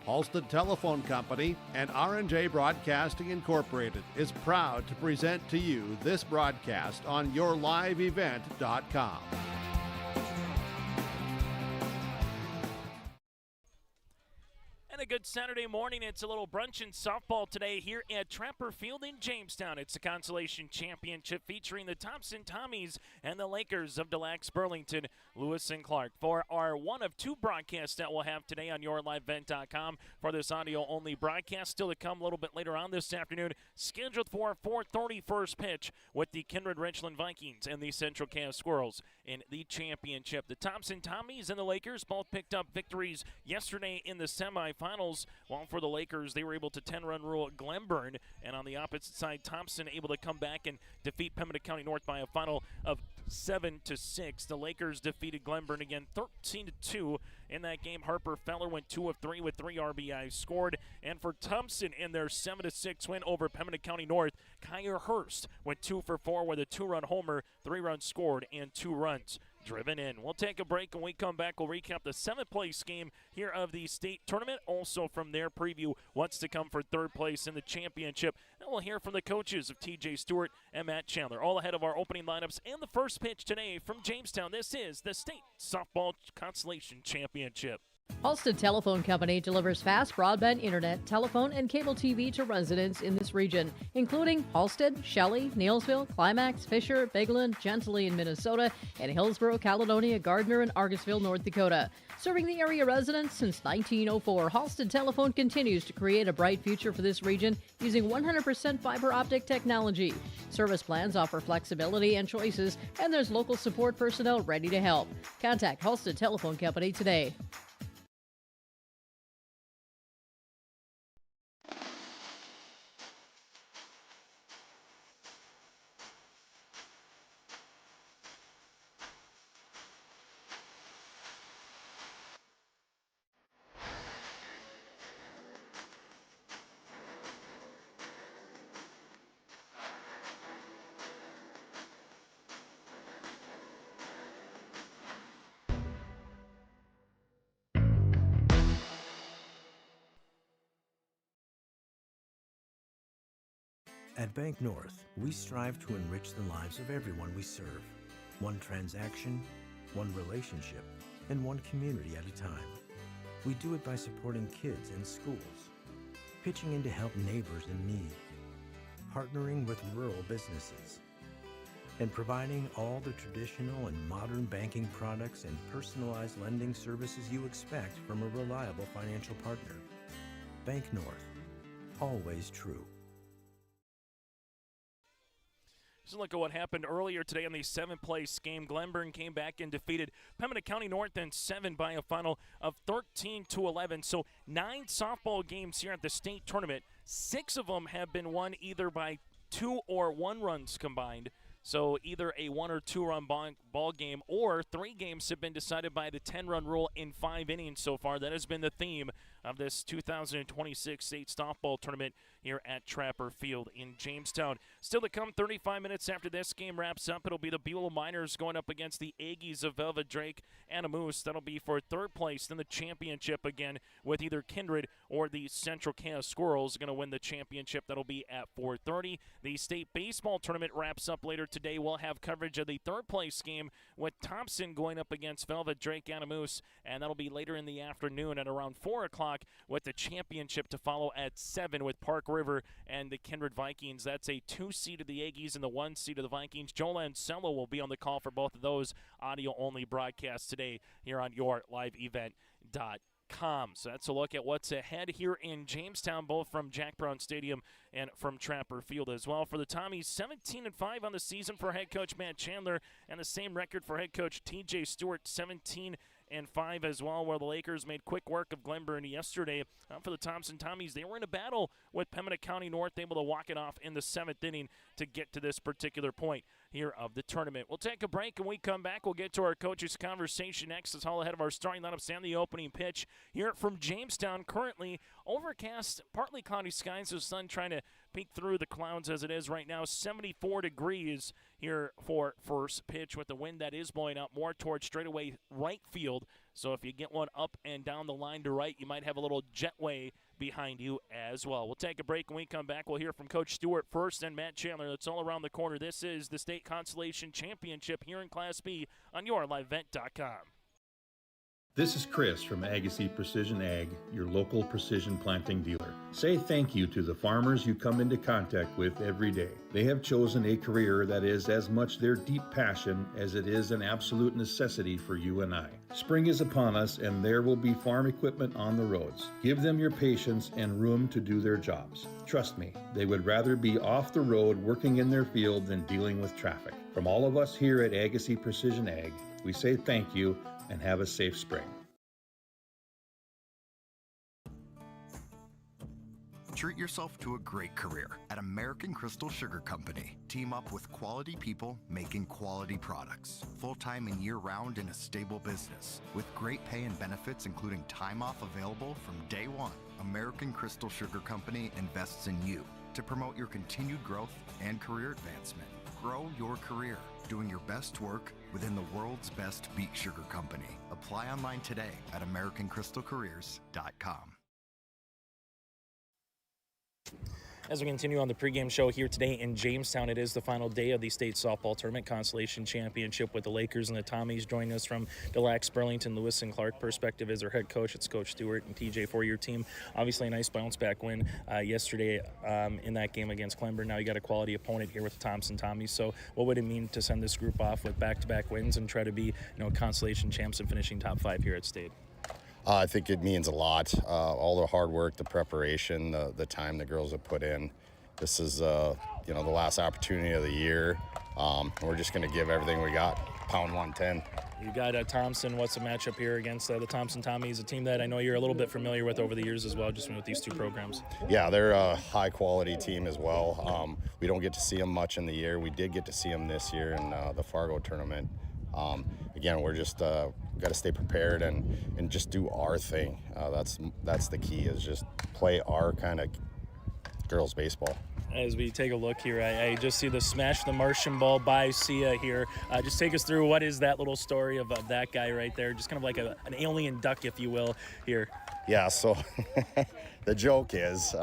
Halstead Telephone Company and R&J Broadcasting Incorporated is proud to present to you this broadcast on yourliveevent.com. And a good Saturday morning. It's a little brunch and softball today here at Trapper Field in Jamestown. It's a consolation championship featuring the Thompson Tommies and the Lakers of Lacs-Burlington, Lewis and Clark. For our one of two broadcasts that we'll have today on yourliveevent.com for this audio-only broadcast, still to come a little bit later on this afternoon, scheduled for 4:30 first pitch with the Kindred Richland Vikings and the Central Cass Squirrels in the championship. The Thompson Tommies and the Lakers both picked up victories yesterday in the semifinals. While for the Lakers, they were able to 10-run rule Glenburn, and on the opposite side, Thompson able to come back and defeat Pembina County North by a final of 7-6. The Lakers defeated Glenburn again 13-2 in that game. Harper Feller went 2 of 3 with 3 RBIs scored. And for Thompson in their 7-6 win over Pembina County North, Kyer Hurst went 2 for 4 with a 2-run homer, 3 runs scored, and 2 runs driven in. We'll take a break. When we come back, we'll recap the 7th place game here of the state tournament. Also from their preview what's to come for 3rd place in the championship. Then we'll hear from the coaches of TJ Stewart and Matt Chandler. All ahead of our opening lineups and the first pitch today from Jamestown. This is the State Softball Consolation Championship. Halstead Telephone Company delivers fast broadband internet, telephone, and cable TV to residents in this region, including Halstead, Shelley, Neilsville, Climax, Fisher, Bigland, Gentilly in Minnesota, and Hillsborough, Caledonia, Gardner, and Argusville, North Dakota. Serving the area residents since 1904, Halstead Telephone continues to create a bright future for this region using 100% fiber optic technology. Service plans offer flexibility and choices, and there's local support personnel ready to help. Contact Halstead Telephone Company today. At Bank North, we strive to enrich the lives of everyone we serve. One transaction, one relationship, and one community at a time. We do it by supporting kids and schools, pitching in to help neighbors in need, partnering with rural businesses, and providing all the traditional and modern banking products and personalized lending services you expect from a reliable financial partner. Bank North, always true. So look at what happened earlier today in the 7th place game. Glenburn came back and defeated Pembina County North in 7 by a final of 13-11. So 9 softball games here at the state tournament. 6 of them have been won either by 2 or 1 runs combined. So either a 1 or 2 run ball game, or 3 games have been decided by the 10-run rule in 5 innings so far. That has been the theme of this 2026 state softball tournament here at Trapper Field in Jamestown. Still to come, 35 minutes after this game wraps up, it'll be the Beulah Miners going up against the Aggies of Velvet Drake and a Moose. That'll be for 3rd place in the championship again, with either Kindred or the Central Cass Squirrels going to win the championship. That'll be at 4:30. The state baseball tournament wraps up later today. We'll have coverage of the 3rd place game with Thompson going up against Velvet Drake and a Moose, and that'll be later in the afternoon at around 4 o'clock, with the championship to follow at 7 with Park River and the Kindred Vikings. That's a 2 seed of the Aggies and the 1 seed of the Vikings. Joe Lancello will be on the call for both of those audio-only broadcasts today here on yourliveevent.com. So that's a look at what's ahead here in Jamestown, both from Jack Brown Stadium and from Trapper Field as well. For the Tommies, 17-5 on the season for head coach Matt Chandler, and the same record for head coach TJ Stewart, 17-5 as well, where the Lakers made quick work of Glenburn yesterday. For the Thompson Tommies, they were in a battle with Pembina County North, able to walk it off in the 7th inning to get to this particular point here of the tournament. We'll take a break, and when we come back, we'll get to our coaches' conversation next. It's all ahead of our starting lineups and the opening pitch here from Jamestown. Currently overcast, partly cloudy skies, with sun trying to peek through the clouds as it is right now. 74 degrees here for first pitch with the wind that is blowing up more towards straightaway right field. So if you get one up and down the line to right, you might have a little jetway behind you as well. We'll take a break. When we come back, we'll hear from Coach Stewart first and Matt Chandler. That's all around the corner. This is the State Consolation Championship here in Class B on yourlivevent.com. This is Chris from Agassiz Precision Ag, your local precision planting dealer. Say thank you to the farmers you come into contact with every day. They have chosen a career that is as much their deep passion as it is an absolute necessity for you and I. Spring is upon us and there will be farm equipment on the roads. Give them your patience and room to do their jobs. Trust me, they would rather be off the road working in their field than dealing with traffic. From all of us here at Agassiz Precision Ag, we say thank you and have a safe spring. Treat yourself to a great career at American Crystal Sugar Company. Team up with quality people making quality products. Full-time and year-round in a stable business. With great pay and benefits including time off available from day one. American Crystal Sugar Company invests in you to promote your continued growth and career advancement. Grow your career, doing your best work within the world's best beet sugar company. Apply online today at AmericanCrystalCareers.com. As we continue on the pregame show here today in Jamestown, it is the final day of the state softball tournament consolation championship with the Lakers and the Tommies. Joining us from the Lacs-Burlington Lewis and Clark perspective is our head coach. It's Coach Stewart and TJ for your team. Obviously a nice bounce-back win yesterday in that game against Clember. Now you got a quality opponent here with the Thompson Tommies. So what would it mean to send this group off with back-to-back wins and try to be consolation champs and finishing top 5 here at state? I think it means a lot. All the hard work, the preparation, the time the girls have put in. This is, the last opportunity of the year. We're just going to give everything we got. Pound 110. You got Thompson. What's the matchup here against the Thompson Tommies, a team that I know you're a little bit familiar with over the years as well, just with these two programs? Yeah, they're a high-quality team as well. We don't get to see them much in the year. We did get to see them this year in the Fargo tournament. Again, we're just got to stay prepared and just do our thing. That's the key, is just play our kind of girls baseball. As we take a look here, I just see the smash the Martian ball by Sia here. Just take us through what is that little story of that guy right there, just kind of like an alien duck, if you will, here. Yeah, so the joke is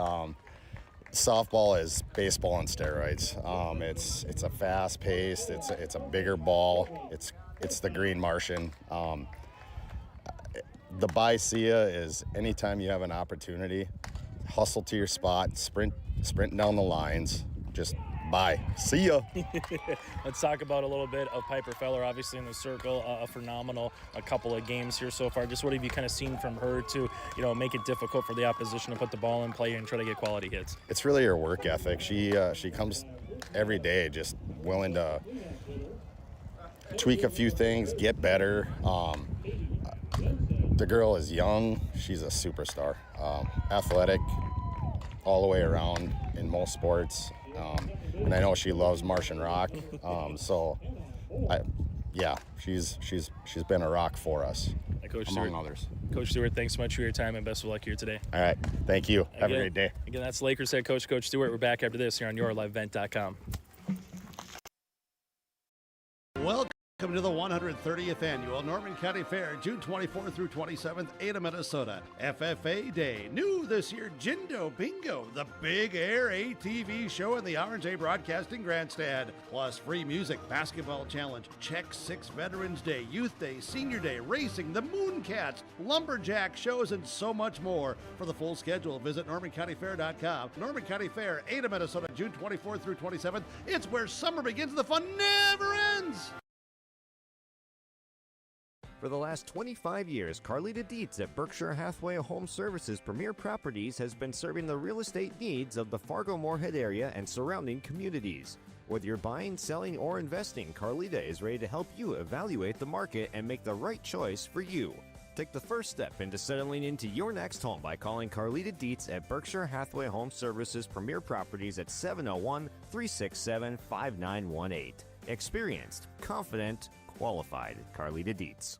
softball is baseball on steroids. It's a fast-paced, it's a bigger ball, it's the green Martian. The Sia is anytime you have an opportunity, hustle to your spot, sprint down the lines, just bye. See ya. Let's talk about a little bit of Piper Feller, obviously in the circle, a phenomenal couple of games here so far. Just what have you kind of seen from her to, make it difficult for the opposition to put the ball in play and try to get quality hits? It's really her work ethic. She comes every day just willing to tweak a few things, get better. The girl is young. She's a superstar. Athletic all the way around in most sports. And I know she loves Martian Rock. She's been a rock for us, Coach among Stewart. others. Coach Stewart, thanks so much for your time and best of luck here today. All right. Thank you. Have a great day. Again, that's Lakers head coach, Coach Stewart. We're back after this here on yourlivevent.com. Welcome to the 130th Annual Norman County Fair, June 24th through 27th, Ada, Minnesota. FFA Day. New this year, Jindo Bingo, the Big Air ATV show in the R&J Broadcasting Grandstand. Plus free music, basketball challenge, Check 6 Veterans Day, Youth Day, Senior Day, racing, the Mooncats, lumberjack shows, and so much more. For the full schedule, visit NormanCountyFair.com. Norman County Fair, Ada, Minnesota, June 24th through 27th. It's where summer begins and the fun never ends. For the last 25 years, Carlita Dietz at Berkshire Hathaway Home Services Premier Properties has been serving the real estate needs of the Fargo-Moorhead area and surrounding communities. Whether you're buying, selling, or investing, Carlita is ready to help you evaluate the market and make the right choice for you. Take the first step into settling into your next home by calling Carlita Dietz at Berkshire Hathaway Home Services Premier Properties at 701-367-5918. Experienced, confident, qualified. Carlita Dietz.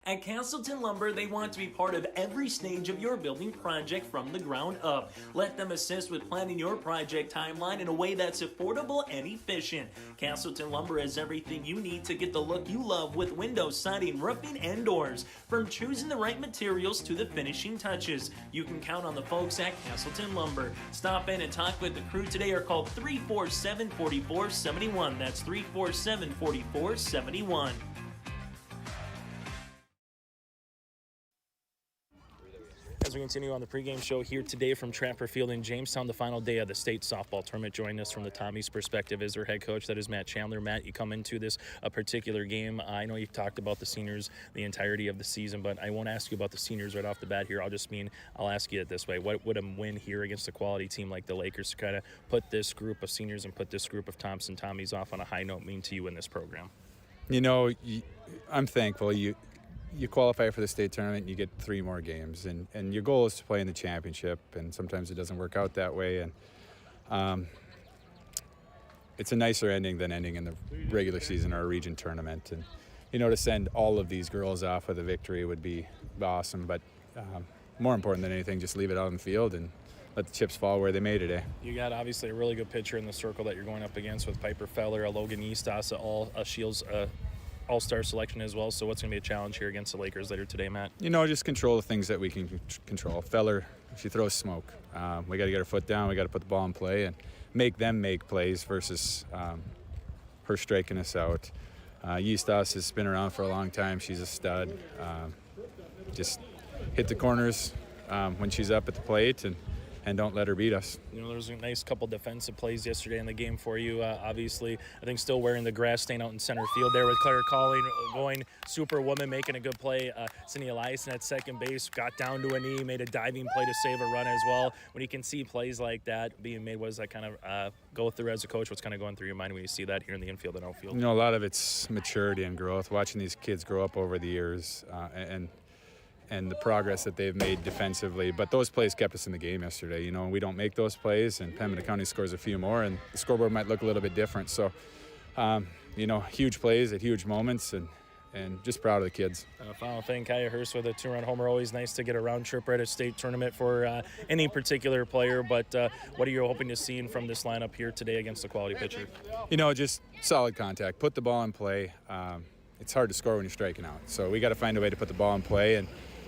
At Castleton Lumber, they want to be part of every stage of your building project from the ground up. Let them assist with planning your project timeline in a way that's affordable and efficient. Castleton Lumber has everything you need to get the look you love with windows, siding, roofing, and doors. From choosing the right materials to the finishing touches, you can count on the folks at Castleton Lumber. Stop in and talk with the crew today or call 347-4471. That's 347-4471. As we continue on the pregame show here today from Trapper Field in Jamestown, the final day of the state softball tournament. Joining us from the Tommies' perspective is their head coach, that is Matt Chandler. Matt, you come into this a particular game. I know you've talked about the seniors the entirety of the season, but I won't ask you about the seniors right off the bat here. I'll ask you it this way. What would a win here against a quality team like the Lakers to kind of put this group of seniors and put this group of Thompson Tommies off on a high note mean to you in this program? You know, I'm thankful. You qualify for the state tournament and you get 3 more games, and your goal is to play in the championship, and sometimes it doesn't work out that way, and it's a nicer ending than ending in the regular season or a region tournament. And to send all of these girls off with a victory would be awesome, but more important than anything, just leave it out on the field and let the chips fall where they may today. You got obviously a really good pitcher in the circle that you're going up against with Piper Feller, a Logan Eastas, a Shields all-star selection as well. So what's going to be a challenge here against the Lakers later today, Matt? Just control the things that we can control. Feller, she throws smoke. We got to get her foot down. We got to put the ball in play and make them make plays versus her striking us out. Eastas has been around for a long time. She's a stud. Just hit the corners when she's up at the plate and don't let her beat us. There was a nice couple defensive plays yesterday in the game for you. Obviously, I think still wearing the grass stain out in center field there with Claire Calling going superwoman, making a good play. Cindy Eliason at second base got down to a knee, made a diving play to save a run as well. When you can see plays like that being made, what does that kind of go through as a coach? What's kind of going through your mind when you see that here in the infield and outfield? A lot of it's maturity and growth, watching these kids grow up over the years and the progress that they've made defensively. But those plays kept us in the game yesterday. We don't make those plays, and Pembina County scores a few more, and the scoreboard might look a little bit different. So, huge plays at huge moments, and just proud of the kids. Final thing, Kaya Hurst with a 2-run homer. Always nice to get a round trip at a state tournament for any particular player. But what are you hoping to see from this lineup here today against a quality pitcher? Just solid contact. Put the ball in play. It's hard to score when you're striking out. So we got to find a way to put the ball in play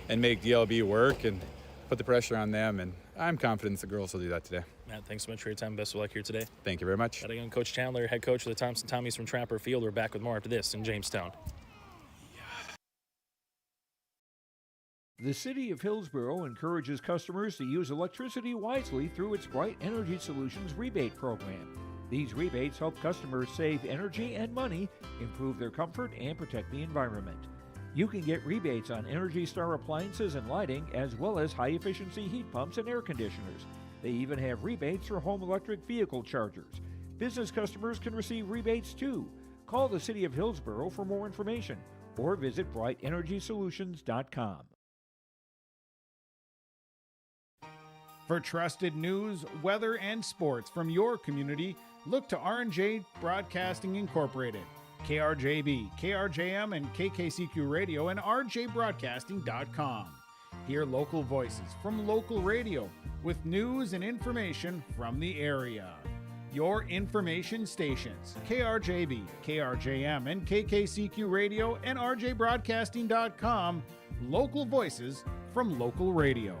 and make DLB work and put the pressure on them, and I'm confident the girls will do that today. Matt, thanks so much for your time. Best of luck here today. Thank you very much. That again, Coach Chandler, head coach of the Thompson Tommies from Trapper Field. We're back with more after this in Jamestown. The City of Hillsborough encourages customers to use electricity wisely through its Bright Energy Solutions rebate program. These rebates help customers save energy and money, improve their comfort, and protect the environment. You can get rebates on Energy Star appliances and lighting, as well as high-efficiency heat pumps and air conditioners. They even have rebates for home electric vehicle chargers. Business customers can receive rebates too. Call the City of Hillsborough for more information or visit brightenergysolutions.com. For trusted news, weather, and sports from your community, look to R&J Broadcasting Incorporated. KRJB, KRJM, and KKCQ Radio, and rjbroadcasting.com. Hear local voices from local radio with news and information from the area. Your information stations, KRJB, KRJM, and KKCQ Radio, and rjbroadcasting.com. Local voices from local radio.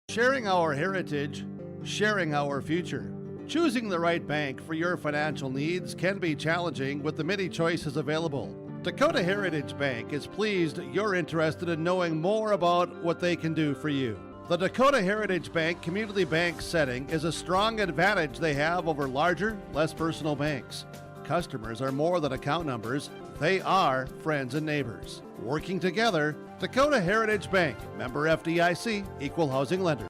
Sharing our heritage, sharing our future. Choosing the right bank for your financial needs can be challenging with the many choices available. Dakota Heritage Bank is pleased you're interested in knowing more about what they can do for you. The Dakota Heritage Bank community bank setting is a strong advantage they have over larger, less personal banks. Customers are more than account numbers, they are friends and neighbors. Working together, Dakota Heritage Bank, member FDIC, equal housing lender.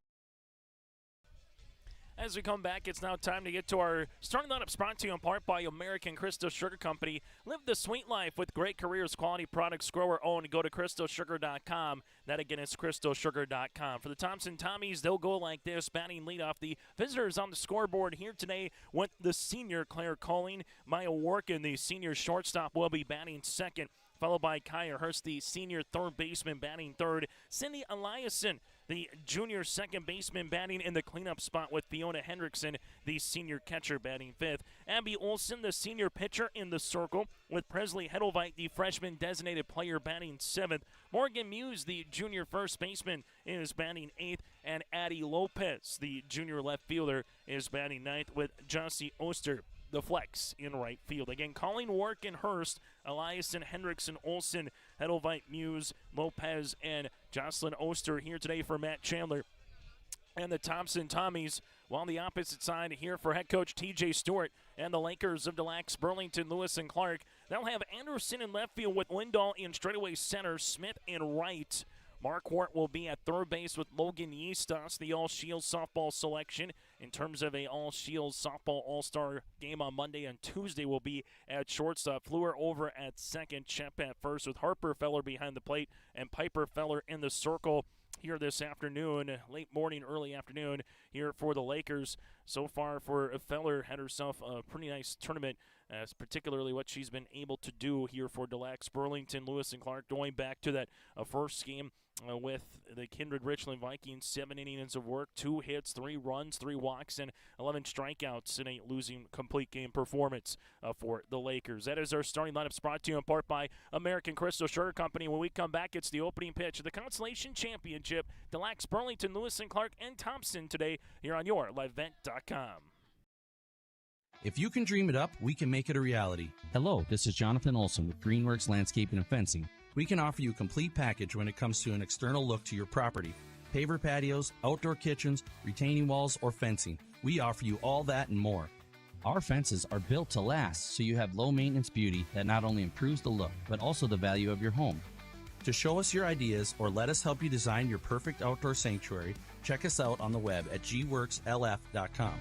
as we come back, it's now time to get to our starting lineups brought to you in part by American Crystal Sugar Company. Live the sweet life with great careers, quality products, grower owned. Go to crystalsugar.com. That again is crystalsugar.com. For the Thompson Tommies, they'll go like this. Batting leadoff, the visitors on the scoreboard here today went the senior Claire Colling. Maya Workin, the senior shortstop, will be batting second, followed by Kaya Hurst, the senior third baseman, batting third. Cindy Eliason, the junior second baseman, batting in the cleanup spot with Fiona Hendrickson, the senior catcher, batting fifth. Abby Olson, the senior pitcher, in the circle, with Presley Hedelveit, the freshman designated player, batting seventh. Morgan Muse, the junior first baseman, is batting eighth. And Addie Lopez, the junior left fielder, is batting ninth, with Jossie Oster, the flex, in right field. Again, Colleen, Work, and Hurst, Eliason, Hendrickson, Olson, Hedelveit, Muse, Lopez, and Jocelyn Oster here today for Matt Chandler and the Thompson Tommies. While on the opposite side here for head coach TJ Stewart and the Lakers of the Lacs-Burlington, Lewis and Clark, they'll have Anderson in left field with Lindahl in straightaway center, Smith in right. Marquardt will be at third base with Logan Yeastos, the All-Shields softball selection. In terms of a All-Shields softball all-star game on Monday and Tuesday, will be at shortstop. Fluer over at second, Shep at first, with Harper Feller behind the plate and Piper Feller in the circle here this afternoon, late morning, early afternoon here for the Lakers. So far for Feller, had herself a pretty nice tournament, particularly what she's been able to do here for the Lacs-Burlington, Lewis and Clark, going back to that first game with the Kindred Richland Vikings. 7 innings of work, 2 hits, 3 runs, 3 walks, and 11 strikeouts in a losing complete game performance for the Lakers. That is our starting lineups, brought to you in part by American Crystal Sugar Company. When we come back, it's the opening pitch of the Consolation Championship, the Lacs-Burlington, Lewis and Clark, and Thompson today here on your LiveVent.com. If you can dream it up, we can make it a reality. Hello, this is Jonathan Olson with Greenworks Landscaping and Fencing. We can offer you a complete package when it comes to an external look to your property. Paver patios, outdoor kitchens, retaining walls, or fencing. We offer you all that and more. Our fences are built to last, so you have low maintenance beauty that not only improves the look, but also the value of your home. To show us your ideas or let us help you design your perfect outdoor sanctuary, check us out on the web at gworkslf.com.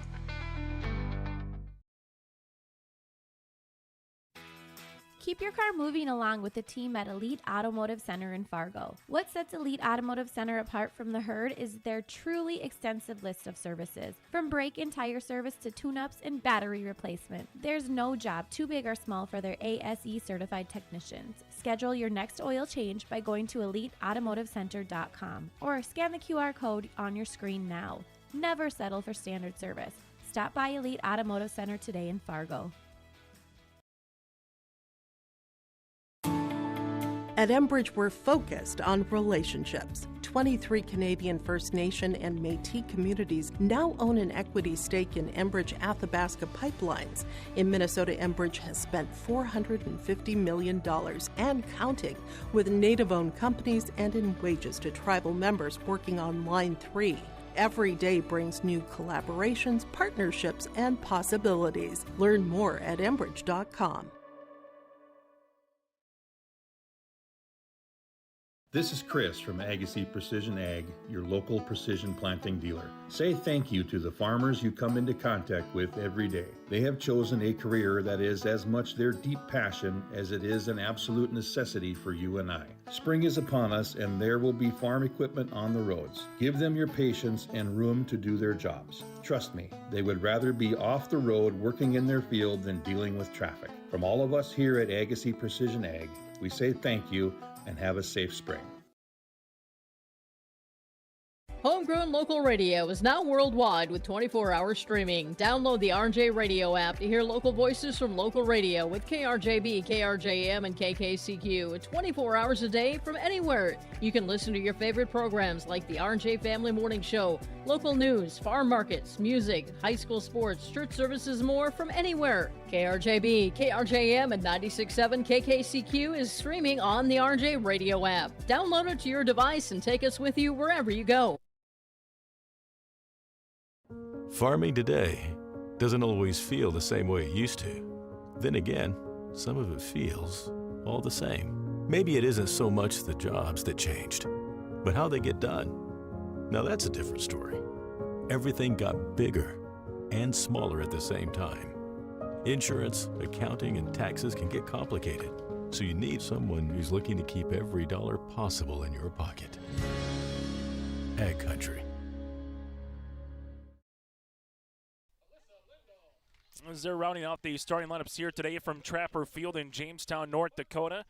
Keep your car moving along with the team at Elite Automotive Center in Fargo. What sets Elite Automotive Center apart from the herd is their truly extensive list of services. From brake and tire service to tune-ups and battery replacement, there's no job too big or small for their ASE certified technicians. Schedule your next oil change by going to EliteAutomotiveCenter.com or scan the QR code on your screen now. Never settle for standard service. Stop by Elite Automotive Center today in Fargo. At Enbridge, we're focused on relationships. 23 Canadian First Nation and Métis communities now own an equity stake in Enbridge Athabasca Pipelines. In Minnesota, Enbridge has spent $450 million and counting, with Native-owned companies and in wages to tribal members working on Line 3. Every day brings new collaborations, partnerships, and possibilities. Learn more at Enbridge.com. This is Chris from Agassiz Precision Ag, your local precision planting dealer. Say thank you to the farmers you come into contact with every day. They have chosen a career that is as much their deep passion as it is an absolute necessity for you and I. Spring is upon us and there will be farm equipment on the roads. Give them your patience and room to do their jobs. Trust me, they would rather be off the road working in their field than dealing with traffic. From all of us here at Agassiz Precision Ag, we say thank you and have a safe spring. Homegrown local radio is now worldwide with 24-hour streaming. Download the RJ Radio app to hear local voices from local radio with KRJB, KRJM, and KKCQ 24 hours a day from anywhere. You can listen to your favorite programs like the RJ Family Morning Show, local news, farm markets, music, high school sports, church services, more from anywhere. KRJB, KRJM, and 96.7 KKCQ is streaming on the RJ Radio app. Download it to your device and take us with you wherever you go. Farming today doesn't always feel the same way it used to. Then again, some of it feels all the same. Maybe it isn't so much the jobs that changed, but how they get done. Now that's a different story. Everything got bigger and smaller at the same time. Insurance, accounting, and taxes can get complicated, so you need someone who's looking to keep every dollar possible in your pocket. Ag Country. As they're rounding out the starting lineups here today from Trapper Field in Jamestown, North Dakota.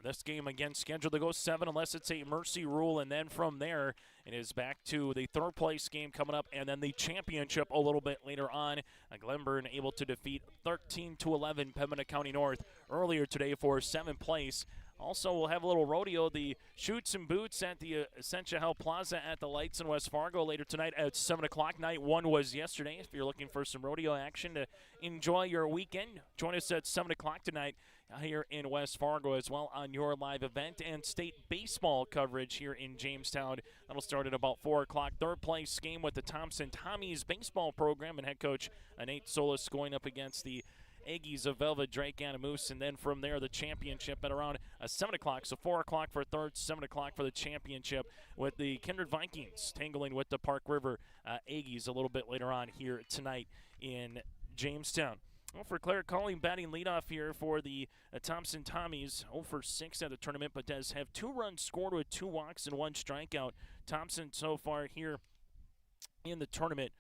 This game again scheduled to go 7 unless it's a mercy rule, and then from there it is back to the third place game coming up, and then the championship a little bit later on. Glenburn able to defeat 13-11 Pembina County North earlier today for 7th place. Also, we'll have a little rodeo, the Shoots and Boots at the Essentia Health Plaza at the Lights in West Fargo later tonight at 7 o'clock. Night 1 was yesterday. If you're looking for some rodeo action to enjoy your weekend, join us at 7 o'clock tonight here in West Fargo as well on your live event, and state baseball coverage here in Jamestown. That'll start at about 4 o'clock. Third place game with the Thompson Tommies baseball program and head coach Nate Solis going up against the Aggies of Velvet Drake Anamoose, and then from there the championship at around 7 o'clock. So 4 o'clock for third, 7 o'clock for the championship, with the Kindred Vikings tangling with the Park River Aggies a little bit later on here tonight in Jamestown. Well, for Claire Calling batting leadoff here for the Thompson Tommies, 0 for 6 at the tournament, but does have 2 runs scored with 2 walks and 1 strikeout. Thompson so far here in the tournament,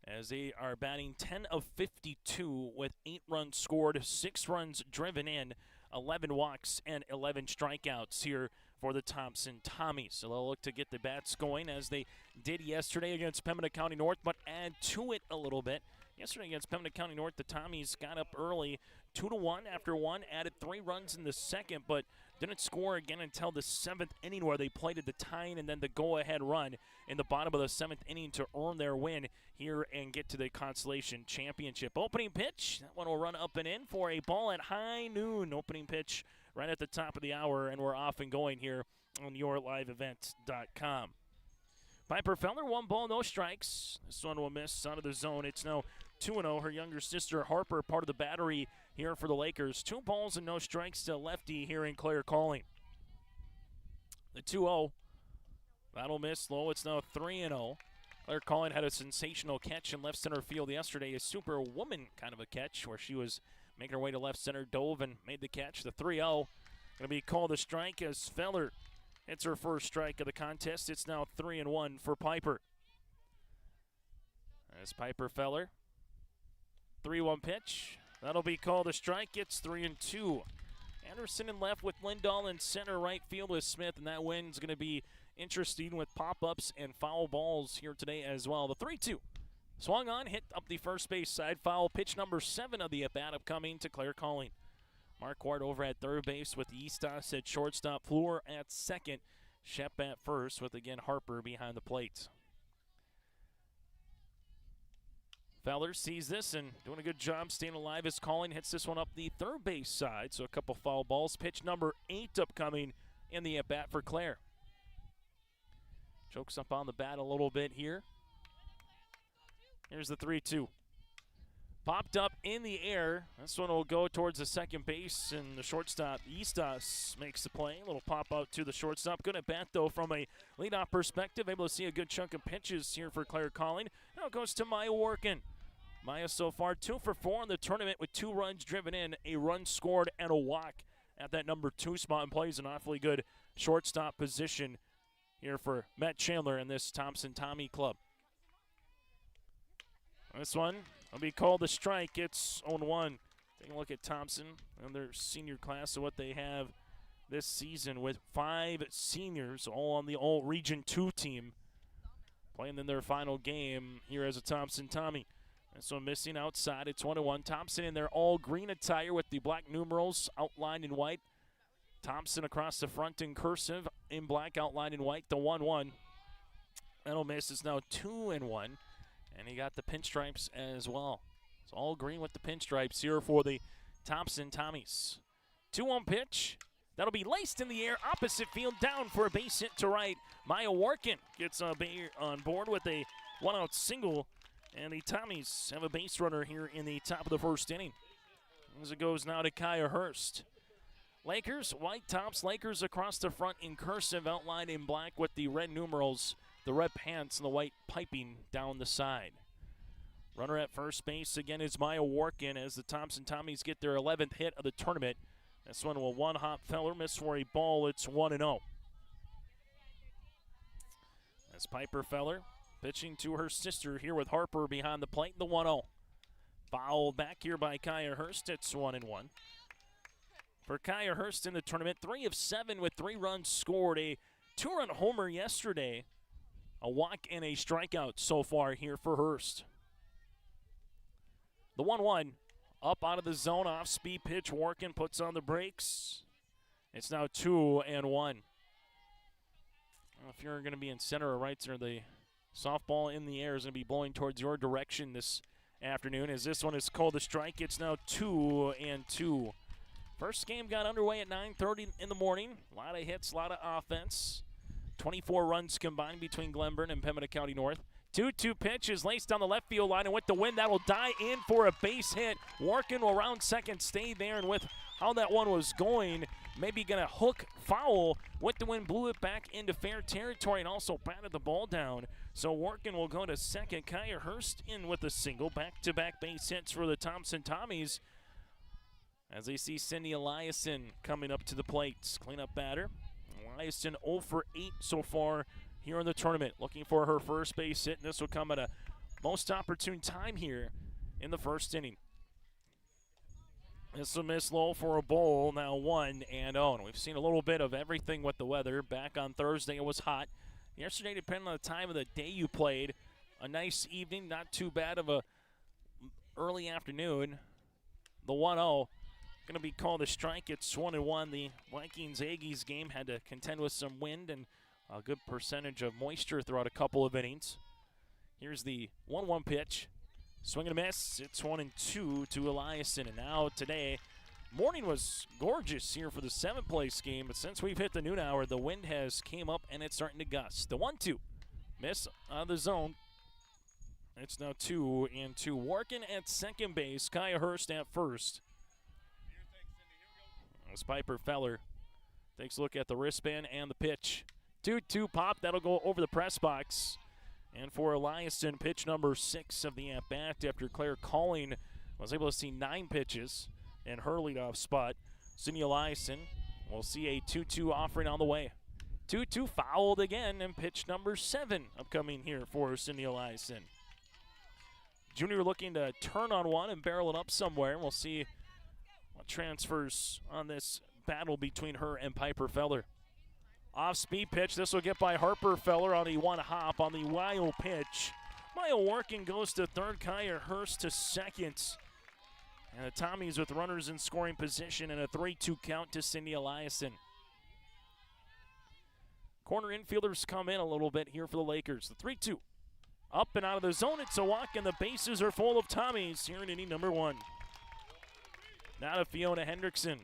as they are batting 10 of 52 with 8 runs scored, 6 runs driven in, 11 walks, and 11 strikeouts here for the Thompson Tommies. So they'll look to get the bats going as they did yesterday against Pembina County North, but add to it a little bit. Yesterday against Pembina County North, the Tommies got up early, 2-1 after 1, added 3 runs in the second, but didn't score again until the 7th inning, where they played the tying and then the go-ahead run in the bottom of the 7th inning to earn their win here and get to the Consolation Championship. Opening pitch, that one will run up and in for a ball at high noon. Opening pitch right at the top of the hour, and we're off and going here on yourliveevent.com. Piper Feller, 1 ball, no strikes. This one will miss out of the zone. It's now 2-0. Her younger sister Harper, part of the battery here for the Lakers. 2 balls and no strikes to lefty here in Claire Calling. The 2-0. That'll miss low. It's now 3-0. Claire Calling had a sensational catch in left center field yesterday. A superwoman kind of a catch where she was making her way to left center, dove and made the catch. The 3-0 going to be called a strike as Feller hits her first strike of the contest. It's now 3-1 for Piper. As Piper Feller, 3-1 pitch. That'll be called a strike. It's 3-2. Anderson in left with Lindahl in center, right field with Smith, and that win's going to be interesting with pop-ups and foul balls here today as well. The 3-2. Swung on, hit up the first base side foul. Pitch number 7 of the at-bat upcoming to Claire Calling. Marquardt over at third base with Eastas at shortstop, Fleur at second, Shep at first with, again, Harper behind the plate. Feller sees this and doing a good job staying alive as Calling hits this one up the third base side, so a couple foul balls. Pitch number 8 upcoming in the at-bat for Claire. Chokes up on the bat a little bit here. Here's the 3-2. Popped up in the air. This one will go towards the second base, and the shortstop, Eastas, makes the play. A little pop out to the shortstop. Good at bat, though, from a leadoff perspective. Able to see a good chunk of pitches here for Claire Calling. Now it goes to Maya Workin. Maya so far 2 for 4 in the tournament with 2 runs driven in, a run scored, and a walk at that number 2 spot, and plays an awfully good shortstop position here for Matt Chandler and this Thompson Tommy club. This one will be called a strike. It's 0-1. Taking a look at Thompson and their senior class and what they have this season with 5 seniors, all on the All-Region 2 team, playing in their final game here as a Thompson Tommy. This one missing outside. It's 1-1. Thompson in their all-green attire with the black numerals outlined in white. Thompson across the front in cursive in black, outlined in white. The 1-1. That'll miss. It's now 2-1. And he got the pinstripes as well. It's all green with the pinstripes here for the Thompson Tommies. 2-1 pitch. That'll be laced in the air, opposite field, down for a base hit to right. Maya Workin gets on board with a 1-out single. And the Tommies have a base runner here in the top of the first inning. As it goes now to Kaya Hurst. Lakers, white tops. Lakers across the front in cursive, outlined in black with the red numerals, the red pants, and the white piping down the side. Runner at first base again is Maya Workin as the Thompson Tommies get their 11th hit of the tournament. This one will one-hop Feller, miss for a ball. It's 1-0. As Piper Feller pitching to her sister here with Harper behind the plate, the 1-0. Fouled back here by Kaya Hurst. It's 1-1. For Kaya Hurst in the tournament, 3 of 7 with 3 runs scored. A 2-run homer yesterday. A walk and a strikeout so far here for Hurst. The 1-1 up out of the zone, off speed pitch. Workin puts on the brakes. It's now 2-1. If you're going to be in center or right center, the softball in the air is going to be blowing towards your direction this afternoon. As this one is called a strike, it's now 2-2. First game got underway at 9:30 in the morning. A lot of hits, a lot of offense. 24 runs combined between Glenburn and Pembina County North. 2-2 pitch is laced down the left field line, and with the wind, that will die in for a base hit. Workin will round second, stay there, and with how that one was going, maybe going to hook foul. With the wind, blew it back into fair territory and also batted the ball down. So Workin will go to second. Kaya Hurst in with a single. Back-to-back base hits for the Thompson Tommies as they see Cindy Eliason coming up to the plate. Cleanup batter. Eliason 0 for 8 so far here in the tournament, looking for her first base hit, and this will come at a most opportune time here in the first inning. This will miss low for a ball, now 1-0. And we've seen a little bit of everything with the weather. Back on Thursday, it was hot. Yesterday, depending on the time of the day you played, a nice evening, not too bad of a early afternoon. The 1-0 going to be called a strike. It's 1-1. The Vikings-Aggies game had to contend with some wind and a good percentage of moisture throughout a couple of innings. Here's the 1-1 pitch. Swing and a miss. It's 1-2 to Eliason. And now today, morning was gorgeous here for the 7th place game, but since we've hit the noon hour, the wind has came up and it's starting to gust. The 1-2 miss out of the zone. It's now 2-2. Workin at second base. Kaya Hurst at first. As Piper Feller takes a look at the wristband and the pitch. 2-2 pop. That'll go over the press box. And for Eliason, pitch number 6 of the at-bat after Claire Calling was able to see 9 pitches in her leadoff spot. Cindy Eliason will see a 2-2 offering on the way. 2-2 fouled again, and pitch number 7 upcoming here for Cindy Eliason. Junior looking to turn on one and barrel it up somewhere. We'll see what transfers on this battle between her and Piper Feller. Off-speed pitch. This will get by Harper Feller on the one hop on the wild pitch. Maya Workin goes to third. Kaya Hurst to second. And the Tommies with runners in scoring position and a 3-2 count to Cindy Eliason. Corner infielders come in a little bit here for the Lakers. The 3-2. Up and out of the zone. It's a walk, and the bases are full of Tommies here in inning number 1. Now to Fiona Hendrickson.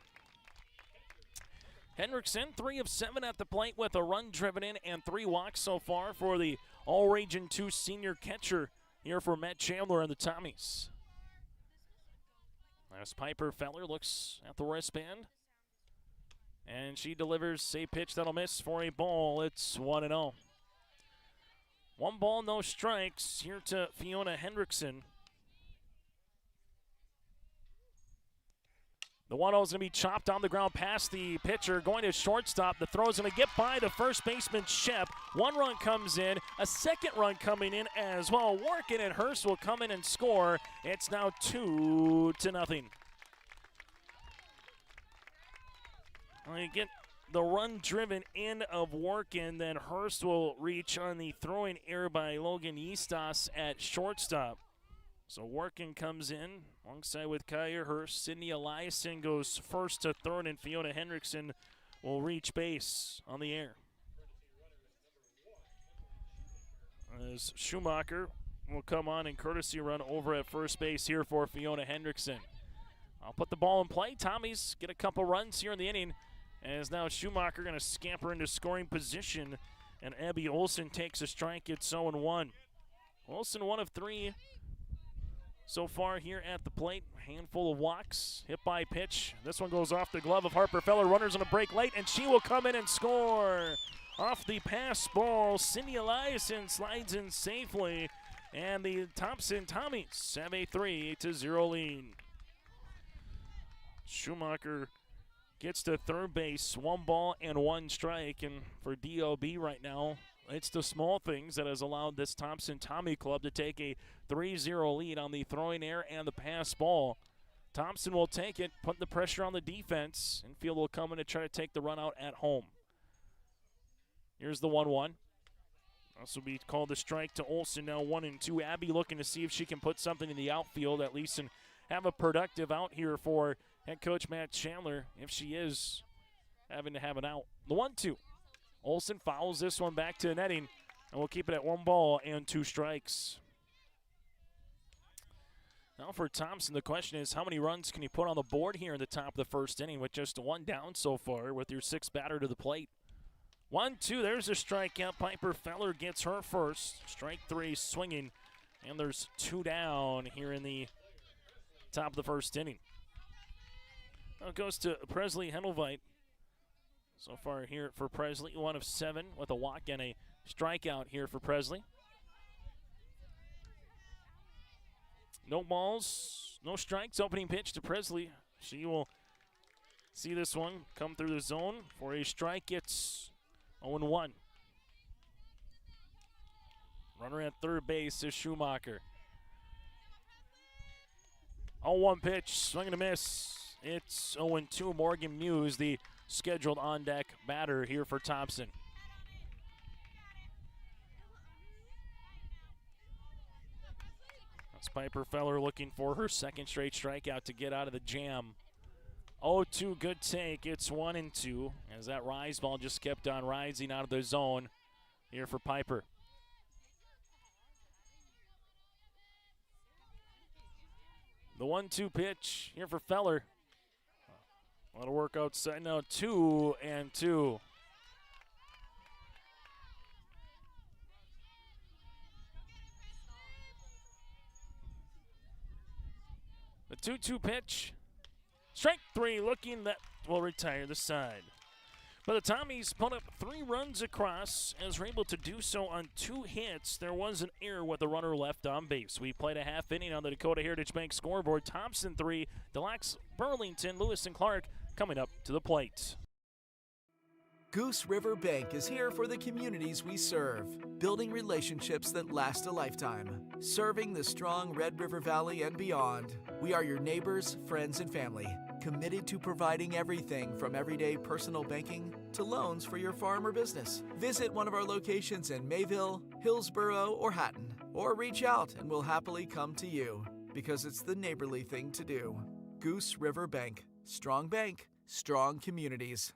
Hendrickson, 3 of 7 at the plate with a run driven in and 3 walks so far for the All-Region 2 senior catcher here for Matt Chandler and the Tommies. As Piper Feller looks at the wristband, and she delivers a pitch that'll miss for a ball. It's 1-0. 1 ball, no strikes here to Fiona Hendrickson. The 1-0 is going to be chopped on the ground past the pitcher, going to shortstop. The throw is going to get by the first baseman, Shep. 1 run comes in, a second run coming in as well. Workin and Hurst will come in and score. It's now 2-0. You get the run driven in of Workin, then Hurst will reach on the throwing error by Logan Eastos at shortstop. So Workin comes in alongside with Kaya Hurst. Cindy Eliason goes first to third, and Fiona Hendrickson will reach base on the air. As Schumacher will come on and courtesy run over at first base here for Fiona Hendrickson. I'll put the ball in play. Tommies get a couple runs here in the inning. As now Schumacher going to scamper into scoring position, and Abby Olsen takes a strike. It's 0-1. Olsen 1 of 3 so far here at the plate. Handful of walks, hit by pitch. This one goes off the glove of Harper Feller. Runners on a break late, and she will come in and score. Off the pass ball, Cindy Eliason slides in safely. And the Thompson Tommies have a 3-0 lead. Schumacher gets to third base, 1 ball and 1 strike. And for DOB right now, it's the small things that has allowed this Thompson Tommy club to take a 3-0 lead on the throwing air and the pass ball. Thompson will take it, put the pressure on the defense, and Field will come in to try to take the run out at home. Here's the 1-1. This will be called a strike to Olsen, now 1-2. Abby looking to see if she can put something in the outfield at least and have a productive out here for head coach Matt Chandler if she is having to have an out. The 1-2. Olsen fouls this one back to netting, and we'll keep it at 1 ball and 2 strikes. Now for Thompson, the question is how many runs can you put on the board here in the top of the first inning with just 1 down so far with your 6th batter to the plate. 1-2, there's a strikeout. Piper Feller gets her first. Strike 3 swinging, and there's 2 down here in the top of the first inning. Now it goes to Presley Hendelveit. So far here for Presley, 1 of 7 with a walk and a strikeout here for Presley. No balls, no strikes. Opening pitch to Presley. She will see this one come through the zone for a strike. It's 0-1. Runner at third base is Schumacher. 0-1 pitch, swing and a miss. It's 0-2. Morgan Muse, the scheduled on-deck batter here for Thompson. That's Piper Feller looking for her 2nd straight strikeout to get out of the jam. 0-2, good take. It's 1-2 as that rise ball just kept on rising out of the zone here for Piper. The 1-2 pitch here for Feller. A lot of work outside now. 2-2. The 2-2 pitch. Strike 3 looking, that will retire the side. But the Tommies put up 3 runs across as we're able to do so on 2 hits. There was an error with the runner left on base. We played a half inning on the Dakota Heritage Bank scoreboard. Thompson 3, Lacs-Burlington, Lewis and Clark coming up to the plate. Goose River Bank is here for the communities we serve, building relationships that last a lifetime. Serving the strong Red River Valley and beyond, we are your neighbors, friends, and family, committed to providing everything from everyday personal banking to loans for your farm or business. Visit one of our locations in Mayville, Hillsborough, or Hatton, or reach out and we'll happily come to you, because it's the neighborly thing to do. Goose River Bank, strong communities.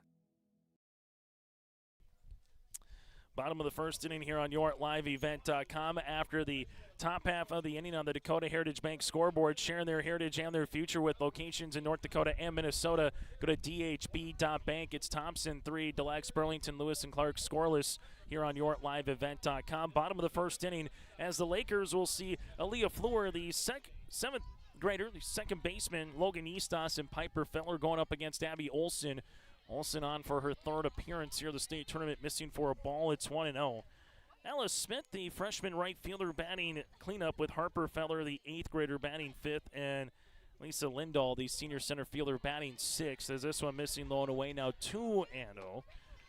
Bottom of the first inning here on YourLiveEvent.com after the top half of the inning on the Dakota Heritage Bank scoreboard, sharing their heritage and their future with locations in North Dakota and Minnesota. Go to dhb.bank. It's Thompson 3, Lacs-Burlington, Lewis and Clark scoreless here on YourLiveEvent.com. Bottom of the first inning as the Lakers will see Aaliyah Fleur, the 7th grader, the 2nd baseman, Logan Eastos, and Piper Feller going up against Abby Olsen. Olsen on for her 3rd appearance here at the state tournament, missing for a ball. It's 1-0. Alice Smith, the freshman right fielder, batting cleanup with Harper Feller, the 8th grader, batting 5th, and Lisa Lindahl, the senior center fielder, batting 6th. As this one missing low and away, now 2-0.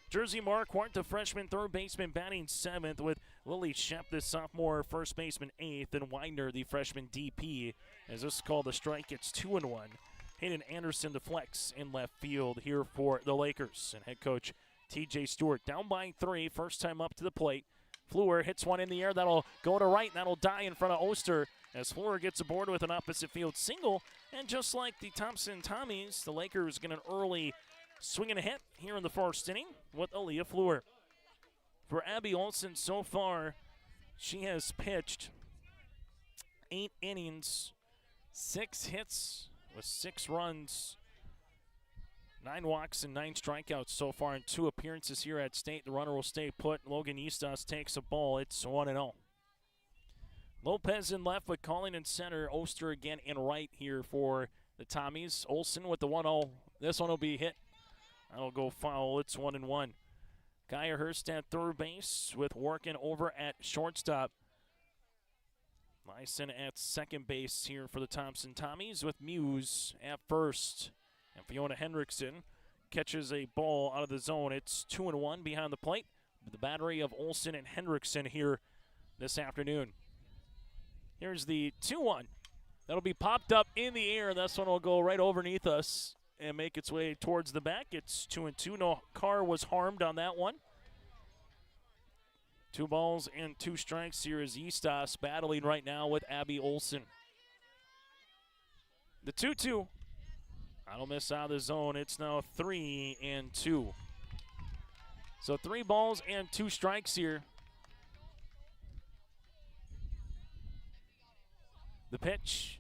Jersey Marquardt, the freshman 3rd baseman, batting 7th, with Lily Shep, the sophomore first baseman, 8th, and Widener, the freshman DP. As this is called a strike, it's 2-1. Hayden Anderson, the flex in left field here for the Lakers. And head coach TJ Stewart down by 3, first time up to the plate. Fleur hits one in the air. That'll go to right, and that'll die in front of Oster as Fleur gets aboard with an opposite field single. And just like the Thompson Tommies, the Lakers get an early swing and a hit here in the first inning with Aaliyah Fleur. For Abby Olsen so far, she has pitched 8 innings, 6 hits, with 6 runs, 9 walks, and 9 strikeouts so far in 2 appearances here at state. The runner will stay put. Logan Eastos takes a ball. It's 1-0. Lopez in left with Calling in center. Oster again in right here for the Tommies. Olsen with the 1-0. This one will be hit. That'll go foul. It's 1-1. Geyer Hurst at third base with Workin over at shortstop. Bison at second base here for the Thompson Tommies with Muse at first. And Fiona Hendrickson catches a ball out of the zone. It's 2-1 behind the plate. The battery of Olsen and Hendrickson here this afternoon. Here's the 2-1. That'll be popped up in the air. This one will go right underneath us and make its way towards the back. It's 2-2. No car was harmed on that one. 2 balls and 2 strikes. Here is Eastas battling right now with Abby Olsen. The 2-2. That'll miss out of the zone. It's now 3-2. So 3 balls and 2 strikes here. The pitch.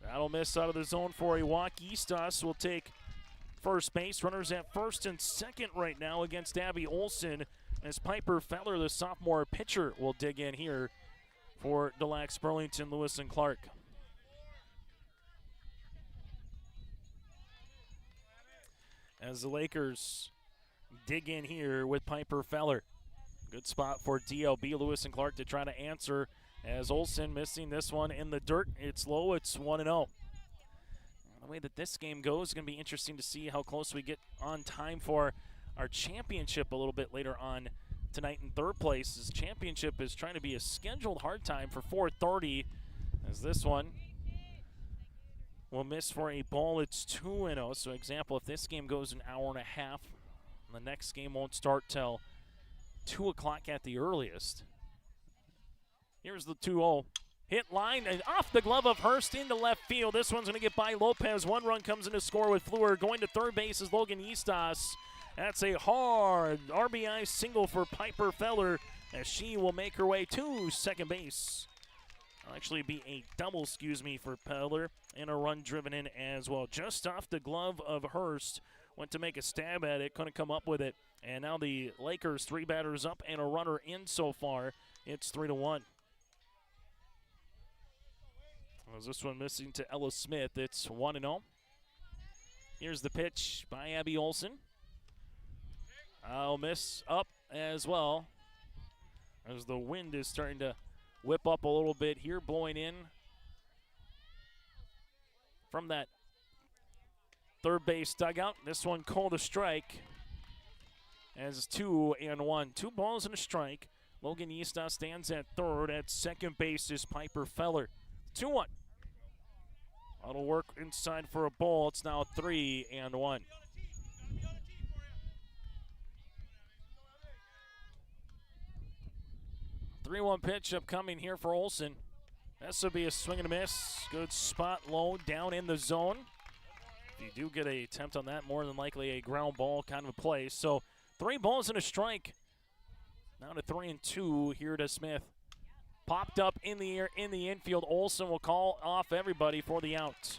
That'll miss out of the zone for a walk. Eastas will take first base. Runners at first and second right now against Abby Olsen. As Piper Feller, the sophomore pitcher, will dig in here for the Lacs-Burlington, Lewis and Clark. As the Lakers dig in here with Piper Feller. Good spot for DLB, Lewis and Clark, to try to answer as Olsen missing this one in the dirt. It's low, it's 1-0. The way that this game goes is going to be interesting to see how close we get on time for our championship a little bit later on tonight in third place. This championship is trying to be a scheduled hard time for 4:30, as this one will miss for a ball. It's 2-0. So example, if this game goes an hour and a half, the next game won't start till 2 o'clock at the earliest. Here's the 2-0. Hit line and off the glove of Hurst into left field. This one's going to get by Lopez. 1 run comes in to score with Fleur. Going to third base is Logan Eastas. That's a hard RBI single for Piper Feller as she will make her way to second base. It'll actually be a double, for Feller, and a run driven in as well. Just off the glove of Hurst. Went to make a stab at it, couldn't come up with it. And now the Lakers 3 batters up and a runner in so far. It's 3-1. As this one missing to Ella Smith, it's 1-0. Here's the pitch by Abby Olsen. I'll miss up as well as the wind is starting to whip up a little bit here, blowing in from that third base dugout. This one called a strike as 2-1. 2 balls and a strike. Logan Eastas stands at third. At second base is Piper Feller. 2-1. That'll work inside for a ball. It's now 3-1. 3-1 pitch upcoming here for Olsen. This will be a swing and a miss. Good spot low down in the zone. If you do get an attempt on that, more than likely a ground ball kind of a play. So 3 balls and a strike. Now to 3-2 here to Smith. Popped up in the air in the infield. Olsen will call off everybody for the out.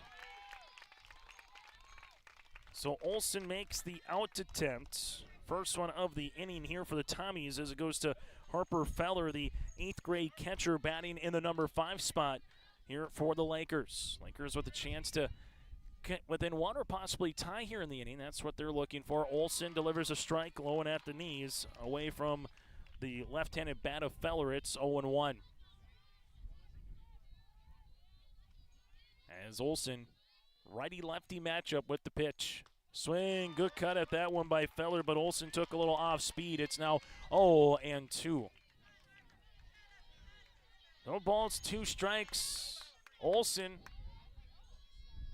So Olsen makes the out attempt. First one of the inning here for the Tommies as it goes to Harper Feller, the 8th grade catcher, batting in the number 5 spot here for the Lakers. Lakers with a chance to get within 1 or possibly tie here in the inning. That's what they're looking for. Olsen delivers a strike low and at the knees away from the left-handed bat of Feller. It's 0-1. As Olsen, righty-lefty matchup with the pitch. Swing, good cut at that one by Feller, but Olsen took a little off speed. It's now 0-2. No balls, 2 strikes. Olsen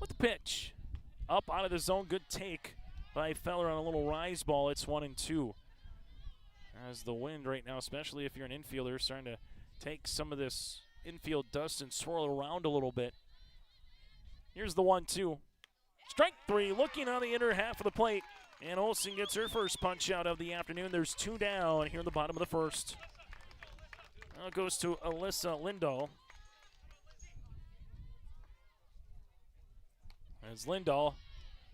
with the pitch. Up out of the zone, good take by Feller on a little rise ball. It's 1-2. As the wind right now, especially if you're an infielder, starting to take some of this infield dust and swirl it around a little bit. Here's the 1-2. Strike 3, looking on the inner half of the plate. And Olsen gets her first punch out of the afternoon. There's 2 down here in the bottom of the first. Now it goes to Alyssa Lindahl. As Lindahl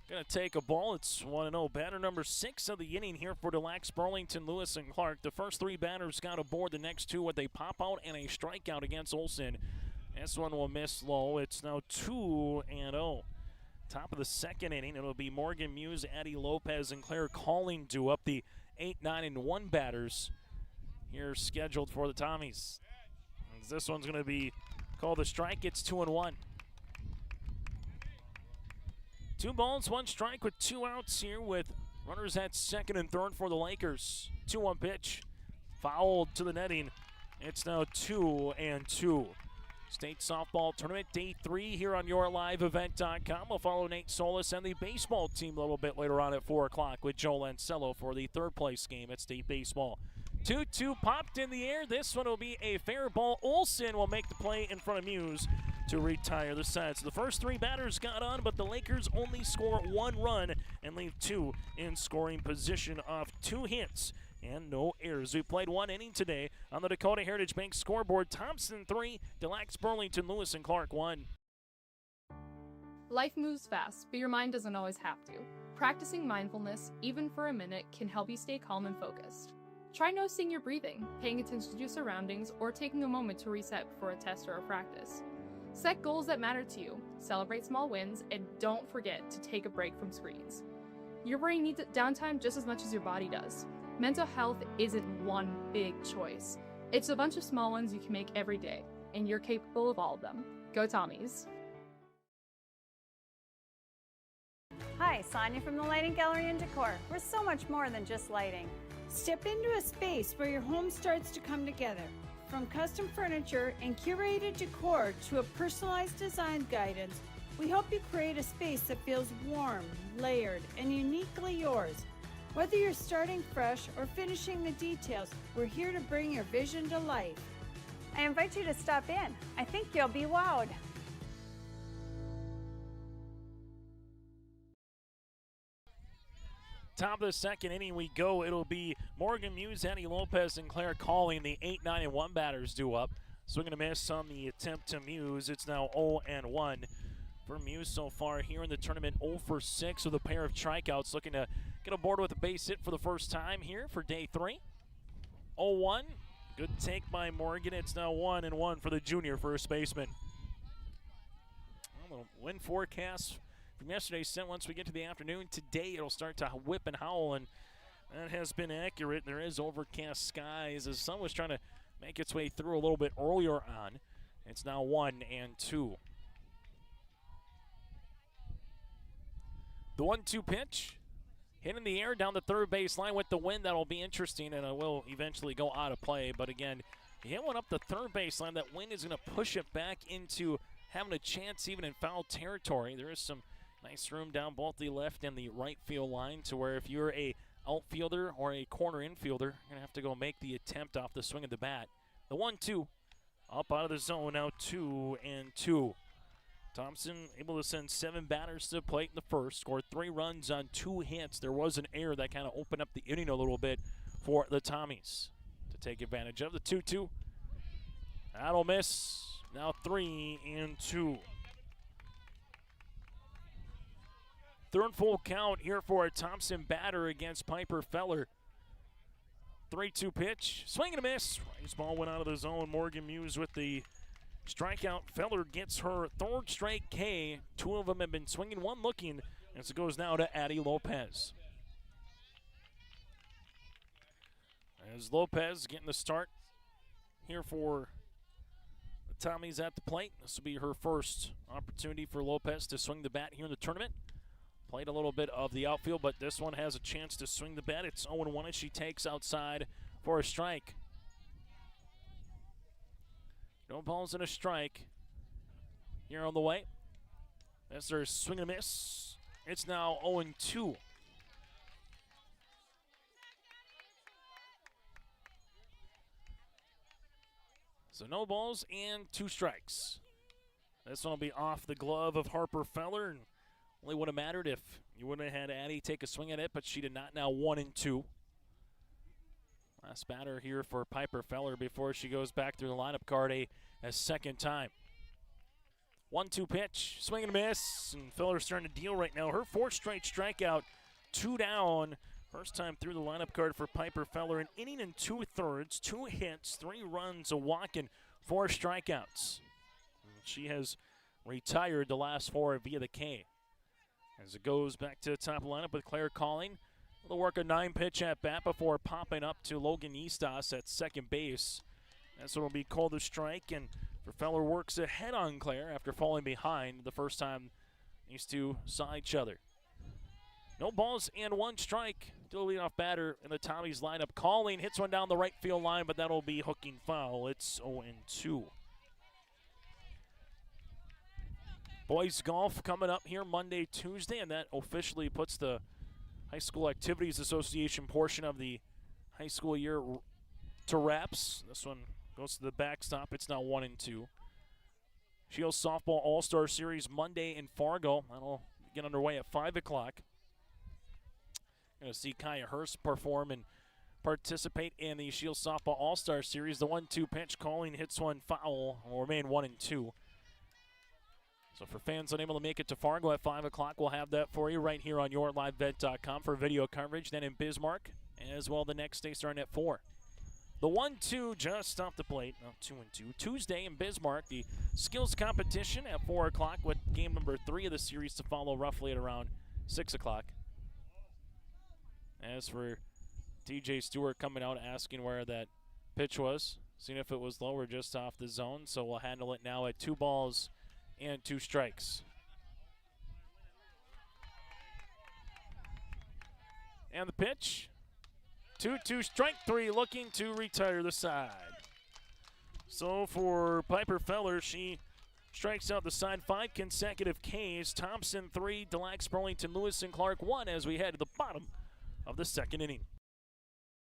going to take a ball. It's 1-0. Batter number 6 of the inning here for the Lacs-Burlington, Lewis and Clark. The first 3 batters got aboard. The next 2 with a pop out and a strikeout against Olsen. This one will miss low. It's now 2-0. Top of the second inning, it'll be Morgan Muse, Addie Lopez, and Claire Calling do up the 8, 9, and 1 batters here scheduled for the Tommies. As this one's going to be Call the strike. It's 2-1. 2 balls, 1 strike with 2 outs here with runners at second and third for the Lakers. 2-1 pitch. Fouled to the netting. It's now 2-2. State Softball Tournament Day 3 here on YourLiveEvent.com. We'll follow Nate Solis and the baseball team a little bit later on at 4 o'clock with Joe Lancello for the third place game at State Baseball. 2-2 popped in the air. This one will be a fair ball. Olsen will make the play in front of Muse to retire the set. So the first 3 batters got on, but the Lakers only score 1 run and leave 2 in scoring position off 2 hits and no errors. We played 1 inning today on the Dakota Heritage Bank scoreboard. Thompson 3, Lacs-Burlington, Lewis and Clark 1. Life moves fast, but your mind doesn't always have to. Practicing mindfulness, even for a minute, can help you stay calm and focused. Try noticing your breathing, paying attention to your surroundings, or taking a moment to reset before a test or a practice. Set goals that matter to you, celebrate small wins, and don't forget to take a break from screens. Your brain needs downtime just as much as your body does. Mental health isn't one big choice. It's a bunch of small ones you can make every day, and you're capable of all of them. Go Tommies! Hi, Sonia from the Lighting Gallery and Decor. We're so much more than just lighting. Step into a space where your home starts to come together. From custom furniture and curated decor to a personalized design guidance, we help you create a space that feels warm, layered, and uniquely yours. Whether you're starting fresh or finishing the details, we're here to bring your vision to life. I invite you to stop in. I think you'll be wowed. Top of the second inning we go. It'll be Morgan Muse, Annie Lopez, and Claire Calling. The 8, 9, and 1 batters due up. Swing and a miss on the attempt to Muse. It's now 0-1 for Muse so far here in the tournament. 0 for 6 with a pair of strikeouts. Looking to get aboard with a base hit for the first time here for day 3. 0-1. Good take by Morgan. It's now 1-1 for the junior first baseman. Well, the wind forecast from yesterday sent once we get to the afternoon. Today it'll start to whip and howl, and that has been accurate. There is overcast skies as the sun was trying to make its way through a little bit earlier on. It's now 1-2. The 1-2 pitch. Hit in the air down the third base line with the wind. That'll be interesting, and it will eventually go out of play. But again, you hit one up the third base line. That wind is going to push it back into having a chance even in foul territory. There is some nice room down both the left and the right field line to where if you're a outfielder or a corner infielder, you're going to have to go make the attempt off the swing of the bat. The 1-2 up out of the zone, now 2-2. Thompson able to send 7 batters to the plate in the first, scored 3 runs on 2 hits. There was an error that kind of opened up the inning a little bit for the Tommies to take advantage of. The 2-2, that'll miss. Now 3-2. Third full count here for a Thompson batter against Piper Feller. 3-2 pitch, swing and a miss. This ball went out of the zone. Morgan Muse with the strikeout. Feller gets her 3rd straight K. 2 of them have been swinging, 1 looking, as it goes now to Addie Lopez. As Lopez getting the start here for the Tommies at the plate. This will be her first opportunity for Lopez to swing the bat here in the tournament. Played a little bit of the outfield, but this one has a chance to swing the bat. It's 0-1 as she takes outside for a strike. No balls and a strike here on the way. That's their swing and a miss. It's now 0-2. So no balls and 2 strikes. This one will be off the glove of Harper Feller. And only would have mattered if you would have had Addie take a swing at it, but she did not. Now 1-2. Last batter here for Piper Feller before she goes back through the lineup card a second time. 1-2 pitch, swing and a miss, and Feller's starting to deal right now. Her 4th straight strikeout, 2 down. First time through the lineup card for Piper Feller. An inning and 2/3, 2 hits, 3 runs, a walk, and 4 strikeouts. And she has retired the last 4 via the K. As it goes back to the top of the lineup with Claire Calling. They'll work a 9-pitch at bat before popping up to Logan Eastos at second base. That's what will be called a strike. And Feller works ahead on Claire after falling behind the first time these two saw each other. No balls and one strike to the leadoff batter in the Tommies lineup. Calling hits one down the right field line, but that'll be hooking foul. It's 0-2. Boys golf coming up here Monday, Tuesday, and that officially puts the High School Activities Association portion of the high school year to wraps. This one goes to the backstop. It's now 1-2. Shields Softball All-Star Series Monday in Fargo. That'll get underway at 5 o'clock. Going to see Kaya Hurst perform and participate in the Shields Softball All-Star Series. The 1-2 pitch, calling hits one foul, will remain 1-2. So for fans unable to make it to Fargo at 5 o'clock, we'll have that for you right here on yourlivevet.com for video coverage. Then in Bismarck, as well the next day starting at 4. The 1-2 just off the plate, now 2-2. Tuesday in Bismarck, the skills competition at 4 o'clock with game number 3 of the series to follow roughly at around 6 o'clock. As for TJ Stewart coming out asking where that pitch was, seeing if it was low or just off the zone, so we'll handle it now at 2 balls and 2 strikes. And the pitch, 2-2 strike 3, looking to retire the side. So for Piper Feller, she strikes out the side, 5 consecutive Ks. Thompson 3, Lacs-Burlington, Lewis and Clark 1 as we head to the bottom of the second inning.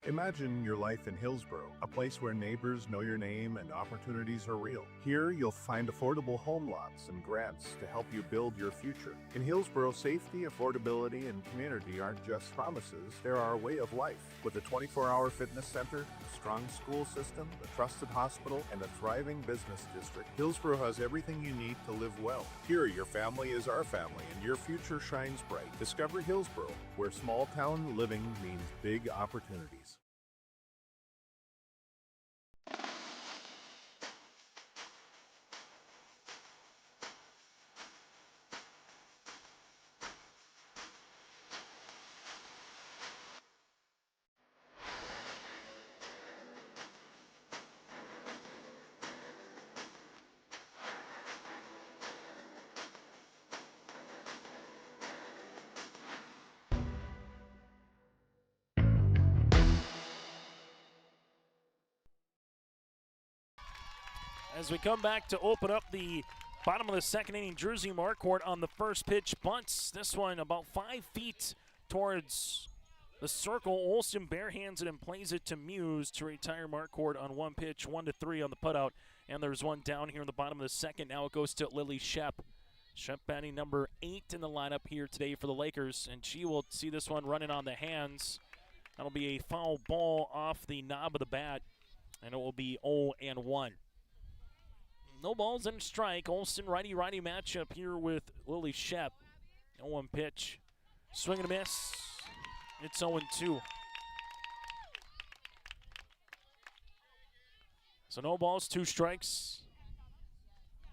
Imagine your life in Hillsborough, a place where neighbors know your name and opportunities are real. Here, you'll find affordable home lots and grants to help you build your future. In Hillsborough, safety, affordability, and community aren't just promises, they're our way of life. With a 24-hour fitness center, a strong school system, a trusted hospital, and a thriving business district, Hillsborough has everything you need to live well. Here, your family is our family, and your future shines bright. Discover Hillsborough, where small-town living means big opportunities. As we come back to open up the bottom of the second inning, Jersey Marquardt on the first pitch bunts. This one about 5 feet towards the circle. Olsen barehands it and plays it to Muse to retire Marquardt on one pitch, 1-3 on the putout. And there's one down here in the bottom of the second. Now it goes to Lily Shep. Shep batting number 8 in the lineup here today for the Lakers, and she will see this one running on the hands. That'll be a foul ball off the knob of the bat, and it will be 0-1. No balls and a strike. Olsen righty-righty matchup here with Lily Shep. 0-1 pitch. Swing and a miss. It's 0-2. So no balls, 2 strikes.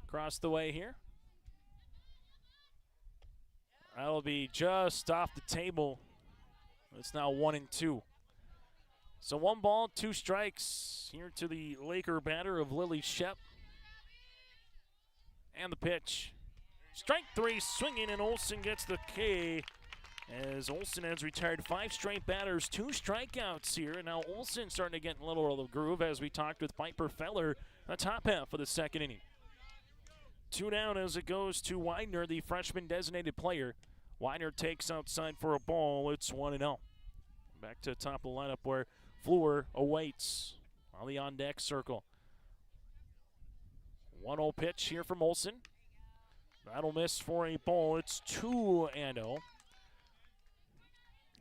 Across the way here. That'll be just off the table. It's now 1-2. So 1 ball, 2 strikes here to the Laker batter of Lily Shep. And the pitch. Strike 3, swinging, and Olsen gets the K. As Olsen has retired 5 straight batters, 2 strikeouts here. And now Olsen starting to get in a little of the groove as we talked with Piper Feller, the top half of the second inning. 2 down as it goes to Widener, the freshman designated player. Widener takes outside for a ball. It's 1-0. Back to the top of the lineup where Fleur awaits on the on-deck circle. 1-0 pitch here from Olsen. That'll miss for a ball. It's 2-0.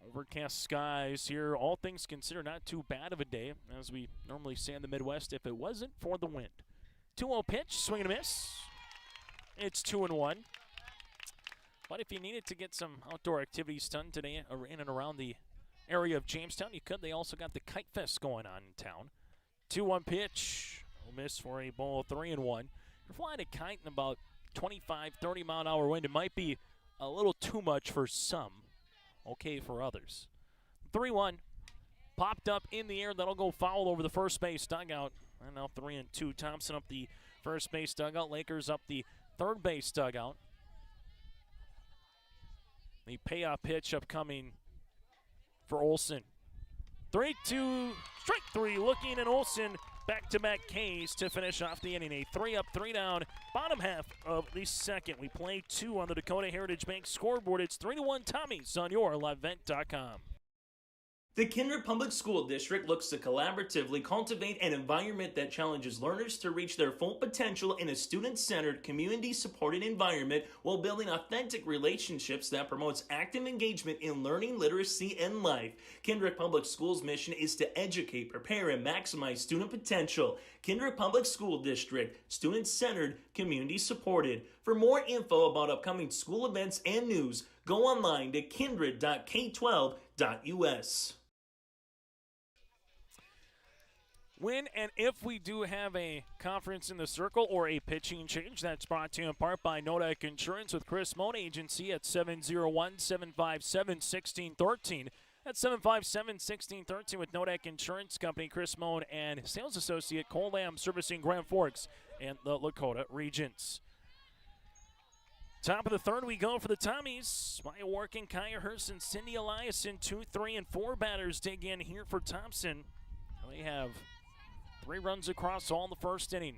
Overcast skies here. All things considered, not too bad of a day, as we normally say in the Midwest, if it wasn't for the wind. 2-0 pitch, swing and a miss. It's 2-1. But if you needed to get some outdoor activities done today in and around the area of Jamestown, you could. They also got the Kite Fest going on in town. 2-1 pitch. Miss for a ball, 3-1. You're flying a kite in about 25, 30 mile an hour wind. It might be a little too much for some, okay for others. 3-1, popped up in the air. That'll go foul over the first base dugout. And now 3-2. Thompson up the first base dugout. Lakers up the third base dugout. The payoff pitch upcoming for Olsen. 3-2, strike three looking, and Olsen back-to-back Ks to finish off the inning. A 3-up, 3-down, bottom half of the second. We play 2 on the Dakota Heritage Bank scoreboard. It's 3-1 Tommy's on your LiveVent.com. The Kindred Public School District looks to collaboratively cultivate an environment that challenges learners to reach their full potential in a student-centered, community-supported environment while building authentic relationships that promotes active engagement in learning, literacy, and life. Kindred Public Schools' mission is to educate, prepare, and maximize student potential. Kindred Public School District, student-centered, community-supported. For more info about upcoming school events and news, go online to kindred.k12.us. When and if we do have a conference in the circle or a pitching change, that's brought to you in part by Nodak Insurance with Chris Moan Agency at 701-757-1613. That's 757-1613 with Nodak Insurance Company, Chris Moan, and sales associate Cole Lamb servicing Grand Forks and the Lakota regions. Top of the third, we go for the Tommies. Maya Workin, Kaya Hurst, and Cindy Eliason, 2, 3, and 4 batters dig in here for Thompson. They have 3 runs across all in the first inning.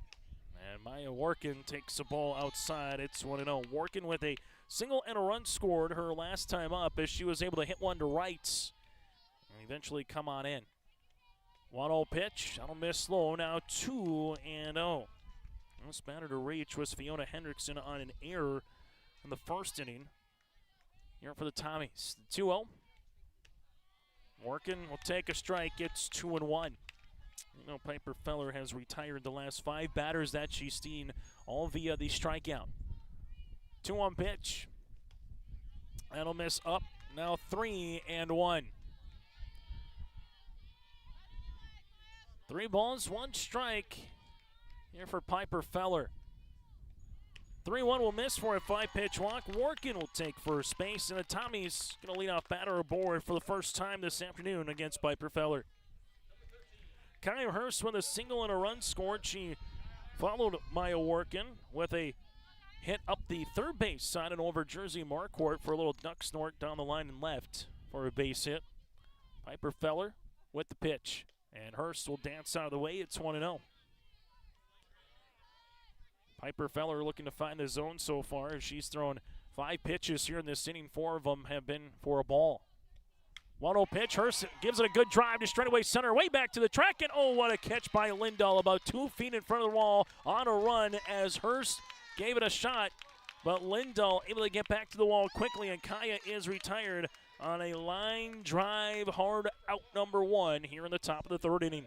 And Maya Workin takes the ball outside. It's 1-0. Workin with a single and a run scored her last time up as she was able to hit one to right and eventually come on in. 1-0 pitch. That'll miss low. Now 2-0. This batter to reach was Fiona Hendrickson on an error in the first inning. Here for the Tommies. 2-0. Workin will take a strike. It's 2-1. You know, Piper Feller has retired the last 5 batters that she's seen, all via the strikeout. 2-1 pitch. That'll miss up. Now 3-1. 3 balls, 1 strike here for Piper Feller. 3-1 will miss for a 5-pitch walk. Workin will take first base, and the Tommies going to lead off batter aboard for the first time this afternoon against Piper Feller. Kaya Hurst with a single and a run scored. She followed Maya Workin with a hit up the third base side and over Jersey Marquardt for a little duck snort down the line and left for a base hit. Piper Feller with the pitch, and Hurst will dance out of the way. It's 1-0. Piper Feller looking to find the zone so far as she's thrown 5 pitches here in this inning. 4 of them have been for a ball. 1-0 pitch. Hurst gives it a good drive to straightaway center, way back to the track, and oh, what a catch by Lindahl, about 2 feet in front of the wall on a run as Hurst gave it a shot, but Lindahl able to get back to the wall quickly, and Kaya is retired on a line drive hard out number 1 here in the top of the third inning.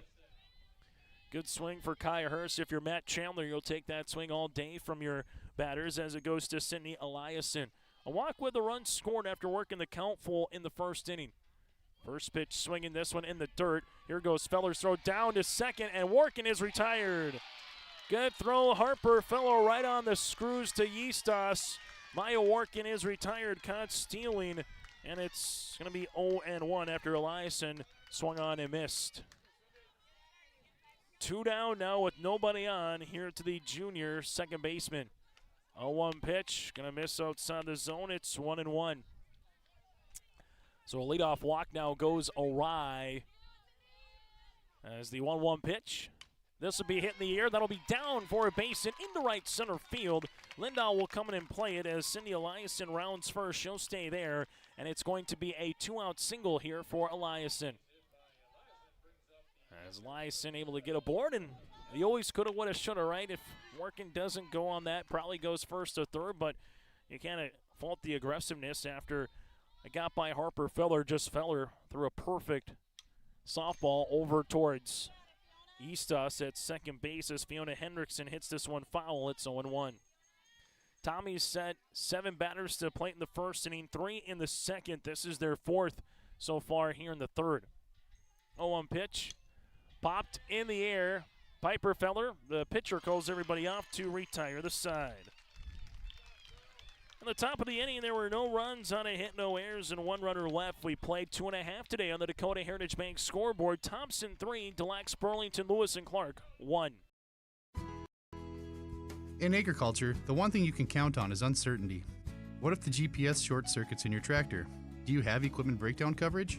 Good swing for Kaya Hurst. If you're Matt Chandler, you'll take that swing all day from your batters as it goes to Sydney Eliason. A walk with a run scored after working the count full in the first inning. First pitch swinging this one in the dirt. Here goes Feller's throw down to second, and Workin is retired. Good throw, Harper Feller right on the screws to Yeastas. Maya Workin is retired, caught stealing, and it's going to be 0-1 after Eliason swung on and missed. 2 down now with nobody on here to the junior second baseman. 0-1 pitch, going to miss outside the zone. It's 1-1. So a leadoff walk now goes awry as the 1-1 pitch. This will be hit in the air. That'll be down for a base hit into right center field. Lindahl will come in and play it as Cindy Eliason rounds first. She'll stay there, and it's going to be a 2-out single here for Eliason. As Eliason able to get aboard, and he always coulda, woulda, shoulda, right? If Workin doesn't go on that, probably goes first or third, but you can't fault the aggressiveness after it got by Harper Feller. Just Feller threw a perfect softball over towards Eastus at second base as Fiona Hendrickson hits this one foul. It's 0-1. Tommy's set 7 batters to plate in the first inning, 3 in the second. This is their 4th so far here in the third. 0-1 pitch. Popped in the air. Piper Feller, the pitcher, calls everybody off to retire the side. On the top of the inning, there were no runs on a hit, no errors, and 1 runner left. We played 2.5 today on the Dakota Heritage Bank scoreboard. Thompson 3, Lacs-Burlington, Lewis and Clark 1. In agriculture, the one thing you can count on is uncertainty. What if the GPS short circuits in your tractor? Do you have equipment breakdown coverage?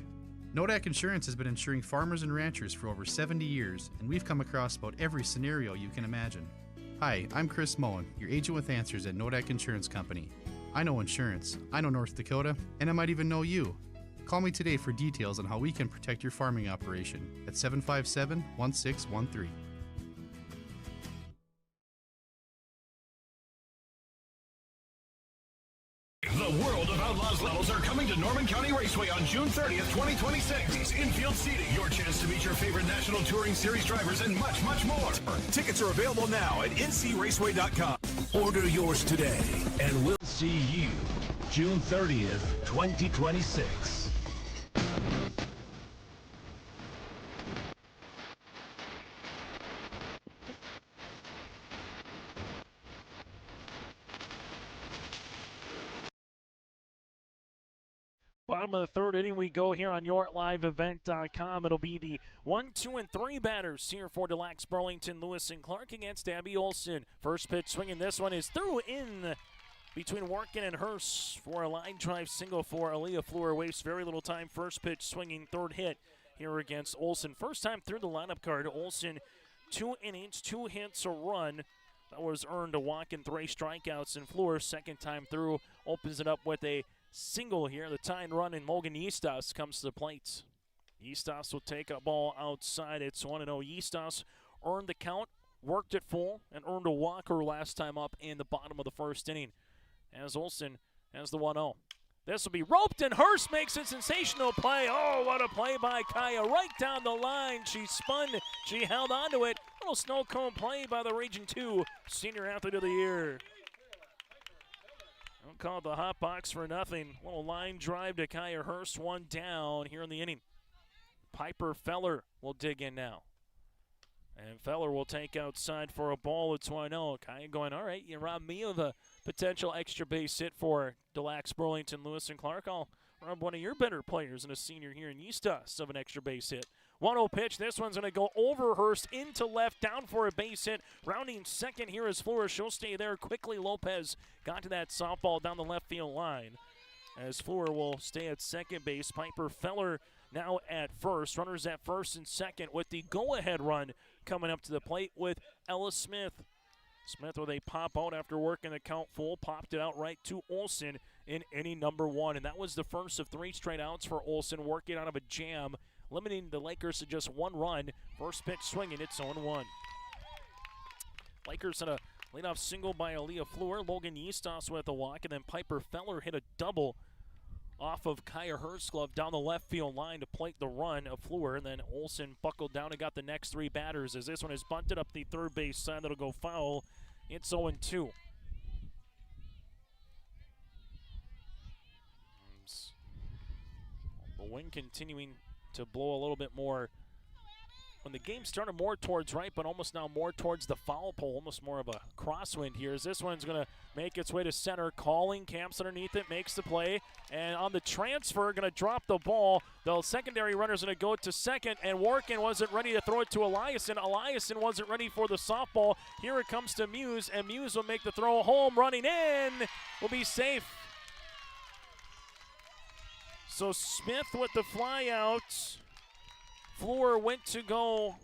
Nodak Insurance has been insuring farmers and ranchers for over 70 years, and we've come across about every scenario you can imagine. Hi, I'm Chris Moen, your agent with answers at Nodak Insurance Company. I know insurance, I know North Dakota, and I might even know you. Call me today for details on how we can protect your farming operation at 757-1613. The World of Outlaws levels are coming to Norman County Raceway on June 30th, 2026. Infield seating, your chance to meet your favorite National Touring Series drivers, and much, much more. Tickets are available now at ncraceway.com. Order yours today, and we'll see you June 30th, 2026. Bottom of the third inning we go here on YourLiveEvent.com. It'll be the 1, 2, and 3 batters here for the Lacs-Burlington, Lewis and Clark against Abby Olson. First pitch swinging. This one is through in between Workin and Hurst for a line drive single for Aaliyah Fleur. Wastes very little time. First pitch swinging, third hit here against Olson. First time through the lineup card. Olson, 2 innings, 2 hits, a run. That was earned, a walk and 3 strikeouts. And Fleur, second time through, opens it up with a single here. The tying run in Logan Eastos comes to the plate. Eastos will take a ball outside. It's 1-0. Eastos earned the count, worked it full, and earned a walker last time up in the bottom of the first inning. As Olson has the 1-0. This will be roped, and Hurst makes a sensational play. Oh, what a play by Kaya. Right down the line. She spun. She held onto it. Little snow cone play by the Region 2 Senior Athlete of the Year. Don't call it the hot box for nothing. Little line drive to Kaya Hurst, 1 down here in the inning. Piper Feller will dig in now. And Feller will take outside for a ball. It's 1-0. Kaya going, all right, you robbed me of a potential extra base hit for Lacs-Burlington, Lewis and Clark. I'll rob one of your better players and a senior here in Eastos of an extra base hit. 1-0 pitch. This one's going to go over Hurst into left, down for a base hit. Rounding second here is Fleur. She'll stay there quickly. Lopez got to that softball down the left field line. As Fleur will stay at second base. Piper Feller now at first. Runners at first and second with the go-ahead run coming up to the plate with Ella Smith. Smith with a pop out after working the count full. Popped it out right to Olson in inning number 1. And that was the first of 3 straight outs for Olson, working out of a jam, limiting the Lakers to just 1 run. First pitch swinging, it's 0-1. Lakers had a leadoff single by Aaliyah Fleur. Logan Eastos with a walk, and then Piper Feller hit a double off of Kaya Hurst's glove down the left field line to plate the run of Fleur. And then Olson buckled down and got the next 3 batters as this one is bunted up the third base side. That'll go foul. It's 0-2. The wind continuing to blow a little bit more. When the game started more towards right, but almost now more towards the foul pole, almost more of a crosswind here. As this one's going to make its way to center. Calling, camps underneath it, makes the play. And on the transfer, going to drop the ball. The secondary runner's going to go to second, and Workin wasn't ready to throw it to Eliason. Eliason wasn't ready for the softball. Here it comes to Muse, and Muse will make the throw home. Running in will be safe. So Smith with the fly out. Fleur went to go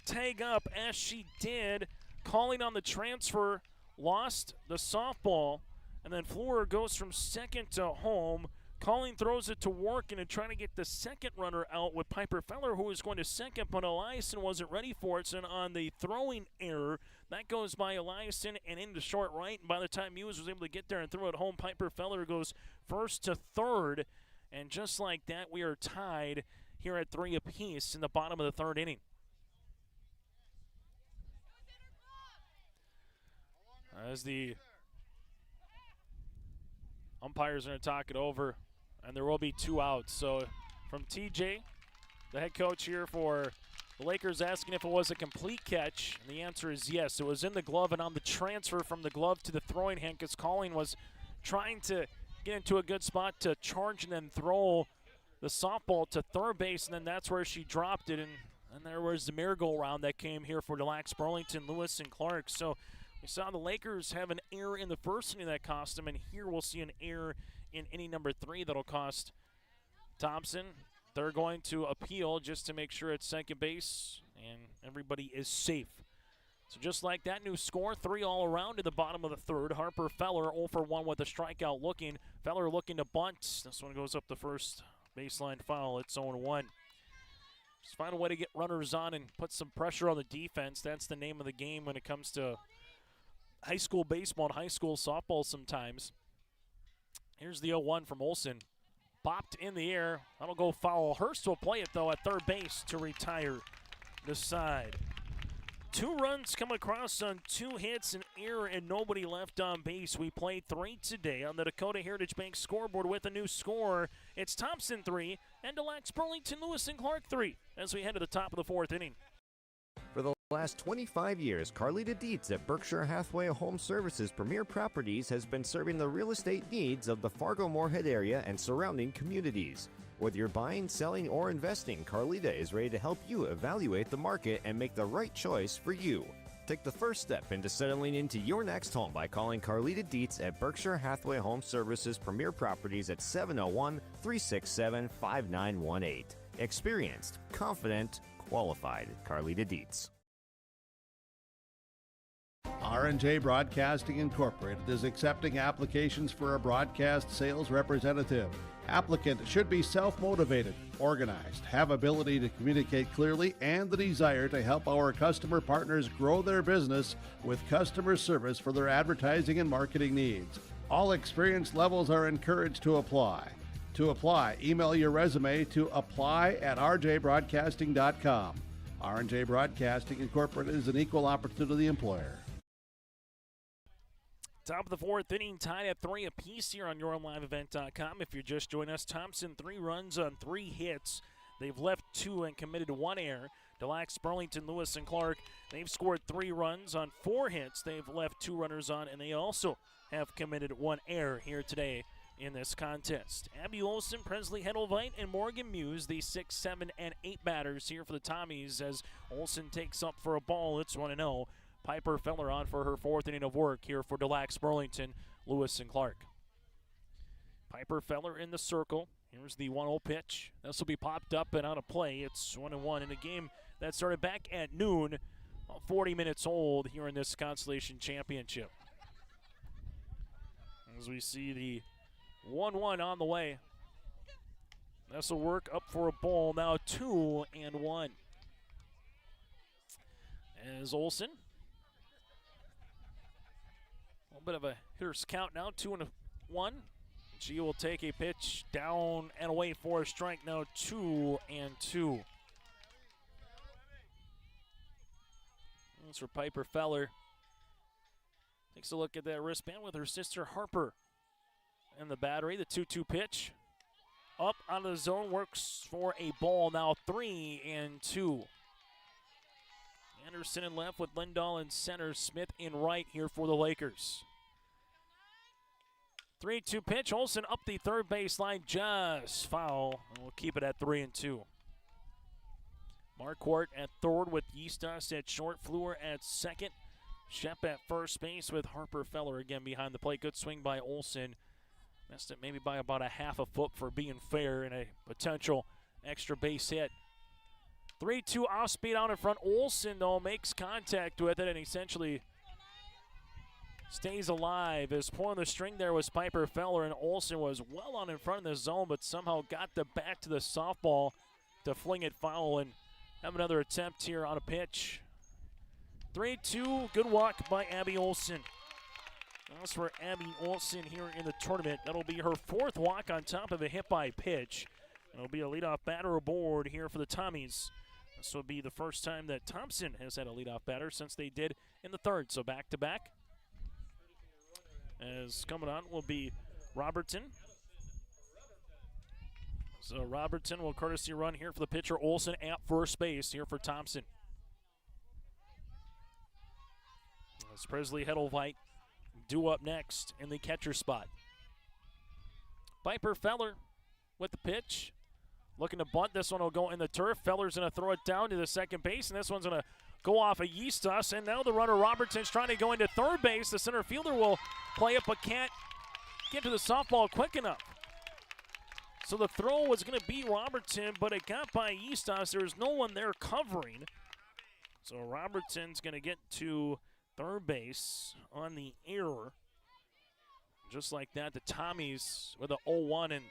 tag up as she did. Calling on the transfer, lost the softball, and then Fleur goes from second to home. Calling throws it to Workin and trying to get the second runner out with Piper Feller, who was going to second, but Eliason wasn't ready for it. So on the throwing error, that goes by Eliason and into short right. And by the time Muse was able to get there and throw it home, Piper Feller goes first to third. And just like that, we are tied here at 3 apiece in the bottom of the third inning. As the umpires are going to talk it over, and there will be 2 outs. So from TJ, the head coach here for the Lakers, asking if it was a complete catch, and the answer is yes. It was in the glove and on the transfer from the glove to the throwing hand, because Calling was trying to get into a good spot to charge and then throw the softball to third base, and then that's where she dropped it, and there was the merry-go-round that came here for the Lacs-Burlington, Lewis and Clark. So We saw the Lakers have an error in the first inning that cost them, and here we'll see an error in inning number 3 that'll cost Thompson. They're going to appeal just to make sure it's second base and everybody is safe. So just like that, new score, 3 all around in the bottom of the third. Harper Feller 0 for 1 with a strikeout looking. Feller looking to bunt. This one goes up the first baseline foul. It's 0-1. Just find a way to get runners on and put some pressure on the defense. That's the name of the game when it comes to high school baseball and high school softball sometimes. Here's the 0-1 from Olson. Popped in the air. That'll go foul. Hurst will play it, though, at third base to retire the side. 2 runs come across on 2 hits, an error, and nobody left on base. We played 3 today on the Dakota Heritage Bank scoreboard with a new score. It's Thompson 3 and Lacs-Burlington, Lewis and Clark 3 as we head to the top of the 4th inning. For the last 25 years, Carlita Dietz at Berkshire Hathaway Home Services Premier Properties has been serving the real estate needs of the Fargo-Moorhead area and surrounding communities. Whether you're buying, selling, or investing, Carlita is ready to help you evaluate the market and make the right choice for you. Take the first step into settling into your next home by calling Carlita Dietz at Berkshire Hathaway Home Services Premier Properties at 701-367-5918. Experienced, confident, qualified. Carlita Dietz. R&J Broadcasting Incorporated is accepting applications for a broadcast sales representative. Applicant should be self-motivated, organized, have ability to communicate clearly, and the desire to help our customer partners grow their business with customer service for their advertising and marketing needs. All experience levels are encouraged to apply. To apply, email your resume to apply@rjbroadcasting.com. R&J Broadcasting Incorporated is an equal opportunity employer. Top of the 4th inning, tied at 3 apiece here on YourLiveEvent.com. If you're just joining us, Thompson 3 runs on 3 hits. They've left 2 and committed 1 error. Lacs-Burlington, Lewis and Clark, they've scored 3 runs on 4 hits. They've left 2 runners on, and they also have committed 1 error here today in this contest. Abby Olson, Presley Hedelveit, and Morgan Muse, the 6, 7, and 8 batters here for the Tommies as Olson takes up for a ball. It's 1-0. Piper Feller on for her 4th inning of work here for Lacs-Burlington, Lewis and Clark. Piper Feller in the circle. Here's the 1-0 pitch. This will be popped up and out of play. It's 1-1 in a game that started back at noon, 40 minutes old here in this Constellation Championship. As we see the 1-1 on the way. This will work up for a ball now, 2-1. As Olson. A little bit of a hitter's count now, 2-1. She will take a pitch down and away for a strike now, 2-2. That's for Piper Feller. Takes a look at that wristband with her sister Harper. And the battery, the 2-2 pitch. Up out of the zone, works for a ball now, 3-2. Anderson in left with Lindahl in center, Smith in right here for the Lakers. 3-2 pitch, Olson up the third baseline, just foul, and we'll keep it at 3-2. Marquardt at third with Eastos at short, Fleur at second. Shep at first base with Harper Feller again behind the plate. Good swing by Olson. Missed it maybe by about a half a foot for being fair and a potential extra base hit. 3-2 off speed out in front. Olson, though, makes contact with it and essentially stays alive. As pulling the string there was Piper Feller, and Olson was well on in front of the zone, but somehow got the bat to the softball to fling it foul and have another attempt here on a pitch. 3-2, good walk by Abby Olson. That's for Abby Olson here in the tournament. That'll be her 4th walk on top of a hit by pitch. It'll be a leadoff batter aboard here for the Tommies. This will be the first time that Thompson has had a leadoff batter since they did in the 3rd. So back-to-back. As coming on will be Robertson. So Robertson will courtesy run here for the pitcher. Olson at first base here for Thompson. As Presley Hedelveit due up next in the catcher spot. Piper Feller with the pitch. Looking to bunt. This one will go in the turf. Feller's going to throw it down to the second base, and this one's going to go off of Yeastus, and now the runner Robertson's trying to go into third base. The center fielder will play it, but can't get to the softball quick enough. So the throw was going to beat Robertson, but it got by Yeastus. There was no one there covering. So Robertson's going to get to third base on the error. Just like that, the Tommies with a 0-1, and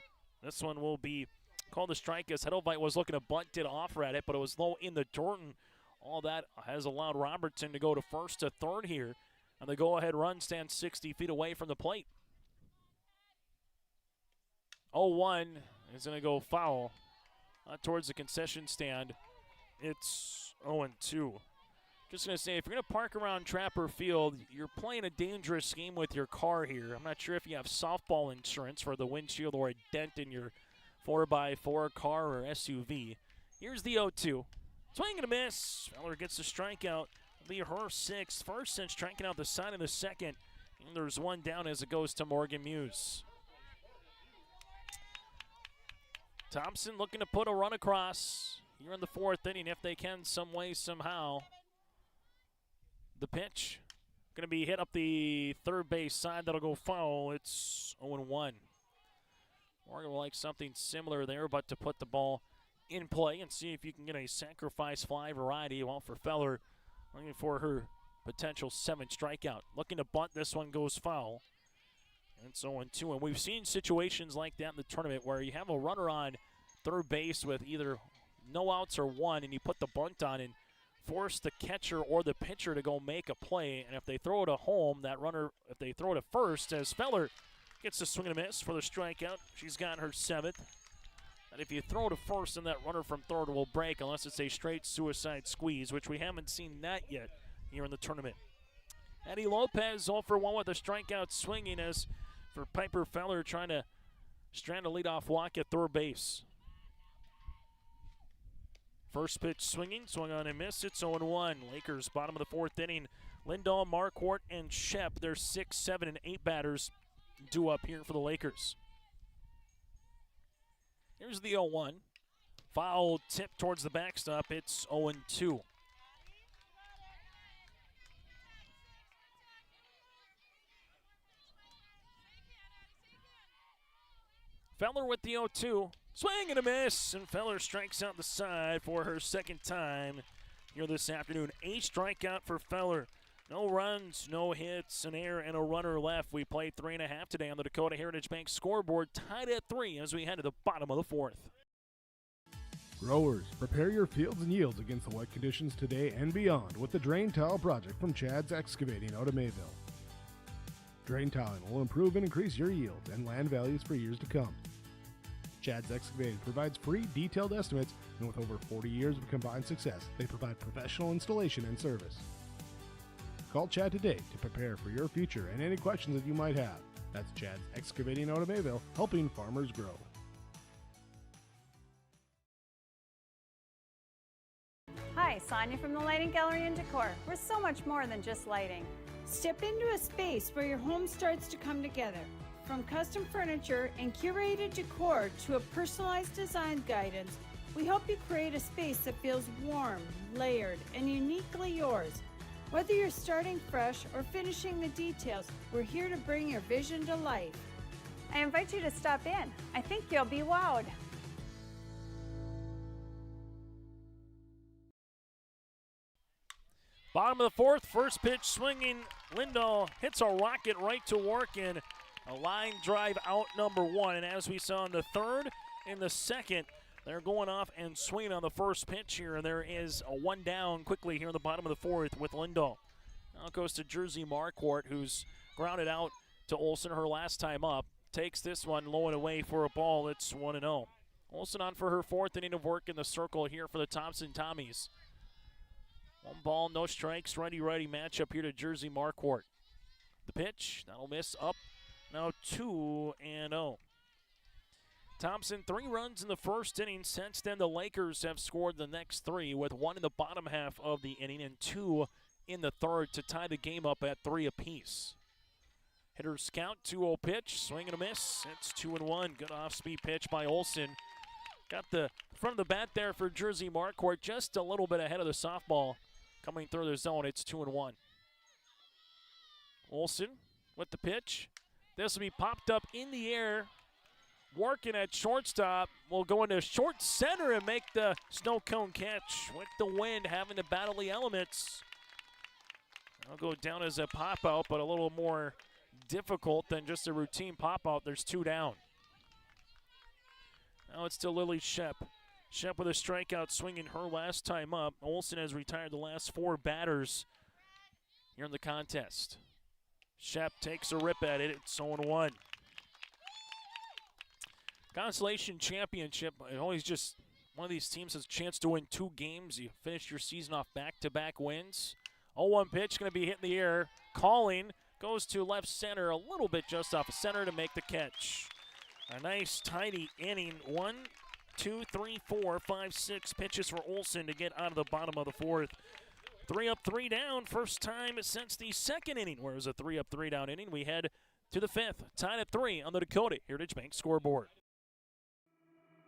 this one will be called a strike as Hedelveit was looking to bunt it off at it, but it was low in the dirt, and all that has allowed Robertson to go to first to third here. And the go-ahead run stands 60 feet away from the plate. 0-1 is going to go foul towards the concession stand. It's 0-2. Just going to say, if you're going to park around Trapper Field, you're playing a dangerous game with your car here. I'm not sure if you have softball insurance for the windshield or a dent in your 4x4 car or SUV. Here's the 0-2. Swing and a miss. Feller gets the strikeout. It'll be her sixth. First since striking out the side of the second. And there's one down as it goes to Morgan Muse. Thompson looking to put a run across here in the fourth inning if they can, some way, somehow. The pitch going to be hit up the third base side. That'll go foul. It's 0-1. Morgan will like something similar there, but to put the ball in play and see if you can get a sacrifice fly variety. Well, for Feller, looking for her potential 7th strikeout. Looking to bunt, this one goes foul. And so 0-2. And we've seen situations like that in the tournament where you have a runner on third base with either no outs or one, and you put the bunt on and force the catcher or the pitcher to go make a play. And if they throw it a home, that runner, if they throw it to first, as Feller gets the swing and a miss for the strikeout, she's got her 7th. And if you throw to first, then that runner from third will break unless it's a straight suicide squeeze, which we haven't seen that yet here in the tournament. Eddie Lopez 0 for 1 with a strikeout swinging as for Piper Feller trying to strand a leadoff walk at third base. First pitch swinging, swung on and miss. It's 0-1. Lakers bottom of the fourth inning. Lindahl, Marquardt, and Shep, their 6, 7, and 8 batters due up here for the Lakers. Here's the 0-1. Foul tip towards the backstop. It's 0-2. Feller with the 0-2. Swing and a miss, and Feller strikes out the side for her 2nd time here this afternoon. A strikeout for Feller. No runs, no hits, an error, and a runner left. We played 3.5 today on the Dakota Heritage Bank scoreboard, tied at 3 as we head to the bottom of the 4th. Growers, prepare your fields and yields against the wet conditions today and beyond with the Drain Tile Project from Chad's Excavating out of Mayville. Drain tiling will improve and increase your yields and land values for years to come. Chad's Excavating provides free detailed estimates, and with over 40 years of combined success, they provide professional installation and service. Call Chad today to prepare for your future and any questions that you might have. That's Chad's Excavating out of Mayville, helping farmers grow. Hi, Sonia from the Lighting Gallery and Decor. We're so much more than just lighting. Step into a space where your home starts to come together. From custom furniture and curated decor to a personalized design guidance, we help you create a space that feels warm, layered, and uniquely yours. Whether you're starting fresh or finishing the details, we're here to bring your vision to life. I invite you to stop in. I think you'll be wowed. Bottom of the 4th, first pitch swinging. Lindahl hits a rocket right to work in a line drive out number 1. And as we saw in the 3rd and the 2nd, they're going off and swinging on the first pitch here. And there is a 1 down quickly here in the bottom of the 4th with Lindahl. Now it goes to Jersey Marquardt, who's grounded out to Olson her last time up. Takes this one low and away for a ball. It's 1-0. Olson on for her 4th inning of work in the circle here for the Thompson Tommies. 1 ball, no strikes, righty-righty matchup here to Jersey Marquardt. The pitch, that'll miss up. Now 2-0. Thompson, 3 runs in the first inning. Since then, the Lakers have scored the next 3 with 1 in the bottom half of the inning and 2 in the 3rd to tie the game up at 3 apiece. Hitters count, 2-0 pitch, swing and a miss. It's 2-1. Good off-speed pitch by Olson. Got the front of the bat there for Jersey Marquardt, just a little bit ahead of the softball coming through the zone. It's 2-1. Olsen with the pitch. This will be popped up in the air. Working at shortstop. Will go into short center and make the snow cone catch. With the wind having to battle the elements. I'll go down as a pop out, but a little more difficult than just a routine pop out. There's 2 down. Now it's to Lily Shep. Shep with a strikeout swinging her last time up. Olsen has retired the last 4 batters here in the contest. Shep takes a rip at it. It's 0-1. Consolation Championship, always just one of these teams has a chance to win 2 games. You finish your season off back-to-back wins. 0-1 pitch going to be hit in the air. Calling goes to left center, a little bit just off of center to make the catch. A nice, tidy inning. 1, 2, 3, 4, 5, 6 pitches for Olsen to get out of the bottom of the 4th. 3 up, 3 down. First time since the 2nd inning, where it was a 3 up, 3 down inning. We head to the 5th, tied at 3 on the Dakota Heritage Bank scoreboard.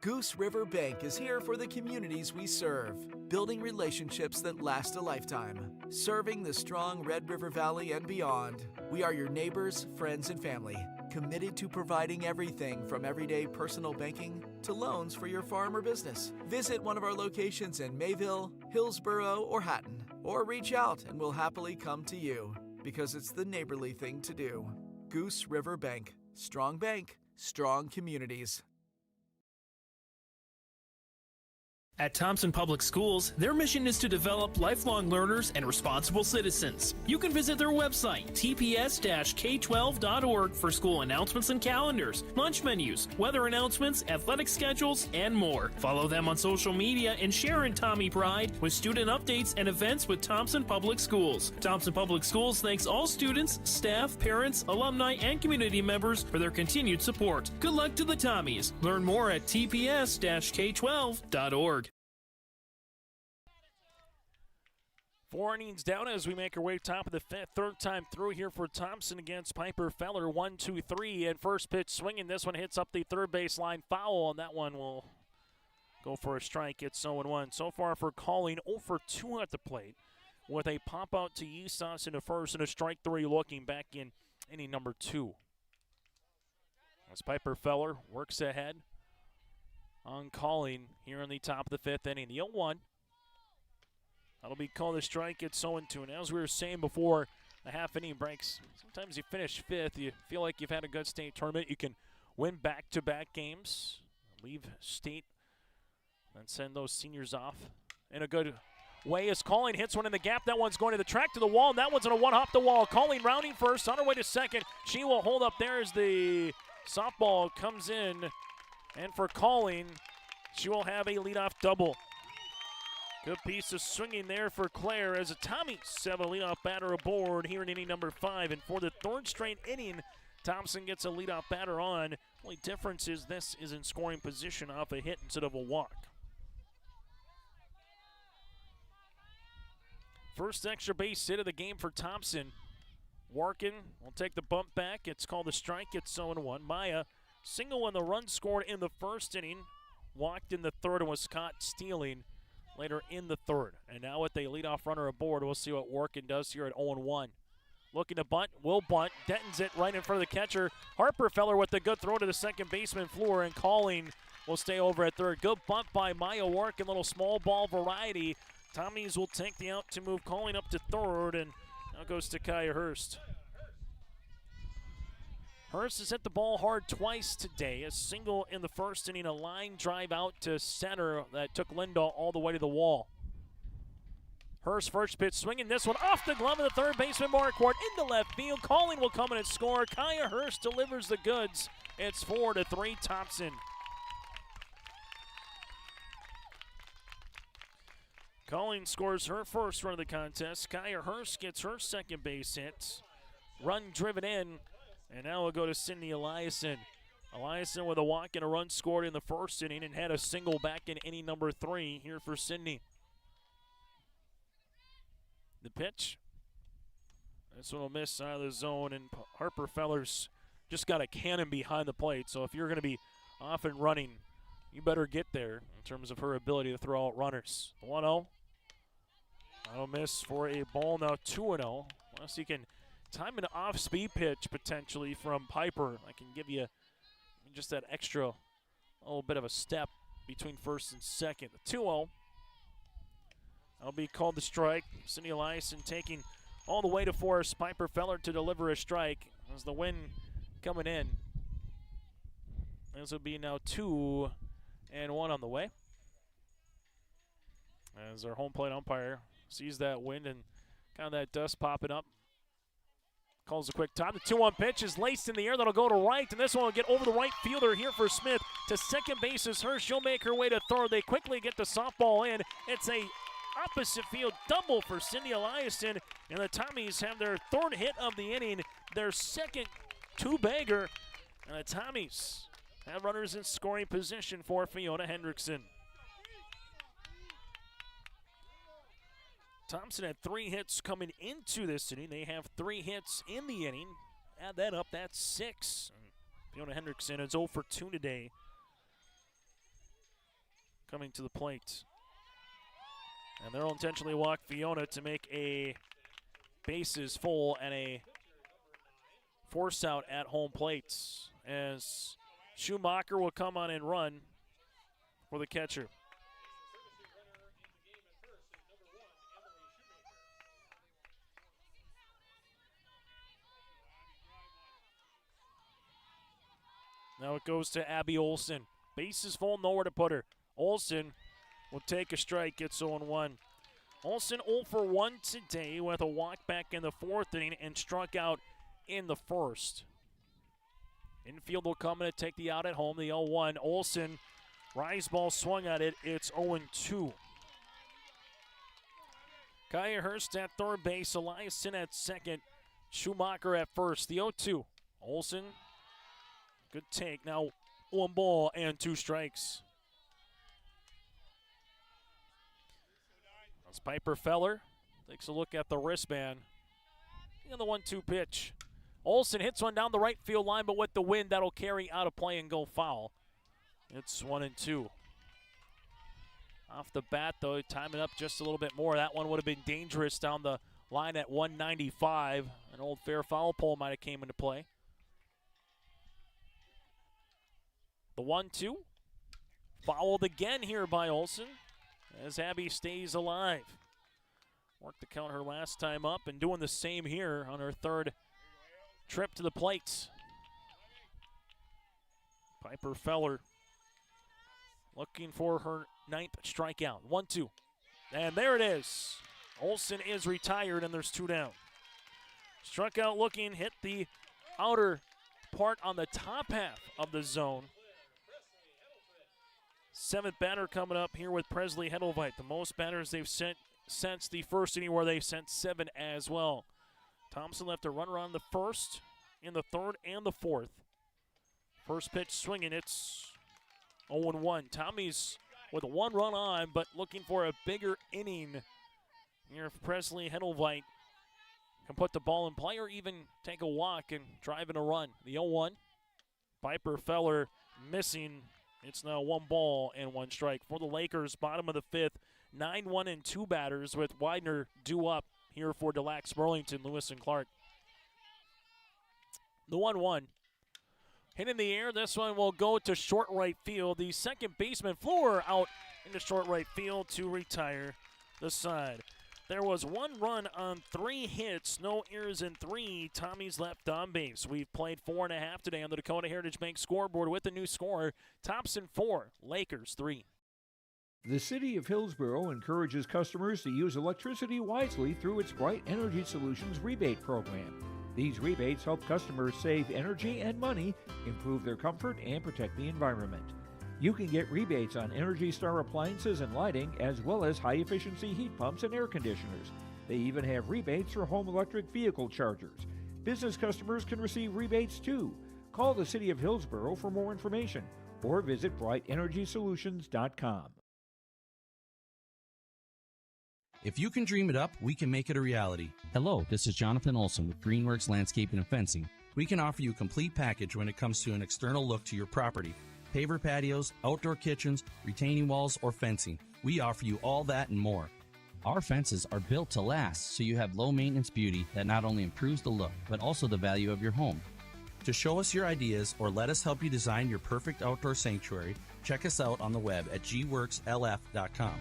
Goose River Bank is here for the communities we serve, building relationships that last a lifetime. Serving the strong Red River Valley and beyond, we are your neighbors, friends, and family, committed to providing everything from everyday personal banking to loans for your farm or business. Visit one of our locations in Mayville, Hillsboro, or Hatton, or reach out and we'll happily come to you, because it's the neighborly thing to do. Goose River Bank. Strong bank, strong communities. At Thompson Public Schools, their mission is to develop lifelong learners and responsible citizens. You can visit their website, tps-k12.org, for school announcements and calendars, lunch menus, weather announcements, athletic schedules, and more. Follow them on social media and share in Tommy Pride with student updates and events with Thompson Public Schools. Thompson Public Schools thanks all students, staff, parents, alumni, and community members for their continued support. Good luck to the Tommies. Learn more at tps-k12.org. 4 innings down as we make our way top of the 5th. 3rd time through here for Thompson against Piper Feller. 1-2-3, and first pitch swinging. This one hits up the third baseline foul, and that one will go for a strike. It's 0-1. So far for Calling, 0 for 2 at the plate, with a pop out to Yisas in the first and a strike 3 looking back in inning number 2. As Piper Feller works ahead on Calling here in the top of the 5th inning. The 0-1. That'll be called a strike. It's 0-2. And as we were saying before the half-inning breaks, sometimes you finish 5th, you feel like you've had a good state tournament. You can win back-to-back games, leave state, and send those seniors off in a good way. As Calling hits one in the gap. That one's going to the track to the wall, and that one's going to one-hop the wall. Calling rounding first, on her way to second. She will hold up there as the softball comes in. And for Calling, she will have a leadoff double. Good piece of swinging there for Claire as a Tommy 7 leadoff batter aboard here in inning number 5. And for the 3rd straight inning, Thompson gets a leadoff batter on. Only difference is this is in scoring position off a hit instead of a walk. First extra base hit of the game for Thompson. Warkin will take the bump back. It's called a strike. It's 0-1. Maya single on the run scored in the 1st inning. Walked in the 3rd and was caught stealing later in the 3rd. And now with a leadoff runner aboard, we'll see what Warkin does here at 0-1. Looking to bunt, will bunt, Denton's it right in front of the catcher. Harper Feller with a good throw to the second baseman floor, and Calling will stay over at 3rd. Good bunt by Maya Warkin, little small ball variety. Tommies will take the out to move Calling up to 3rd, and now goes to Kaya Hurst. Hurst has hit the ball hard twice today. A single in the 1st inning, a line drive out to center that took Lindahl all the way to the wall. Hurst first pitch swinging this one off the glove of the 3rd baseman Marquardt into left field. Calling will come in and score. Kaya Hurst delivers the goods. It's 4-3 Thompson. Calling scores her first run of the contest. Kaya Hurst gets her 2nd base hit. Run driven in. And now we'll go to Sydney Eliason. Eliason with a walk and a run scored in the 1st inning and had a single back in inning number 3 here for Sydney. The pitch. This one will miss out of the zone, and Harper Feller's just got a cannon behind the plate. So if you're going to be off and running, you better get there in terms of her ability to throw out runners. 1-0. A miss for a ball, now 2-0. Unless he can time an off-speed pitch potentially from Piper. I can give you just that extra little bit of a step between first and second. The 2-0. That'll be called the strike. Cindy Eliason taking all the way to force Piper Feller to deliver a strike as the wind coming in. This will be now 2-1 on the way. As our home plate umpire sees that wind and kind of that dust popping up. Calls a quick time. The 2-1 pitch is laced in the air. That'll go to right, and this one will get over the right fielder here for Smith. To second base is Hirsch. She'll make her way to third. They quickly get the softball in. It's a opposite field double for Cindy Eliason, and the Tommies have their third hit of the inning, their second two-bagger, and the Tommies have runners in scoring position for Fiona Hendrickson. Thompson had 3 hits coming into this inning. They have 3 hits in the inning. Add that up, that's 6. Fiona Hendrickson is 0 for 2 today. Coming to the plate. And they'll intentionally walk Fiona to make a bases full and a force out at home plate. As Schumacher will come on and run for the catcher. Now it goes to Abby Olson. Bases full, nowhere to put her. Olson will take a strike, gets 0-1. Olson 0 for 1 today with a walk back in the 4th inning and struck out in the 1st. Infield will come in to take the out at home, the 0-1. Olson, rise ball swung at it, it's 0-2. Kaya Hurst at third base, Eliason at second, Schumacher at first, the 0-2. Olson, good take, now 1 ball and 2 strikes. As Piper Feller takes a look at the wristband. And the 1-2 pitch. Olson hits one down the right field line, but with the wind, that'll carry out of play and go foul. It's 1-2. Off the bat, though, time it up just a little bit more. That one would have been dangerous down the line at 195. An old fair foul pole might have came into play. The 1-2. Fouled again here by Olson as Abby stays alive. Worked to count her last time up and doing the same here on her 3rd trip to the plate. Piper Feller looking for her 9th strikeout. 1-2. And there it is. Olson is retired and there's 2 down. Struck out looking, hit the outer part on the top half of the zone. 7th batter coming up here with Presley Hedelveit. The most batters they've sent since the 1st inning where they sent 7 as well. Thompson left a runner on the 1st, in the 3rd, and the 4th. First pitch swinging, it's 0-1. Tommy's with 1 run on, but looking for a bigger inning here if Presley Hedelveit can put the ball in play or even take a walk and drive in a run. The 0-1. Piper Feller missing. It's now 1 ball and 1 strike for the Lakers. Bottom of the 5th, 9-1 and 2 batters with Widener due up here for the Lacs-Burlington, Lewis and Clark. The 1-1. Hit in the air. This one will go to short right field. The second baseman, Fleur, out into short right field to retire the side. There was 1 run on 3 hits, no errors in 3. Tommy's left on base. We've played 4.5 today on the Dakota Heritage Bank scoreboard with the new score. Thompson 4, Lakers 3. The City of Hillsborough encourages customers to use electricity wisely through its Bright Energy Solutions rebate program. These rebates help customers save energy and money, improve their comfort, and protect the environment. You can get rebates on Energy Star appliances and lighting, as well as high-efficiency heat pumps and air conditioners. They even have rebates for home electric vehicle chargers. Business customers can receive rebates too. Call the City of Hillsborough for more information or visit brightenergysolutions.com. If you can dream it up, we can make it a reality. Hello, this is Jonathan Olson with Greenworks Landscaping and Fencing. We can offer you a complete package when it comes to an external look to your property. Paver patios, outdoor kitchens, retaining walls, or fencing. We offer you all that and more. Our fences are built to last, so you have low maintenance beauty that not only improves the look, but also the value of your home. To show us your ideas or let us help you design your perfect outdoor sanctuary, check us out on the web at gworkslf.com.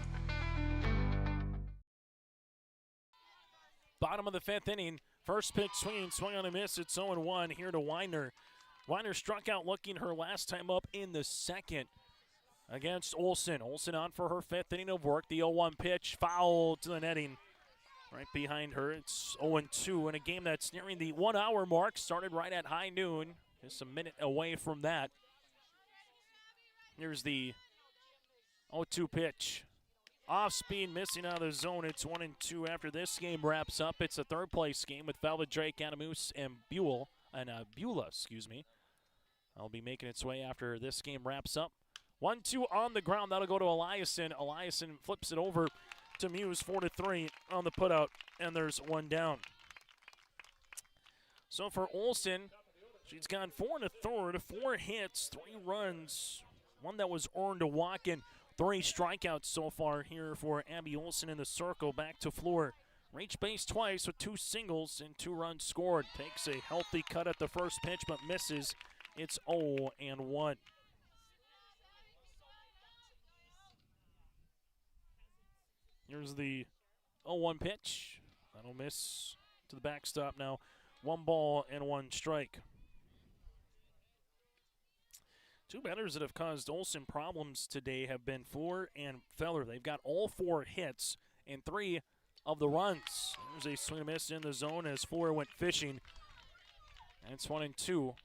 Bottom of the fifth inning. First pitch swing on a miss. It's 0-1 here to Weiner. Weiner struck out looking her last time up in the second against Olson. Olson on for her fifth inning of work. The 0-1 pitch, foul to the netting. Right behind her, it's 0-2 in a game that's nearing the 1 hour mark. Started right at high noon. Just a minute away from that. Here's the 0-2 pitch. Off speed, missing out of the zone. It's 1-2 after this game wraps up. It's a third place game with Velva Drake, Adamus, and Beulah. I'll be making its way after this game wraps up. 1-2 on the ground. That'll go to Eliason. Eliason flips it over to Muse, 4-3 on the putout, and there's one down. So for Olson, she's gone 4 and a third, 4 hits, 3 runs, one that was earned a walk, and 3 strikeouts so far here for Abby Olson in the circle. Back to floor. Reached base twice with 2 singles and 2 runs scored. Takes a healthy cut at the first pitch, but misses. It's 0-1. Here's the 0-1 pitch. That'll miss to the backstop now. 1 ball and 1 strike. 2 batters that have caused Olson problems today have been Fuller and Feller. They've got all 4 hits and 3 of the runs. There's a swing and miss in the zone as Fuller went fishing. And it's 1-2.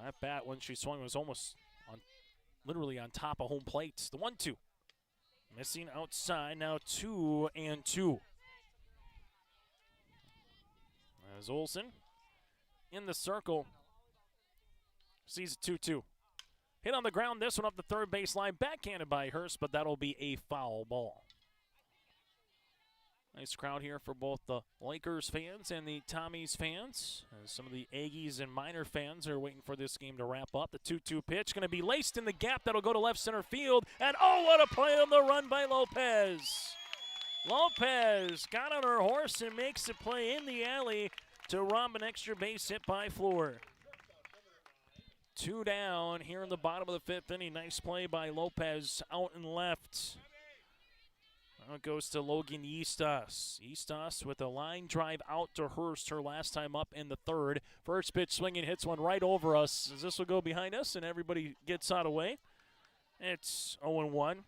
That bat, when she swung, was almost literally on top of home plate. The 1-2. Missing outside, now 2-2. As Olson in the circle sees a 2-2. Hit on the ground, this one up the third baseline, backhanded by Hurst, but that'll be a foul ball. Nice crowd here for both the Lakers fans and the Tommies fans. As some of the Aggies and Minor fans are waiting for this game to wrap up. The 2-2 pitch going to be laced in the gap. That'll go to left center field. And oh, what a play on the run by Lopez. Lopez got on her horse and makes a play in the alley to rob an extra base hit by Floor. 2 down here in the bottom of the fifth inning. Nice play by Lopez out and left. Now it goes to Logan Eastos. Eastos with a line drive out to Hurst, her last time up in the third. First pitch swinging, hits one right over us. As this will go behind us and everybody gets out of the way. It's 0-1.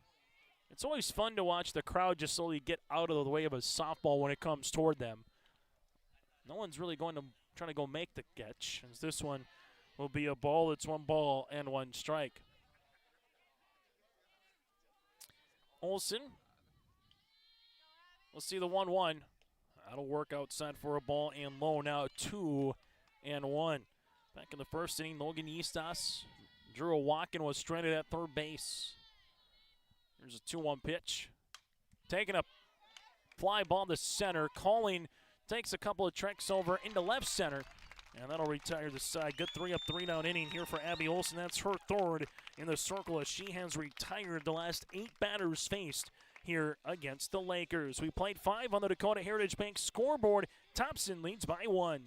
It's always fun to watch the crowd just slowly get out of the way of a softball when it comes toward them. No one's really going to trying to go make the catch, as this one will be a ball. It's 1 ball and 1 strike. Olson. We'll see the 1-1. That'll work outside for a ball and low. Now 2-1. Back in the first inning, Logan Eastos drew a walk and was stranded at third base. Here's a 2-1 pitch. Taking a fly ball to center. Calling takes a couple of treks over into left center. And that'll retire the side. Good 3-up, 3-down inning here for Abby Olson. That's her third in the circle as she has retired the last 8 batters faced here against the Lakers. We played 5 on the Dakota Heritage Bank scoreboard. Thompson leads by 1.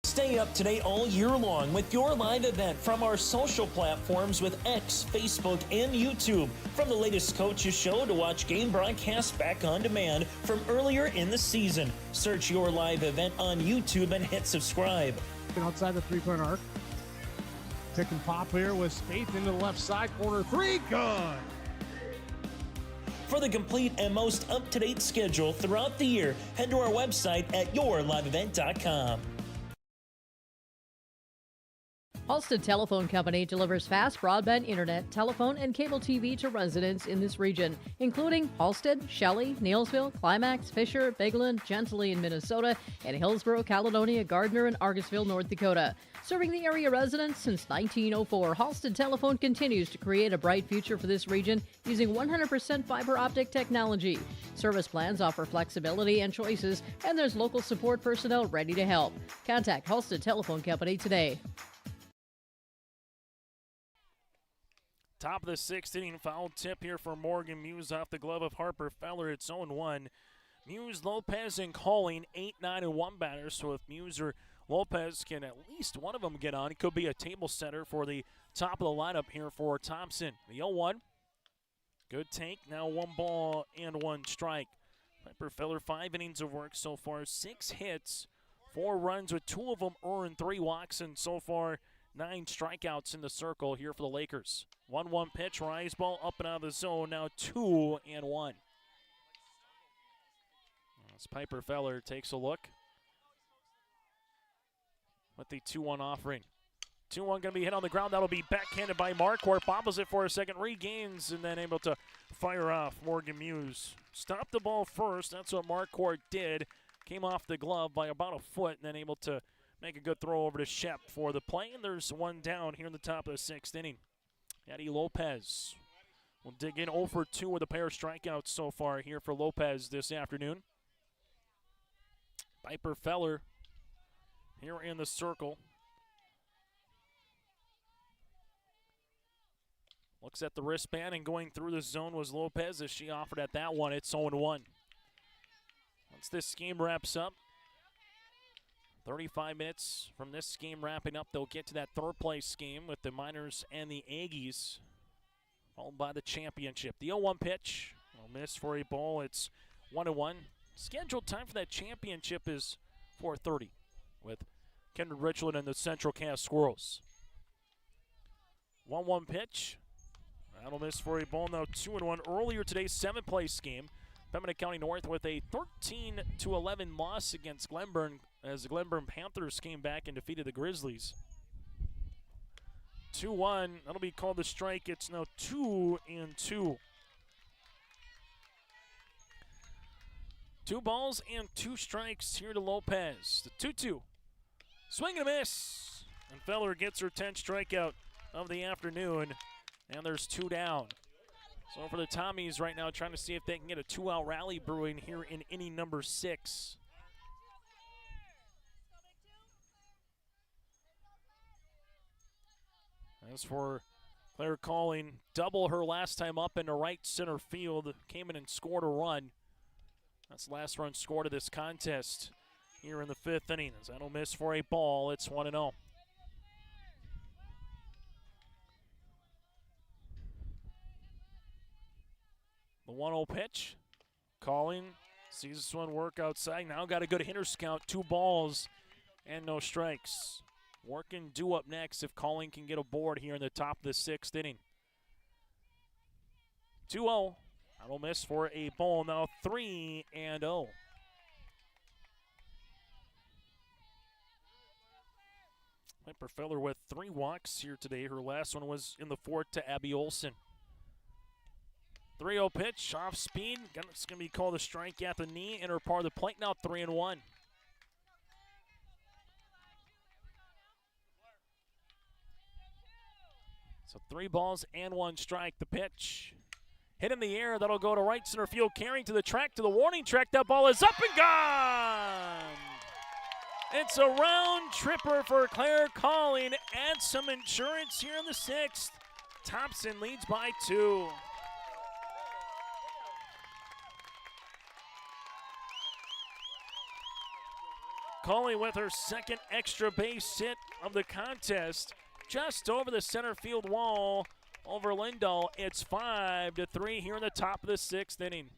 Stay up to date all year long with your live event from our social platforms with X, Facebook, and YouTube. From the latest coaches show to watch game broadcasts back on demand from earlier in the season. Search your live event on YouTube and hit subscribe. Outside the 3-point arc. Pick and pop here with Spaeth into the left side corner. 3, good. For the complete and most up-to-date schedule throughout the year, head to our website at yourliveevent.com. Halstead Telephone Company delivers fast broadband internet, telephone, and cable TV to residents in this region, including Halstead, Shelley, Neilsville, Climax, Fisher, Bigland, Gentilly in Minnesota, and Hillsborough, Caledonia, Gardner, and Argosville, North Dakota. Serving the area residents since 1904, Halstead Telephone continues to create a bright future for this region using 100% fiber optic technology. Service plans offer flexibility and choices, and there's local support personnel ready to help. Contact Halstead Telephone Company today. Top of the 6th inning, foul tip here for Morgan Muse off the glove of Harper Feller. It's 0-1. Muse, Lopez, and Calling, 8, 9, and 1 batters. So if Muse or Lopez can at least one of them get on, it could be a table setter for the top of the lineup here for Thompson. The 0-1. Good take. Now 1 ball and 1 strike. Piper Feller, 5 innings of work so far, 6 hits, 4 runs with 2 of them earned, 3 walks, and so far 9 strikeouts in the circle here for the Lakers. 1-1 pitch, rise ball up and out of the zone, now 2-1. As Piper Feller takes a look with the 2-1 offering. 2-1 going to be hit on the ground. That'll be backhanded by Marquardt. Bobbles it for a second, regains, and then able to fire off Morgan Muse. Stopped the ball first. That's what Marquardt did. Came off the glove by about a foot, and then able to make a good throw over to Shep for the play. And there's 1 down here in the top of the 6th inning. Eddie Lopez will dig in 0 for 2 with a pair of strikeouts so far here for Lopez this afternoon. Piper Feller here in the circle. Looks at the wristband, and going through the zone was Lopez as she offered at that one. It's 0-1. Once this game wraps up, 35 minutes from this game wrapping up, they'll get to that third-place game with the Miners and the Aggies, followed by the championship. The 0-1 pitch, a miss for a ball. It's 1-1. Scheduled time for that championship is 4:30 with Kendra Richland and the Central Cass Squirrels. 1-1 pitch. That'll miss for a ball. Now 2-1. Earlier today's 7th-place game, Pembina County North with a 13-11 loss against Glenburn as the Glenburn Panthers came back and defeated the Grizzlies. 2-1. That'll be called the strike. It's now 2-2. 2 balls and 2 strikes here to Lopez. The 2-2. Swing and a miss. And Feller gets her 10th strikeout of the afternoon. And there's 2 down. So for the Tommies right now, trying to see if they can get a 2-out rally brewing here in inning number 6. As for Claire Calling, double her last time up into right center field. Came in and scored a run. That's the last run scored of this contest here in the 5th inning. As that'll miss for a ball, it's 1-0. The 1-0 pitch. Calling sees this one work outside. Now got a good hitter's count. 2 balls and no strikes. Working due up next if Calling can get aboard here in the top of the 6th inning. 2-0. That'll miss for a ball. Now 3-0. Piper Feller with 3 walks here today. Her last one was in the 4th to Abby Olson. 3-0 pitch, off speed. It's going to be called a strike at the knee. Enter part of the plate now, 3-1. So 3 balls and 1 strike. The pitch hit in the air. That'll go to right center field, carrying to the track, to the warning track. That ball is up and gone. It's a round tripper for Claire Calling. Add some insurance here in the 6th. Thompson leads by 2. Calling with her 2nd extra base hit of the contest, just over the center field wall over Lindahl. It's 5-3 here in the top of the 6th inning.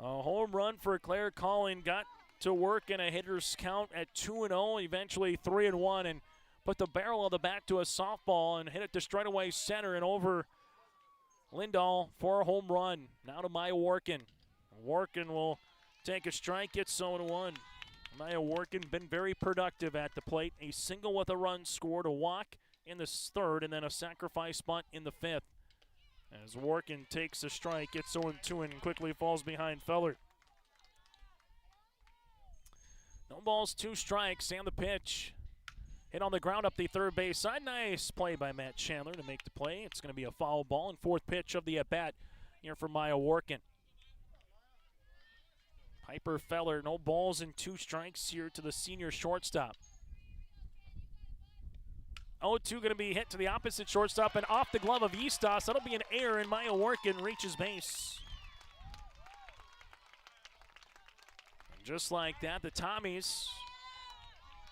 A home run for Claire Calling, got to work in a hitter's count at 2-0, eventually 3-1, and put the barrel of the bat to a softball and hit it to straightaway center and over Lindahl for a home run. Now to Maya Workin. Workin will take a strike, it's 0-1. Maya Workin been very productive at the plate. A single with a run scored, a walk in the 3rd, and then a sacrifice bunt in the 5th. As Workin takes a strike, it's 0-2 and quickly falls behind Feller. No balls, 2 strikes, and the pitch. Hit on the ground up the 3rd base side. Nice play by Matt Chandler to make the play. It's going to be a foul ball and 4th pitch of the at-bat here for Maya Workin. Piper Feller, no balls and 2 strikes here to the senior shortstop. 0-2 going to be hit to the opposite shortstop and off the glove of Eastos. That'll be an error, and Maya Workin reaches base. And just like that, the Tommies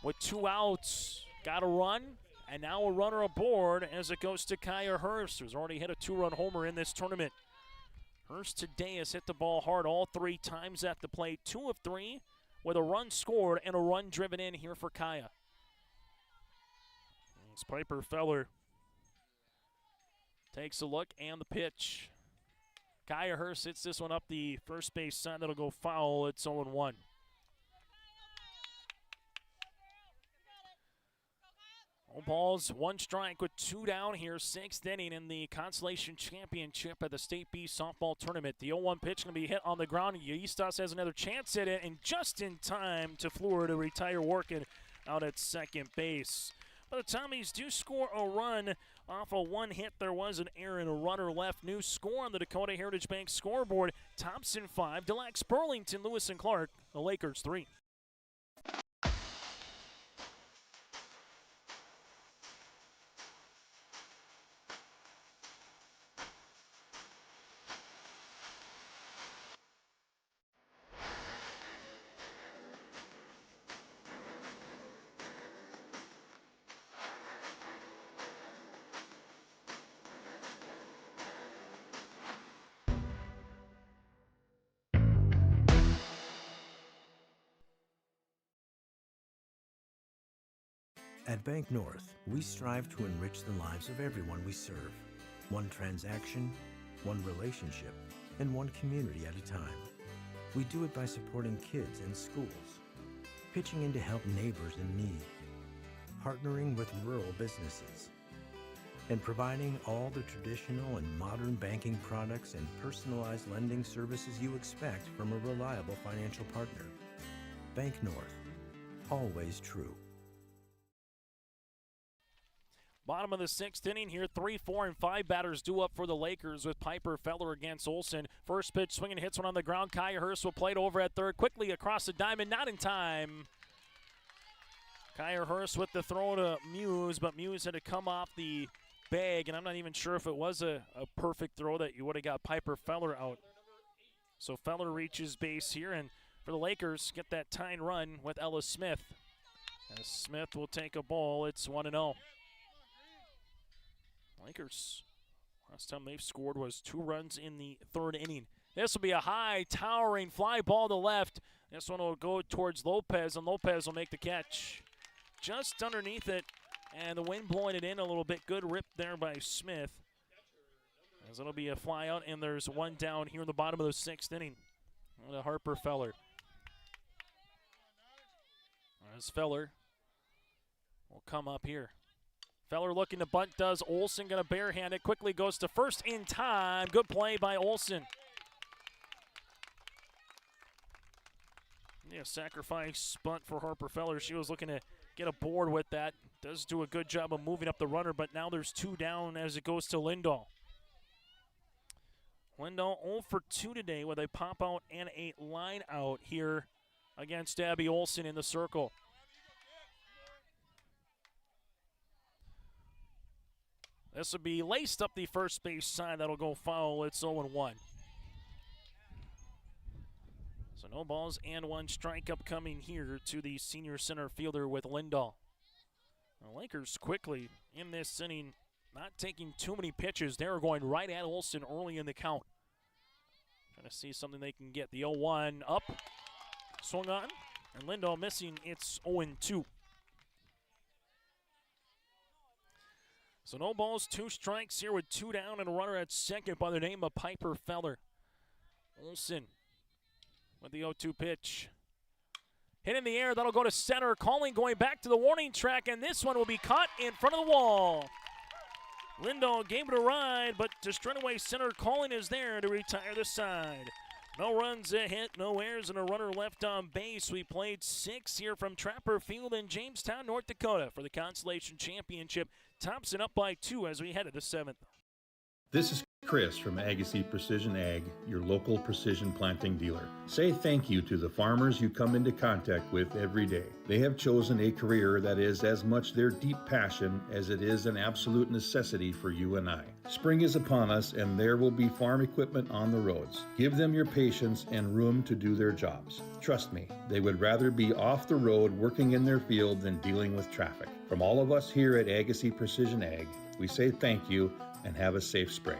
with 2 outs got a run, and now a runner aboard as it goes to Kaya Hurst, who's already hit a 2-run homer in this tournament. Hurst today has hit the ball hard all 3 times at the plate, 2 of 3 with a run scored and a run driven in here for Kaya. As Piper Feller takes a look, and the pitch. Kaya Hurst hits this one up the first base side. That'll go foul. It's 0-1. No balls, 1 strike with 2 down here. 6th inning in the Consolation Championship at the State B Softball Tournament. The 0-1 pitch going to be hit on the ground. Eastos has another chance at it, and just in time to Fleur to retire Workin out at second base. But the Tommies do score a run off a 1 hit. There was an error and a runner left. New score on the Dakota Heritage Bank scoreboard. Thompson 5, Lacs-Burlington, Lewis and Clark, the Lakers 3. At Bank North, we strive to enrich the lives of everyone we serve. One transaction, one relationship, and one community at a time. We do it by supporting kids and schools, pitching in to help neighbors in need, partnering with rural businesses, and providing all the traditional and modern banking products and personalized lending services you expect from a reliable financial partner. Bank North, always true. Bottom of the 6th inning here, 3, 4, and 5 batters due up for the Lakers with Piper Feller against Olson. First pitch, swinging, hits one on the ground. Kaya Hurst will play it over at third, quickly across the diamond, not in time. Kaya Hurst with the throw to Muse, but Muse had to come off the bag, and I'm not even sure if it was a perfect throw that you would have got Piper Feller out. So Feller reaches base here, and for the Lakers, get that tying run with Ella Smith. As Smith will take a ball, it's 1-0. Lakers, last time they've scored was 2 runs in the 3rd inning. This will be a high, towering fly ball to left. This one will go towards Lopez, and Lopez will make the catch. Just underneath it, and the wind blowing it in a little bit. Good rip there by Smith. As it'll be a fly out, and there's 1 down here in the bottom of the 6th inning. To Harper Feller. As Feller will come up here. Feller looking to bunt, does. Olson going to barehand it, quickly goes to first in time. Good play by Olson. Yeah, sacrifice bunt for Harper Feller. She was looking to get aboard with that. Does do a good job of moving up the runner, but now there's 2 down as it goes to Lindahl. Lindahl 0 for 2 today with a pop out and a line out here against Abby Olson in the circle. This will be laced up the first base side. That'll go foul. It's 0-1. So no balls and 1 strike upcoming here to the senior center fielder with Lindahl. The Lakers quickly in this inning, not taking too many pitches. They were going right at Olson early in the count. Trying to see something they can get. The 0-1 up, swung on, and Lindahl missing. It's 0-2. So no balls, 2 strikes here with 2 down and a runner at second by the name of Piper Feller. Olson with the 0-2 pitch. Hit in the air, that'll go to center. Calling going back to the warning track, and this one will be caught in front of the wall. Lindahl gave it a ride, but to straightaway center, Calling is there to retire the side. No runs, a hit, no errors, and a runner left on base. We played 6 here from Trapper Field in Jamestown, North Dakota for the Consolation Championship. Thompson up by 2 as we head to the 7th. This is Chris from Agassiz Precision Ag, your local precision planting dealer. Say thank you to the farmers you come into contact with every day. They have chosen a career that is as much their deep passion as it is an absolute necessity for you and I. Spring is upon us and there will be farm equipment on the roads. Give them your patience and room to do their jobs. Trust me, they would rather be off the road working in their field than dealing with traffic. From all of us here at Agassiz Precision Ag, we say thank you and have a safe spring.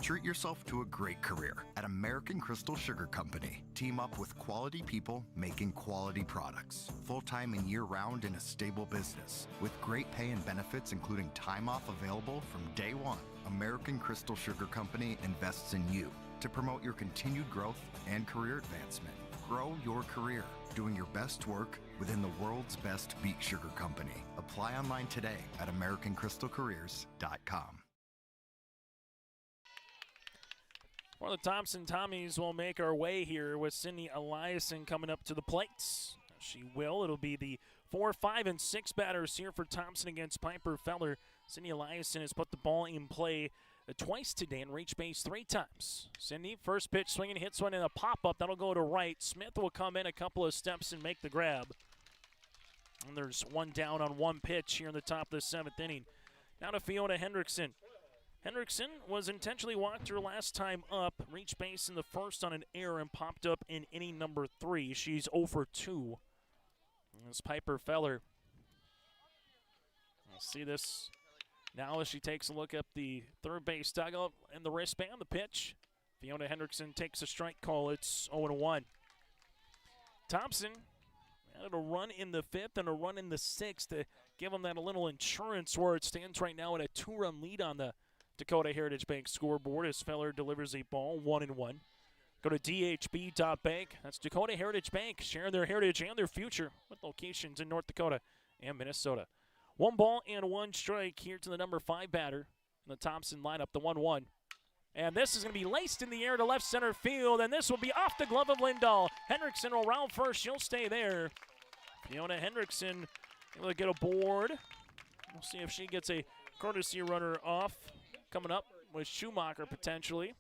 Treat yourself to a great career at American Crystal Sugar Company. Team up with quality people making quality products. Full-time and year-round in a stable business. With great pay and benefits including time off available from day one. American Crystal Sugar Company invests in you to promote your continued growth and career advancement. Grow your career, doing your best work within the world's best beet sugar company. Apply online today at AmericanCrystalCareers.com. For the Thompson Tommies, we'll make our way here with Sydney Eliason coming up to the plates. She will. It'll be the 4, 5, and 6 batters here for Thompson against Piper Feller. Sydney Eliason has put the ball in play twice today and reached base 3 times. Sydney, first pitch swinging, hits one in a pop-up. That'll go to right. Smith will come in a couple of steps and make the grab. And there's one down on one pitch here in the top of the 7th inning. Now to Fiona Hendrickson. Hendrickson was intentionally walked her last time up, reached base in the first on an error and popped up in inning number 3. She's 0 for 2. This Piper Feller. We'll see this now as she takes a look up the third base dugout and the wristband, the pitch. Fiona Hendrickson takes a strike call. It's 0-1. Thompson added a run in the 5th and a run in the 6th to give them that a little insurance where it stands right now at a 2-run lead on the Dakota Heritage Bank scoreboard as Feller delivers a ball, 1-1. Go to dhb.bank. That's Dakota Heritage Bank, sharing their heritage and their future with locations in North Dakota and Minnesota. 1 ball and 1 strike here to the number 5 batter in the Thompson lineup, the 1-1. And this is going to be laced in the air to left center field, and this will be off the glove of Lindahl. Hendrickson will round first. She'll stay there. Fiona Hendrickson able to get a board. We'll see if she gets a courtesy runner off. Coming up with Schumacher potentially,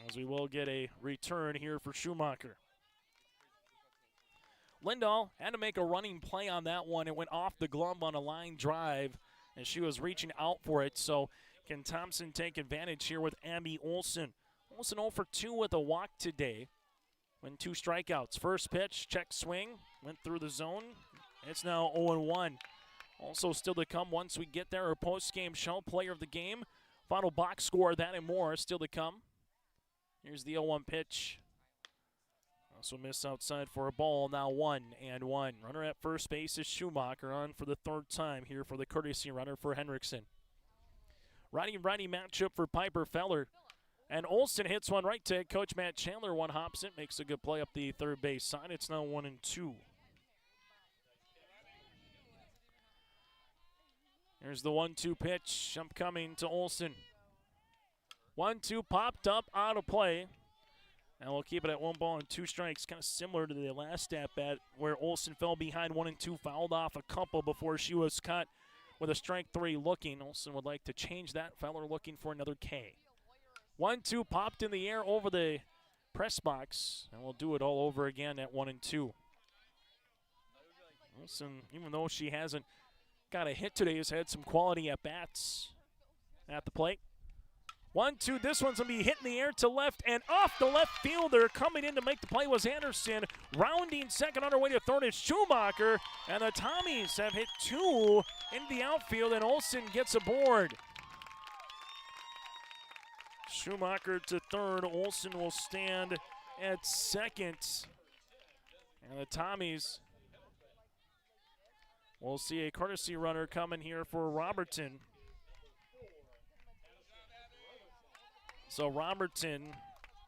as we will get a return here for Schumacher. Lindahl had to make a running play on that one. It went off the glove on a line drive, and she was reaching out for it. So can Thompson take advantage here with Abby Olson? Olson 0 for 2 with a walk today. Went 2 strikeouts. First pitch, check swing, went through the zone. It's now 0-1. Also still to come once we get there, our post-game show, player of the game, final box score, that and more still to come. Here's the 0-1 pitch. Also miss outside for a ball, now 1-1. Runner at first base is Schumacher on for the 3rd time here for the courtesy runner for Hendrickson. Righty-righty matchup for Piper Feller. And Olson hits one right to Coach Matt Chandler. One hops it, makes a good play up the third base side. It's now 1-2. Here's the 1-2 pitch upcoming to Olson. 1-2 popped up out of play. And we'll keep it at 1 ball and 2 strikes, kind of similar to the last at-bat where Olson fell behind 1-2, fouled off a couple before she was caught with a strike 3 looking. Olson would like to change that. Feller looking for another K. 1-2 popped in the air over the press box, and we'll do it all over again at 1-2. Olson, even though she hasn't got a hit today, has had some quality at-bats at the plate. 1-2, this one's going to be hit in the air to left and off the left fielder. Coming in to make the play was Anderson. Rounding second on her way to third is Schumacher. And the Tommies have hit 2 into the outfield, and Olson gets aboard. Schumacher to third. Olson will stand at second. And the Tommies will see a courtesy runner coming here for Robertson. So Robertson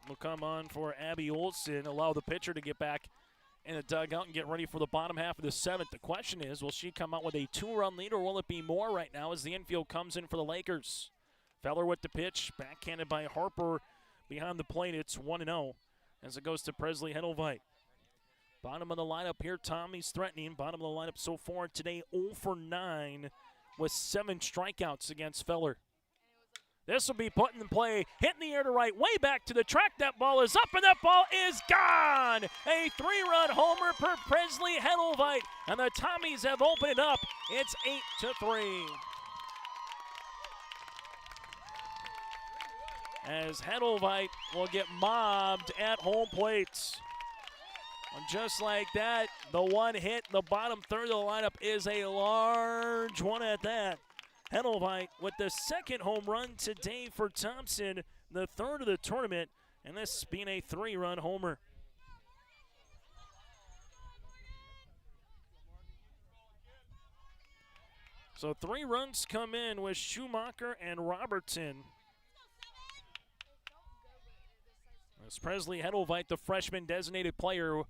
will come on for Abby Olson, allow the pitcher to get back in the dugout and get ready for the bottom half of the 7th. The question is, will she come out with a 2-run lead or will it be more right now as the infield comes in for the Lakers? Feller with the pitch, backhanded by Harper behind the plate. It's 1-0 as it goes to Presley Hedelveit. Bottom of the lineup here, Tommy's threatening. Bottom of the lineup so far today, 0 for 9 with 7 strikeouts against Feller. This will be put in play, hitting the air to right, way back to the track. That ball is up, and that ball is gone. A 3-run homer per Presley Hedelveit, and the Tommies have opened it up. It's 8-3. As Hedelveit will get mobbed at home plate. And just like that, the one hit, the bottom third of the lineup is a large one at that. Hedelveit with the second home run today for Thompson, the third of the tournament, and this being a 3-run homer. So 3 runs come in with Schumacher and Robertson. As Presley Hedelveit, the freshman designated player,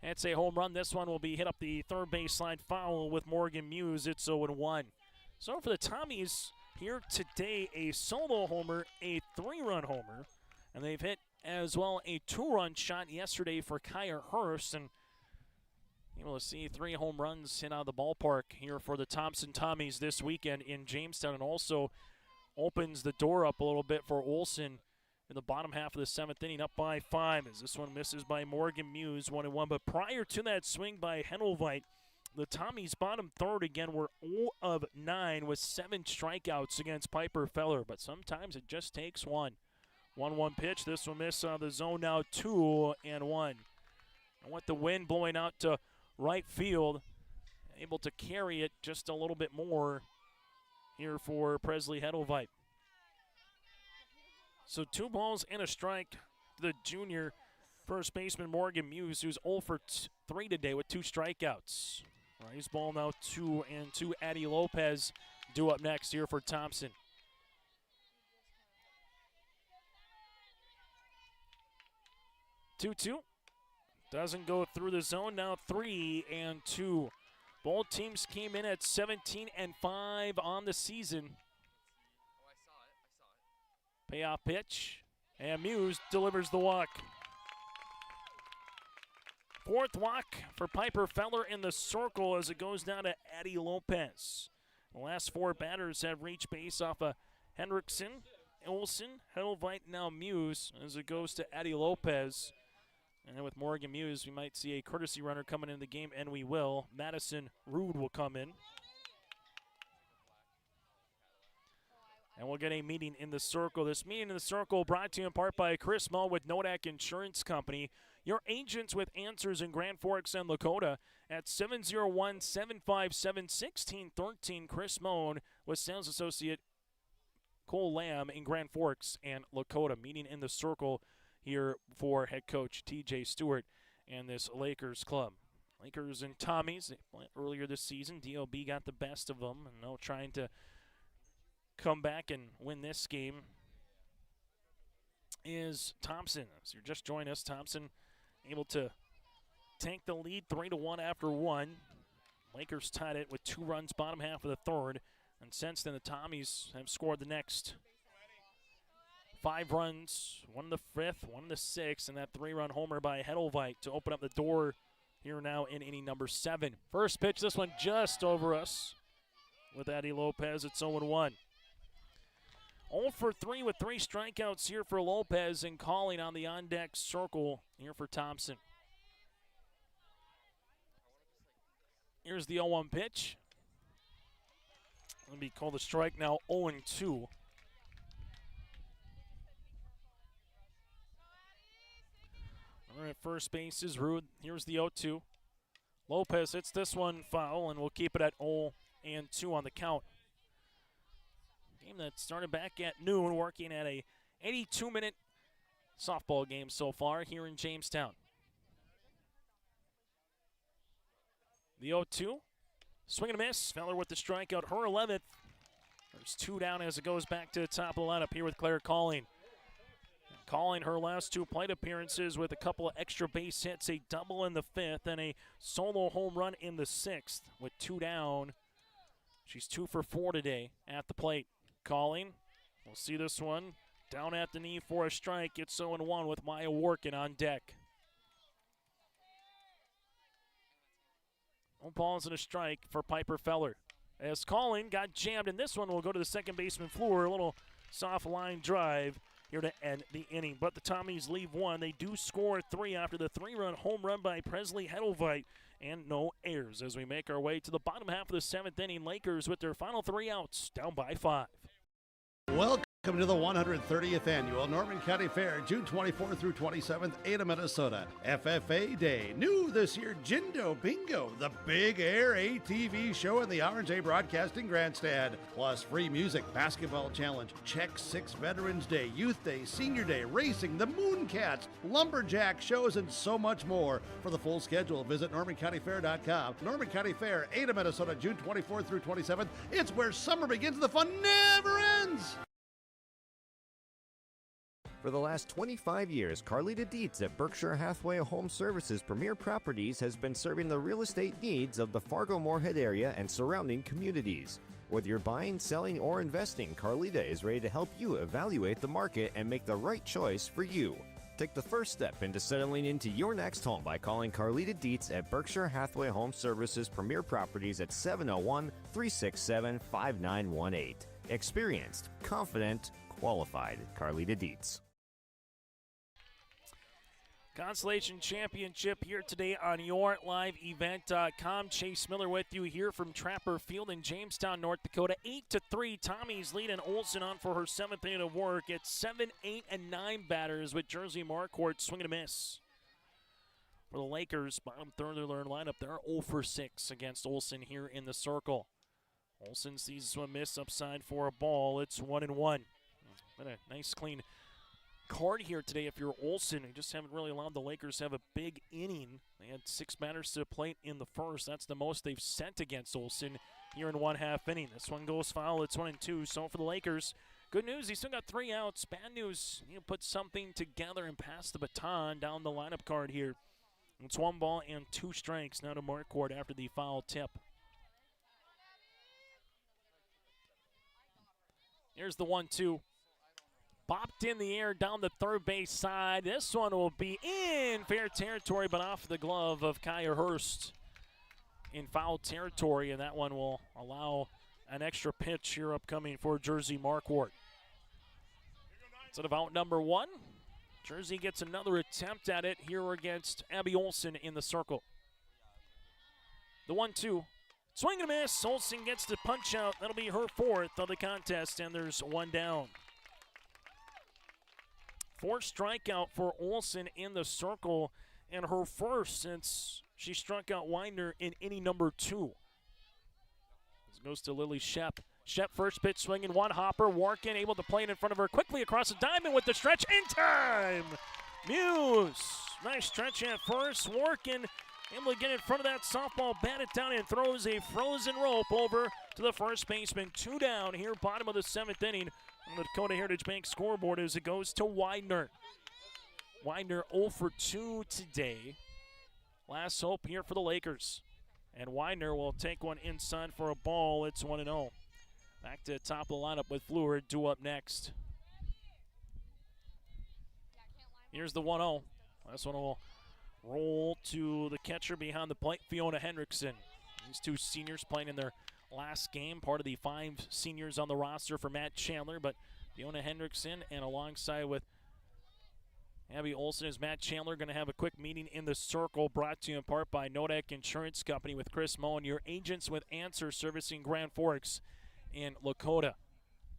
hits a home run. This one will be hit up the third baseline foul with Morgan Muse. It's 0-1. So for the Tommies here today, a solo homer, a 3-run homer, and they've hit as well a 2-run shot yesterday for Kyer Hurst, and able to see 3 home runs hit out of the ballpark here for the Thompson Tommies this weekend in Jamestown, and also opens the door up a little bit for Olsen in the bottom half of the 7th inning, up by 5 as this one misses by Morgan Muse, 1-1. But prior to that swing by Hedelveit, the Tommies' bottom third again were 0 of 9 with 7 strikeouts against Piper Feller. But sometimes it just takes one. 1-1 pitch. This will miss on the zone now, 2-1. And with the wind blowing out to right field, able to carry it just a little bit more here for Presley Hedelveit. So 2 balls and a strike to the junior first baseman Morgan Muse, who's 0 for 3 today with 2 strikeouts. Rise ball now 2-2. Addie Lopez due up next here for Thompson. Two. Doesn't go through the zone. Now 3-2. Both teams came in at 17-5 on the season. Payoff pitch, and Muse delivers the walk. 4th walk for Piper Feller in the circle as it goes down to Addie Lopez. The last 4 batters have reached base off of Hendrickson, Olsen, Hedelveit, now Muse as it goes to Addie Lopez. And then with Morgan Muse, we might see a courtesy runner coming into the game, and we will. Madison Rude will come in. And we'll get a meeting in the circle. This meeting in the circle brought to you in part by Chris Mull with Nodak Insurance Company. Your agents with answers in Grand Forks and Lakota at 701-757-1613. Chris Moan with sales associate Cole Lamb in Grand Forks and Lakota. Meeting in the circle here for head coach TJ Stewart and this Lakers club. Lakers and Tommies earlier this season. DOB got the best of them, and now trying to come back and win this game is Thompson. So you're just joining us. Thompson able to tank the lead 3-1 after 1. Lakers tied it with 2 runs bottom half of the 3rd. And since then, the Tommies have scored the next 5 runs, 1 in the 5th, 1 in the 6th, and that 3-run homer by Hedelveit to open up the door here now in inning number 7. First pitch, this one just over us with Addie Lopez. It's 0-1. 0 for 3 with 3 strikeouts here for Lopez, and calling on the on-deck circle here for Thompson. Here's the 0-1 pitch. It'll be called a strike now, 0-2. Runner at first base is Rude. Here's the 0-2. Lopez hits this one foul, and we'll keep it at 0-2 on the count. Game that started back at noon, working at a 82-minute softball game so far here in Jamestown. The 0-2, swing and a miss. Feller with the strikeout, her 11th. There's 2 down as it goes back to the top of the lineup here with Claire Calling. Calling her last 2 plate appearances with a couple of extra base hits, a double in the 5th, and a solo home run in the 6th with 2 down. She's 2 for 4 today at the plate. Calling, we'll see this one down at the knee for a strike. It's 0-1 with Maya Workin on deck. No balls and a strike for Piper Feller. As Collin got jammed, and this one will go to the second baseman Fleur. A little soft line drive here to end the inning. But the Tommies leave one. They do score 3 after the 3-run home run by Presley Hedelveit, and no errors as we make our way to the bottom half of the 7th inning. Lakers with their final 3 outs, down by 5. Welcome to the 130th Annual Norman County Fair, June 24th through 27th, Ada, Minnesota. FFA Day. New this year, Jindo Bingo, the big air ATV show in the R&J Broadcasting Grandstand. Plus free music, basketball challenge, Check 6 Veterans Day, Youth Day, Senior Day, racing, the Mooncats, lumberjack shows, and so much more. For the full schedule, visit NormanCountyFair.com. Norman County Fair, Ada, Minnesota, June 24th through 27th. It's where summer begins, the fun never ends. For the last 25 years, Carlita Dietz at Berkshire Hathaway Home Services Premier Properties has been serving the real estate needs of the Fargo-Moorhead area and surrounding communities. Whether you're buying, selling, or investing, Carlita is ready to help you evaluate the market and make the right choice for you. Take the first step into settling into your next home by calling Carlita Dietz at Berkshire Hathaway Home Services Premier Properties at 701-367-5918. Experienced, confident, qualified. Carlita Dietz. Consolation Championship here today on YourLiveEvent.com. Chase Miller with you here from Trapper Field in Jamestown, North Dakota. 8-3, Tommy's leading Olsen on for her 7th inning of work. It's 7, 8, and 9 batters with Jersey Marquardt swinging a miss. For the Lakers, bottom third of their lineup, they're 0 for 6 against Olsen here in the circle. Olsen sees a miss upside for a ball. It's 1-1. Been a nice clean card here today if you're Olsen. They just haven't really allowed the Lakers to have a big inning. They had 6 batters to the plate in the first. That's the most they've sent against Olsen here in 1/2 inning. This one goes foul. It's 1-2. So for the Lakers, good news, he still got 3 outs. Bad news, you put something together and pass the baton down the lineup card here. It's 1 ball and 2 strikes now to Marquardt after the foul tip. Here's the 1-2. Bopped in the air down the third base side. This one will be in fair territory, but off the glove of Kyer Hurst in foul territory, and that one will allow an extra pitch here upcoming for Jersey Marquardt. Instead of out number 1, Jersey gets another attempt at it here against Abby Olsen in the circle. The 1-2. Swing and a miss. Olsen gets the punch out. That'll be her 4th of the contest, and there's 1 down. 4th strikeout for Olsen in the circle, and her first since she struck out Winder in inning number 2. This goes to Lily Shep. Shep first pitch swinging, 1 hopper. Warkin able to play it in front of her quickly across the diamond with the stretch in time. Muse, nice stretch at first. Warkin able to get in front of that softball, bat it down, and throws a frozen rope over to the first baseman. 2 down here, bottom of the 7th inning. On the Dakota Heritage Bank scoreboard as it goes to Widener. Widener 0 for 2 today. Last hope here for the Lakers. And Widener will take one inside for a ball. It's 1-0. Back to the top of the lineup with Fleur due up next. Here's the 1-0. This one will roll to the catcher behind the plate, Fiona Hendrickson. These 2 seniors playing in their last game, part of the 5 seniors on the roster for Matt Chandler, but Fiona Hendrickson and alongside with Abby Olsen is Matt Chandler going to have a quick meeting in the circle, brought to you in part by Nodak Insurance Company with Chris Moen, your agents with Answer servicing Grand Forks in Lakota.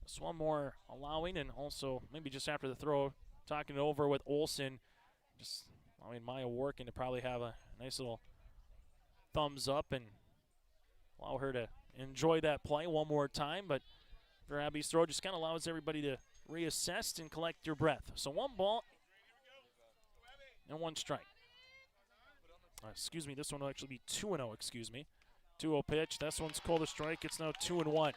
Just one more allowing, and also maybe just after the throw, talking it over with Olsen, just allowing Maya Warkin to probably have a nice little thumbs up and allow her to enjoy that play one more time, but for Abby's throw just kind of allows everybody to reassess and collect your breath. So 1 ball and 1 strike. Excuse me, this one will actually be 2-0, excuse me. 2-0 pitch, this one's called a strike. It's now 2-1.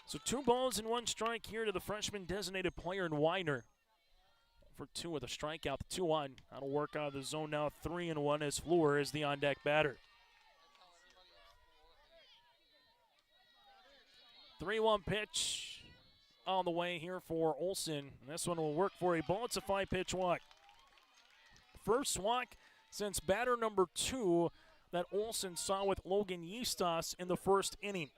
So 2 balls and 1 strike here to the freshman designated player in Widener. For 2 with a strikeout, the 2-1. That'll work out of the zone now, 3-1 as Fleur is the on-deck batter. 3-1 pitch on the way here for Olsen. And this one will work for a ball. It's a 5-pitch walk. First walk since batter number 2 that Olsen saw with Logan Yeastos in the first inning.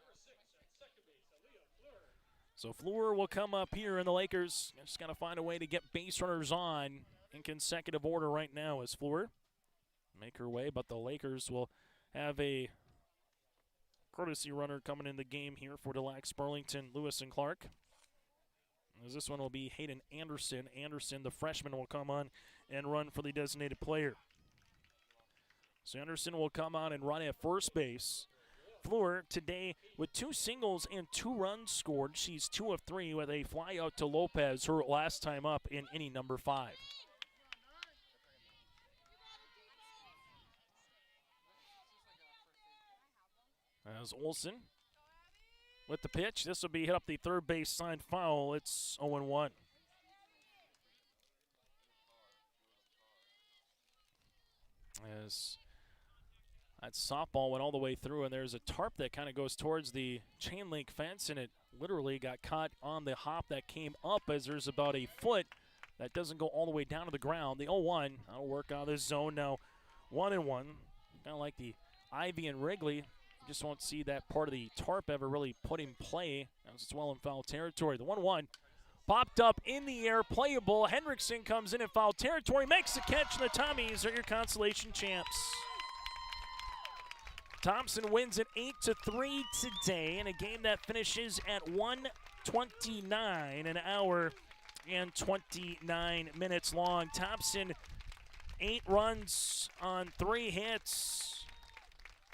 So Fleur will come up here, and the Lakers just got to find a way to get base runners on in consecutive order right now as Fleur make her way, but the Lakers will have a courtesy runner coming in the game here for the Lacs-Burlington, Lewis and Clark. As this one will be Hayden Anderson. Anderson, the freshman, will come on and run for the designated player. So Anderson will come on and run at first base. Fleur today with 2 singles and 2 runs scored. She's 2 of 3 with a fly out to Lopez, her last time up in inning number 5. As Olsen with the pitch, this will be hit up the third base side foul. It's 0-1. As that softball went all the way through, and there's a tarp that kind of goes towards the chain link fence, and it literally got caught on the hop that came up, as there's about a foot that doesn't go all the way down to the ground. The 0-1, that'll work out of this zone now. 1-1, kind of like the Ivy and Wrigley. You just won't see that part of the tarp ever really put in play, as it's well in foul territory. The 1-1 popped up in the air, playable. Hendrickson comes in foul territory, makes the catch, and the Tommies are your consolation champs. Thompson wins it 8-3 today in a game that finishes at 1:29, an hour and 29 minutes long. Thompson, 8 runs on 3 hits,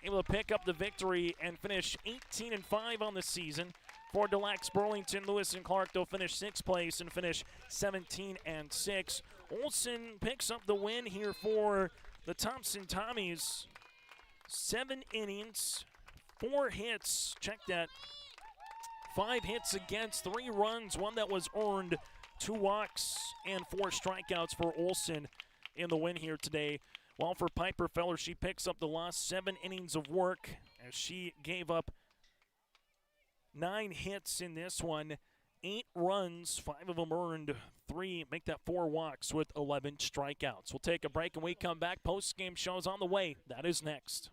able to pick up the victory and finish 18-5 on the season. For the Lacs-Burlington, Lewis and Clark, they'll finish 6th place and finish 17-6. Olsen picks up the win here for the Thompson Tommies. 7 innings, 4 hits, check that. 5 hits against, 3 runs, 1 that was earned, 2 walks, and 4 strikeouts for Olsen in the win here today. While for Piper Feller, she picks up the loss, 7 innings of work, as she gave up 9 hits in this one, 8 runs, 5 of them earned, 3, make that 4 walks with 11 strikeouts. We'll take a break, and we come back. Post-game show's on the way. That is next.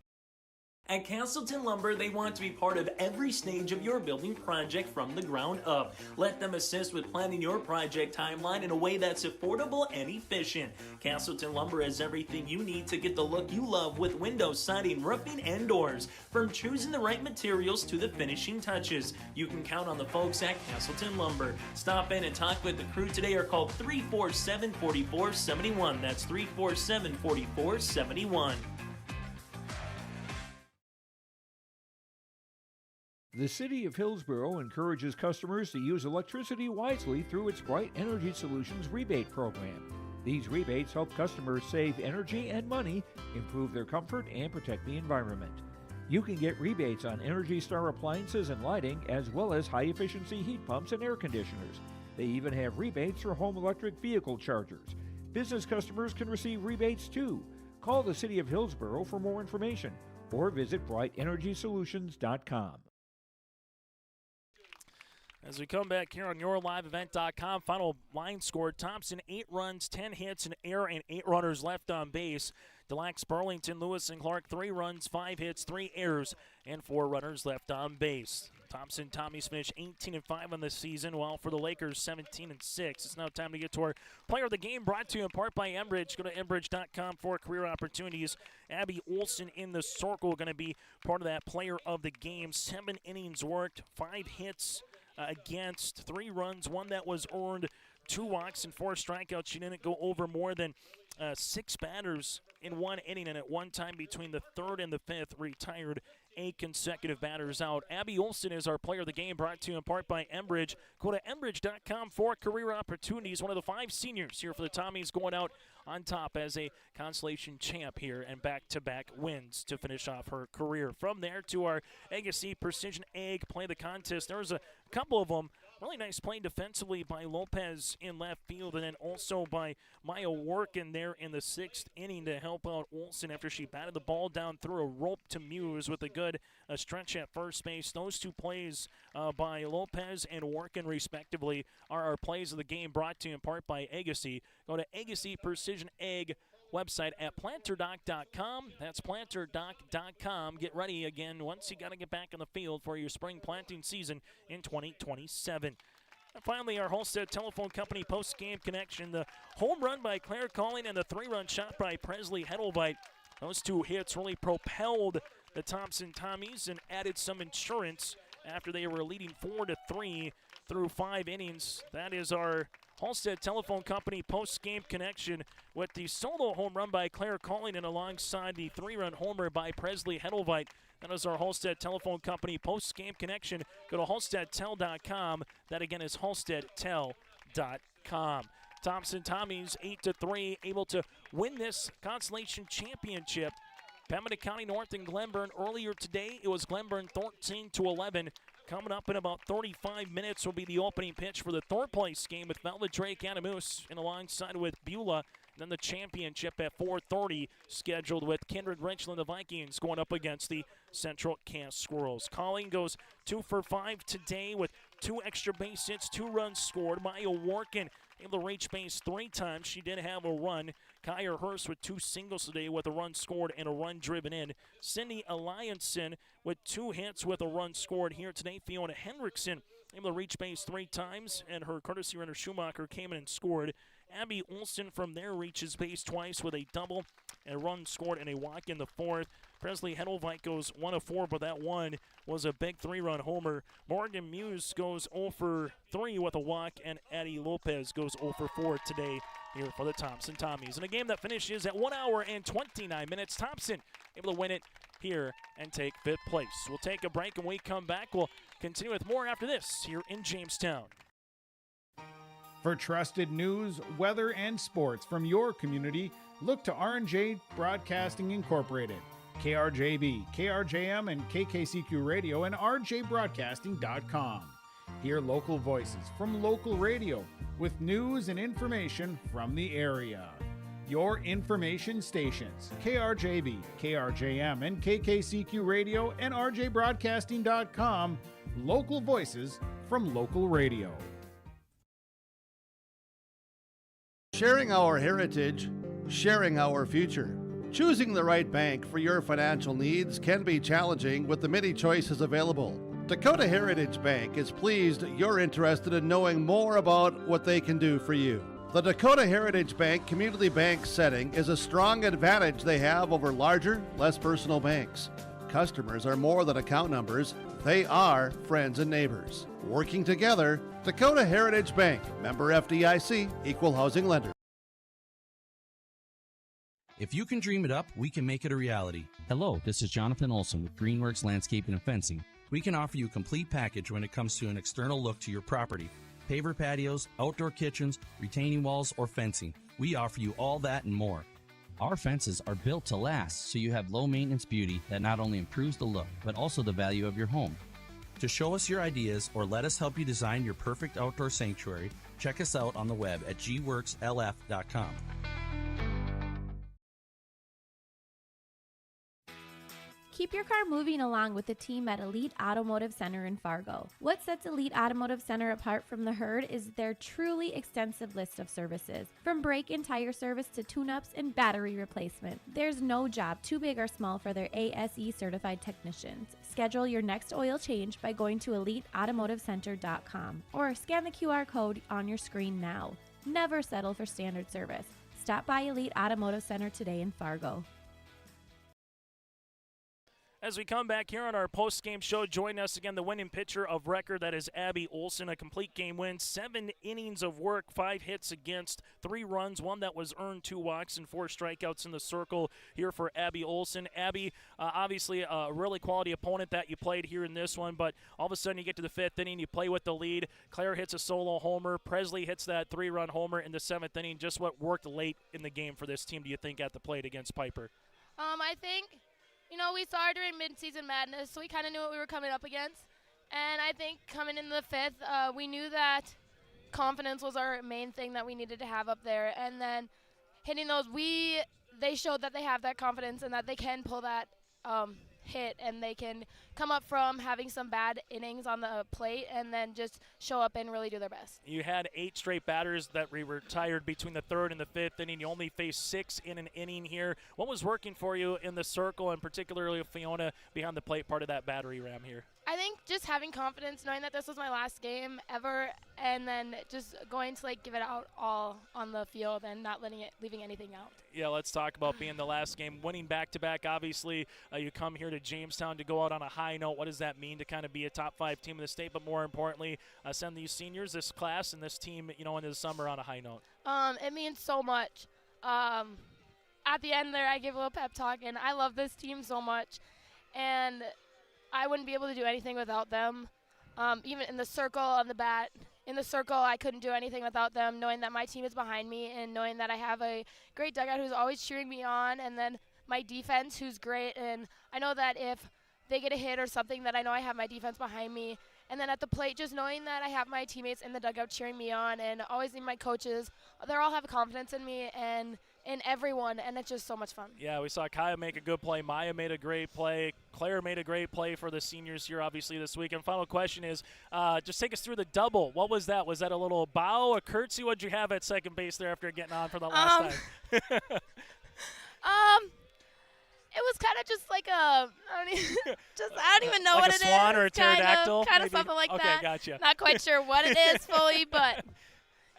At Castleton Lumber, they want to be part of every stage of your building project from the ground up. Let them assist with planning your project timeline in a way that's affordable and efficient. Castleton Lumber has everything you need to get the look you love with windows, siding, roofing, and doors. From choosing the right materials to the finishing touches, you can count on the folks at Castleton Lumber. Stop in and talk with the crew today or call 347-4471. That's 347-4471. The City of Hillsborough encourages customers to use electricity wisely through its Bright Energy Solutions rebate program. These rebates help customers save energy and money, improve their comfort, and protect the environment. You can get rebates on Energy Star appliances and lighting, as well as high-efficiency heat pumps and air conditioners. They even have rebates for home electric vehicle chargers. Business customers can receive rebates too. Call the City of Hillsborough for more information or visit brightenergysolutions.com. As we come back here on YourLiveEvent.com, final line score, Thompson 8 runs, 10 hits, an error, and 8 runners left on base. Lacs-Burlington, Lewis and Clark, 3 runs, 5 hits, 3 errors, and 4 runners left on base. Thompson Tommies finished 18-5 on this season, while for the Lakers, 17-6. It's now time to get to our player of the game, brought to you in part by Enbridge. Go to Enbridge.com for career opportunities. Abby Olsen in the circle, going to be part of that player of the game. 7 innings worked, 5 hits against, 3 runs, 1 that was earned, 2 walks, and 4 strikeouts. She didn't go over more than 6 batters in 1 inning, and at one time between the 3rd and the 5th retired 8 consecutive batters out. Abby Olsen is our player of the game, brought to you in part by Enbridge. Go to Enbridge.com for career opportunities. One of the 5 seniors here for the Tommies going out on top as a consolation champ here, and back-to-back wins to finish off her career. From there to our Agassi Precision Egg play the contest. There was a couple of them. Really nice play defensively by Lopez in left field, and then also by Maya Workin there in the 6th inning to help out Olsen after she batted the ball down through a rope to Muse with a good stretch at first base. Those 2 plays by Lopez and Workin respectively are our plays of the game, brought to you in part by Agassi. Go to Agassi Precision Egg. website at planterdoc.com. That's planterdoc.com. Get ready again once you got to get back in the field for your spring planting season in 2027. And finally, our Holstead Telephone Company post-game connection. The home run by Claire Calling and the 3-run shot by Presley Hedelveit. Those two hits really propelled the Thompson Tommies and added some insurance after they were leading 4-3 through 5 innings. That is our Holstead Telephone Company post-game connection with the solo home run by Claire Calling and alongside the 3-run homer by Presley Hedelveit. That is our Holstead Telephone Company post-game connection. Go to holsteadtel.com. That again is holsteadtel.com. Thompson Tommies 8-3, able to win this consolation championship. Pembina County North and Glenburn earlier today. It was Glenburn 13-11. Coming up in about 35 minutes will be the opening pitch for the third place game with Velvet Drake Adamus and alongside with Beulah. Then the championship at 4:30 scheduled with Kindred Richland, the Vikings, going up against the Central Cass Squirrels. Calling goes 2 for 5 today with 2 extra base hits, 2 runs scored. Maya Workin able to reach base 3 times. She did have a run. Kyer Hurst with 2 singles today with a run scored and a run driven in. Cindy Allianson with 2 hits with a run scored here today. Fiona Hendrickson able to reach base 3 times, and her courtesy runner Schumacher came in and scored. Abby Olson from there reaches base twice with a double and a run scored and a walk in the 4th. Presley Hedelveit goes 1 of 4, but that one was a big 3-run homer. Morgan Muse goes 0 for 3 with a walk, and Addie Lopez goes 0 for 4 today here for the Thompson Tommies. In a game that finishes at 1 hour and 29 minutes, Thompson able to win it here and take 5th place. We'll take a break, and when we come back, we'll continue with more after this here in Jamestown. For trusted news, weather, and sports from your community, look to R&J Broadcasting Incorporated, KRJB, KRJM, and KKCQ Radio, and rjbroadcasting.com. Hear local voices from local radio with news and information from the area. Your information stations, KRJB, KRJM, and KKCQ Radio, and rjbroadcasting.com. Local voices from local radio. Sharing our heritage, sharing our future. Choosing the right bank for your financial needs can be challenging with the many choices available. Dakota Heritage Bank is pleased you're interested in knowing more about what they can do for you. The Dakota Heritage Bank community bank setting is a strong advantage they have over larger, less personal banks. Customers are more than account numbers, they are friends and neighbors. Working together, Dakota Heritage Bank, member FDIC, equal housing lender. If you can dream it up, we can make it a reality. Hello, this is Jonathan Olson with Greenworks Landscaping and Fencing. We can offer you a complete package when it comes to an external look to your property. Paver patios, outdoor kitchens, retaining walls, or fencing. We offer you all that and more. Our fences are built to last, so you have low maintenance beauty that not only improves the look, but also the value of your home. To show us your ideas or let us help you design your perfect outdoor sanctuary, check us out on the web at gworkslf.com. Keep your car moving along with the team at Elite Automotive Center in Fargo. What sets Elite Automotive Center apart from the herd is their truly extensive list of services. From brake and tire service to tune-ups and battery replacement, there's no job too big or small for their ASE certified technicians. Schedule your next oil change by going to EliteAutomotiveCenter.com or scan the QR code on your screen now. Never settle for standard service. Stop by Elite Automotive Center today in Fargo. As we come back here on our post-game show, join us again, the winning pitcher of record, that is Abby Olson, a complete game win, 7 innings of work, 5 hits against, 3 runs, 1 that was earned, 2 walks, and 4 strikeouts in the circle here for Abby Olson. Abby, obviously a really quality opponent that you played here in this one, but all of a sudden you get to the 5th inning, you play with the lead. Claire hits a solo homer. Presley hits that 3-run homer in the 7th inning. Just what worked late in the game for this team, do you think, at the plate against Piper? I think, we saw her during mid-season madness, so we kind of knew what we were coming up against. And I think coming in the 5th, we knew that confidence was our main thing that we needed to have up there. And then hitting those, they showed that they have that confidence and that they can pull that hit and they can come up from having some bad innings on the plate and then just show up and really do their best. You had 8 straight batters that were retired between the 3rd and the 5th inning. You only faced 6 in an inning here. What was working for you in the circle, and particularly Fiona behind the plate part of that battery ram here? I think just having confidence, knowing that this was my last game ever, and then just going to give it out all on the field and not leaving anything out. Yeah, let's talk about being the last game, winning back-to-back. Obviously, you come here to Jamestown to go out on a high note. What does that mean to kind of be a top 5 team in the state, but more importantly, send these seniors, this class, and this team, into the summer on a high note? It means so much. At the end there, I gave a little pep talk, and I love this team so much, and I wouldn't be able to do anything without them. Even in the circle on the bat, in the circle, I couldn't do anything without them, knowing that my team is behind me and knowing that I have a great dugout who's always cheering me on, and then my defense who's great. And I know that if they get a hit or something, that I know I have my defense behind me. And then at the plate, just knowing that I have my teammates in the dugout cheering me on, and always in my coaches, they all have confidence in me and in everyone, and it's just so much fun. Yeah, we saw Kaya make a good play. Maya made a great play. Claire made a great play for the seniors here, obviously, this week. And final question is, just take us through the double. What was that? Was that a little bow, a curtsy? What did you have at second base there after getting on for the last time? It was kind of just like I don't even know what it is. Like a swan or a pterodactyl? Kind of something like that. Okay, gotcha. Not quite sure what it is fully, but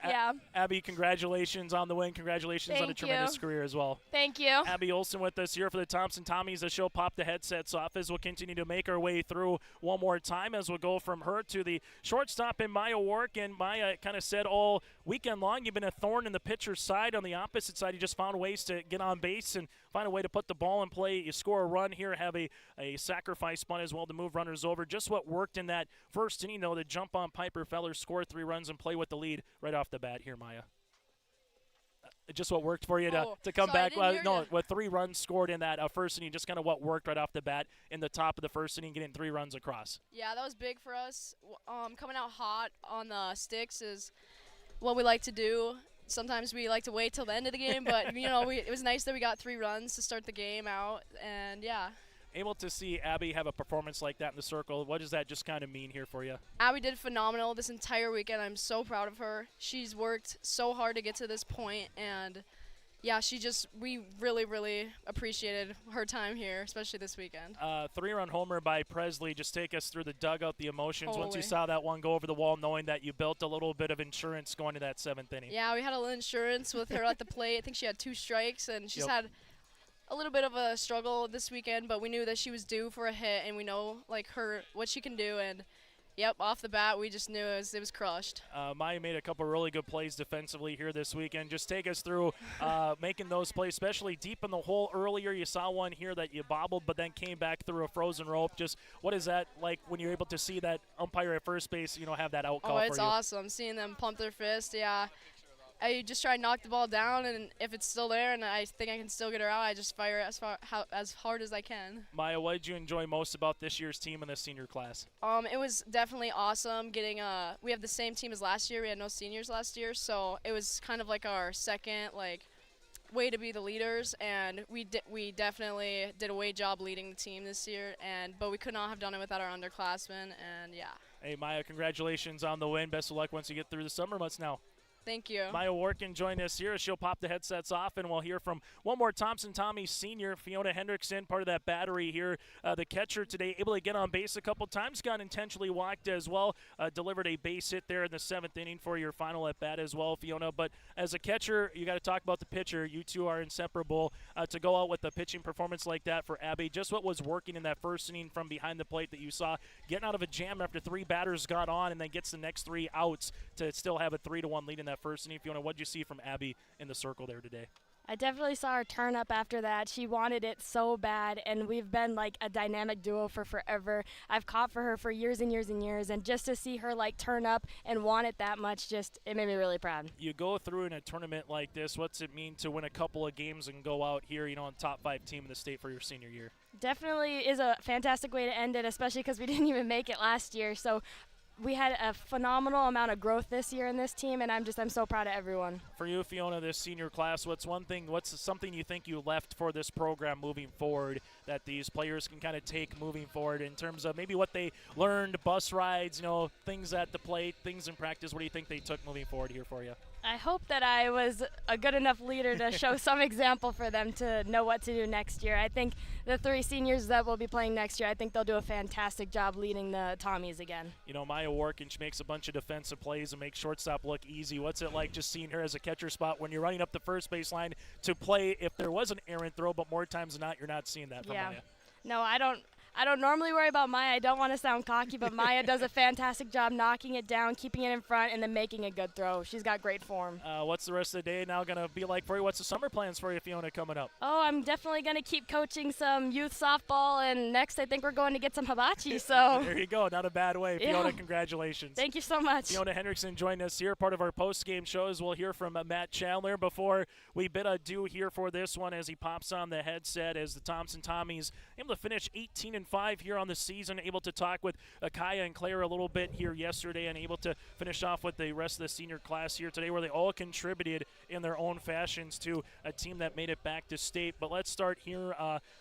yeah. Abby, congratulations on the win. Congratulations on a tremendous career as well. Thank you. Abby Olson with us here for the Thompson Tommies. The show pop the headsets off as we'll continue to make our way through one more time as we'll go from her to the shortstop in Maya Wark. And Maya kind of said all weekend long you've been a thorn in the pitcher's side. On the opposite side, you just found ways to get on base and find a way to put the ball in play. You score a run here, have a sacrifice bunt as well to move runners over. Just what worked in that first inning, though, to jump on Piper Feller, score 3 runs, and play with the lead right off the bat here, Maya. Just what worked for you to come back. With 3 runs scored in that first inning, just kind of what worked right off the bat in the top of the first inning, getting 3 runs across. Yeah, that was big for us. Coming out hot on the sticks is what we like to do. Sometimes we like to wait till the end of the game, but it was nice that we got 3 runs to start the game out, and yeah. Able to see Abby have a performance like that in the circle, what does that just kind of mean here for you? Abby did phenomenal this entire weekend. I'm so proud of her. She's worked so hard to get to this point, and yeah, we really, really appreciated her time here, especially this weekend. 3-run homer by Presley. Just take us through the dugout, the emotions. Totally. Once you saw that one go over the wall, knowing that you built a little bit of insurance going to that 7th inning. Yeah, we had a little insurance with her at the plate. I think she had 2 strikes, and she's had a little bit of a struggle this weekend, but we knew that she was due for a hit, and we know what she can do, and off the bat we just knew it was crushed. Maya made a couple really good plays defensively here this weekend. Just take us through making those plays, especially deep in the hole earlier. You saw one here that you bobbled but then came back through a frozen rope. Just what is that like when you're able to see that umpire at first base have that out call for you? Oh, it's awesome seeing them pump their fist. Yeah, I just try to knock the ball down, and if it's still there and I think I can still get her out, I just fire it as hard as I can. Maya, what did you enjoy most about this year's team and this senior class? It was definitely awesome getting we have the same team as last year. We had no seniors last year, so it was kind of like our second way to be the leaders, and we definitely did a great job leading the team this year, but we could not have done it without our underclassmen, and yeah. Hey, Maya, congratulations on the win. Best of luck once you get through the summer months now. Thank you. Maya Warkin joined us here. She'll pop the headsets off, and we'll hear from one more Thompson Tommy senior, Fiona Hendrickson, part of that battery here. The catcher today, able to get on base a couple times, got intentionally walked as well, delivered a base hit there in the 7th inning for your final at bat as well, Fiona. But as a catcher, you got to talk about the pitcher. You two are inseparable. To go out with a pitching performance like that for Abby, just what was working in that first inning from behind the plate that you saw, getting out of a jam after 3 batters got on and then gets the next 3 outs to still have a 3-1 lead in that first inning. Fiona, what did you see from Abby in the circle there today? I definitely saw her turn up after that. She wanted it so bad, and we've been like a dynamic duo for forever. I've caught for her for years and years and years, and just to see her turn up and want it that much, it made me really proud. You go through in a tournament like this, what's it mean to win a couple of games and go out here, on top 5 team in the state for your senior year? Definitely is a fantastic way to end it, especially because we didn't even make it last year. So we had a phenomenal amount of growth this year in this team, and I'm so proud of everyone. For you, Fiona, this senior class, what's something you think you left for this program moving forward that these players can kind of take moving forward in terms of maybe what they learned, bus rides, things at the plate, things in practice? What do you think they took moving forward here for you? I hope that I was a good enough leader to show some example for them to know what to do next year. I think the 3 seniors that will be playing next year, I think they'll do a fantastic job leading the Tommies again. Maya Warkinch makes a bunch of defensive plays and makes shortstop look easy. What's it like just seeing her as a catcher spot when you're running up the first baseline to play if there was an errant throw, but more times than not, you're not seeing that from Maya? No, I don't normally worry about Maya. I don't want to sound cocky, but Maya does a fantastic job knocking it down, keeping it in front, and then making a good throw. She's got great form. What's the rest of the day now going to be like for you? What's the summer plans for you, Fiona, coming up? Oh, I'm definitely going to keep coaching some youth softball, and next I think we're going to get some hibachi. So there you go. Not a bad way. Yeah. Fiona, congratulations. Thank you so much. Fiona Hendrickson joined us here, part of our post-game shows. We'll hear from Matt Chandler before we bid adieu here for this one as he pops on the headset as the Thompson Tommies able to finish 18-5 here on the season, able to talk with Kaya and Claire a little bit here yesterday and able to finish off with the rest of the senior class here today where they all contributed in their own fashions to a team that made it back to state. But let's start here,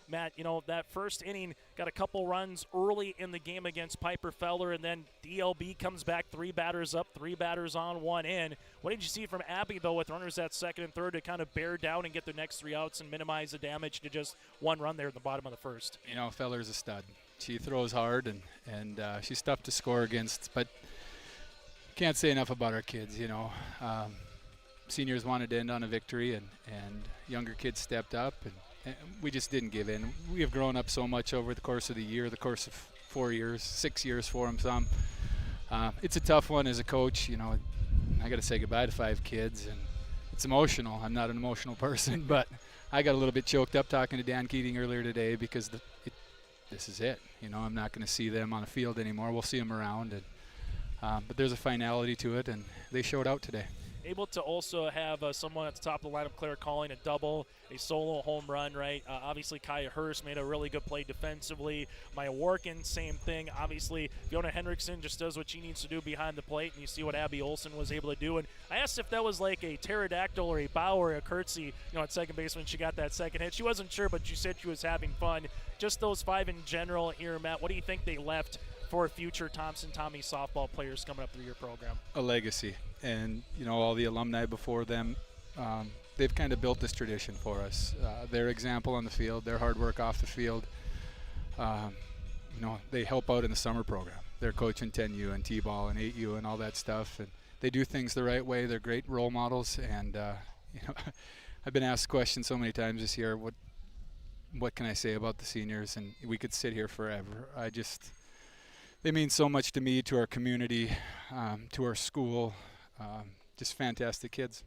Matt. That first inning got a couple runs early in the game against Piper Feller, and then DLB comes back 3 batters up, 3 batters on, 1 in. What did you see from Abby, though, with runners at second and third to kind of bear down and get the next 3 outs and minimize the damage to just 1 run there at the bottom of the first? Feller's a stud. She throws hard, and she's tough to score against, but can't say enough about our kids. Seniors wanted to end on a victory, and younger kids stepped up, and we just didn't give in. We have grown up so much over the course of the year, the course of 4 years, 6 years for them some. It's a tough one as a coach. I got to say goodbye to 5 kids, and it's emotional. I'm not an emotional person, but I got a little bit choked up talking to Dan Keating earlier today because this is it. I'm not going to see them on the field anymore. We'll see them around, but there's a finality to it, and they showed out today. Able to also have someone at the top of the lineup, Claire, calling a double, a solo home run, right? Obviously, Kaya Hurst made a really good play defensively. Maya Warkin, same thing. Obviously, Fiona Hendrickson just does what she needs to do behind the plate, and you see what Abby Olson was able to do. And I asked if that was like a pterodactyl or a bow or a curtsy, at second base when she got that second hit. She wasn't sure, but she said she was having fun. Just those 5 in general here, Matt. What do you think they left for future Thompson Tommy softball players coming up through your program? A legacy. And, all the alumni before them, they've kind of built this tradition for us. Their example on the field, their hard work off the field, they help out in the summer program. They're coaching 10U and T-ball and 8U and all that stuff. And they do things the right way. They're great role models. And, I've been asked questions so many times this year, what can I say about the seniors? And we could sit here forever. They mean so much to me, to our community, to our school. Just fantastic kids.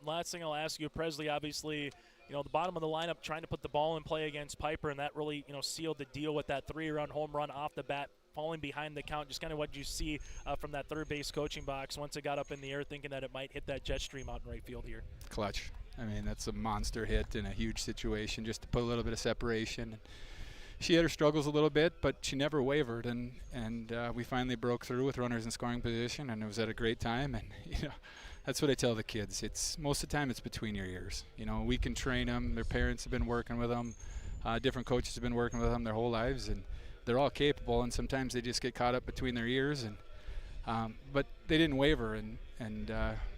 Last thing I'll ask you, Presley, obviously, the bottom of the lineup trying to put the ball in play against Piper, and that really, sealed the deal with that 3-run home run off the bat, falling behind the count. Just kind of what you see from that third base coaching box once it got up in the air, thinking that it might hit that jet stream out in right field here. Clutch. That's a monster hit in a huge situation just to put a little bit of separation. She had her struggles a little bit, but she never wavered, and we finally broke through with runners in scoring position, and it was at a great time. And that's what I tell the kids. It's most of the time it's between your ears. We can train them. Their parents have been working with them. Different coaches have been working with them their whole lives, and they're all capable. And sometimes they just get caught up between their ears, but they didn't waver, and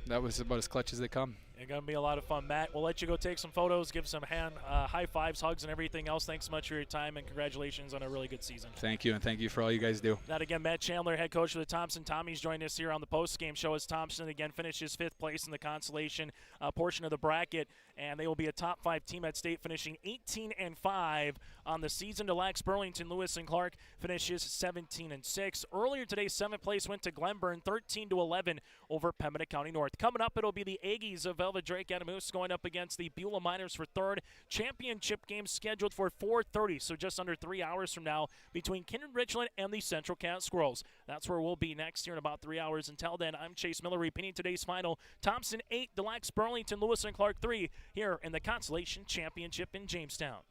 that was about as clutch as they come. It's going to be a lot of fun. Matt, we'll let you go take some photos, give some high fives, hugs, and everything else. Thanks so much for your time, and congratulations on a really good season. Thank you, and thank you for all you guys do. That again, Matt Chandler, head coach of the Thompson Tommies, joined us here on the post-game show as Thompson again finishes 5th place in the consolation portion of the bracket, and they will be a top 5 team at state, finishing 18-5 on the season. To Lacs-Burlington, Lewis and Clark finishes 17-6. Earlier today, 7th place went to Glenburn, 13-11 over Pembina County North. Coming up, it'll be the Aggies of Velva Drake Adamus going up against the Beulah Miners for 3rd. Championship game scheduled for 4:30, so just under 3 hours from now, between Kindred Richland and the Central Cat Squirrels. That's where we'll be next here in about 3 hours. Until then, I'm Chase Miller repeating today's final. Thompson 8, Lacs-Burlington, Lewis and Clark 3 here in the Consolation Championship in Jamestown.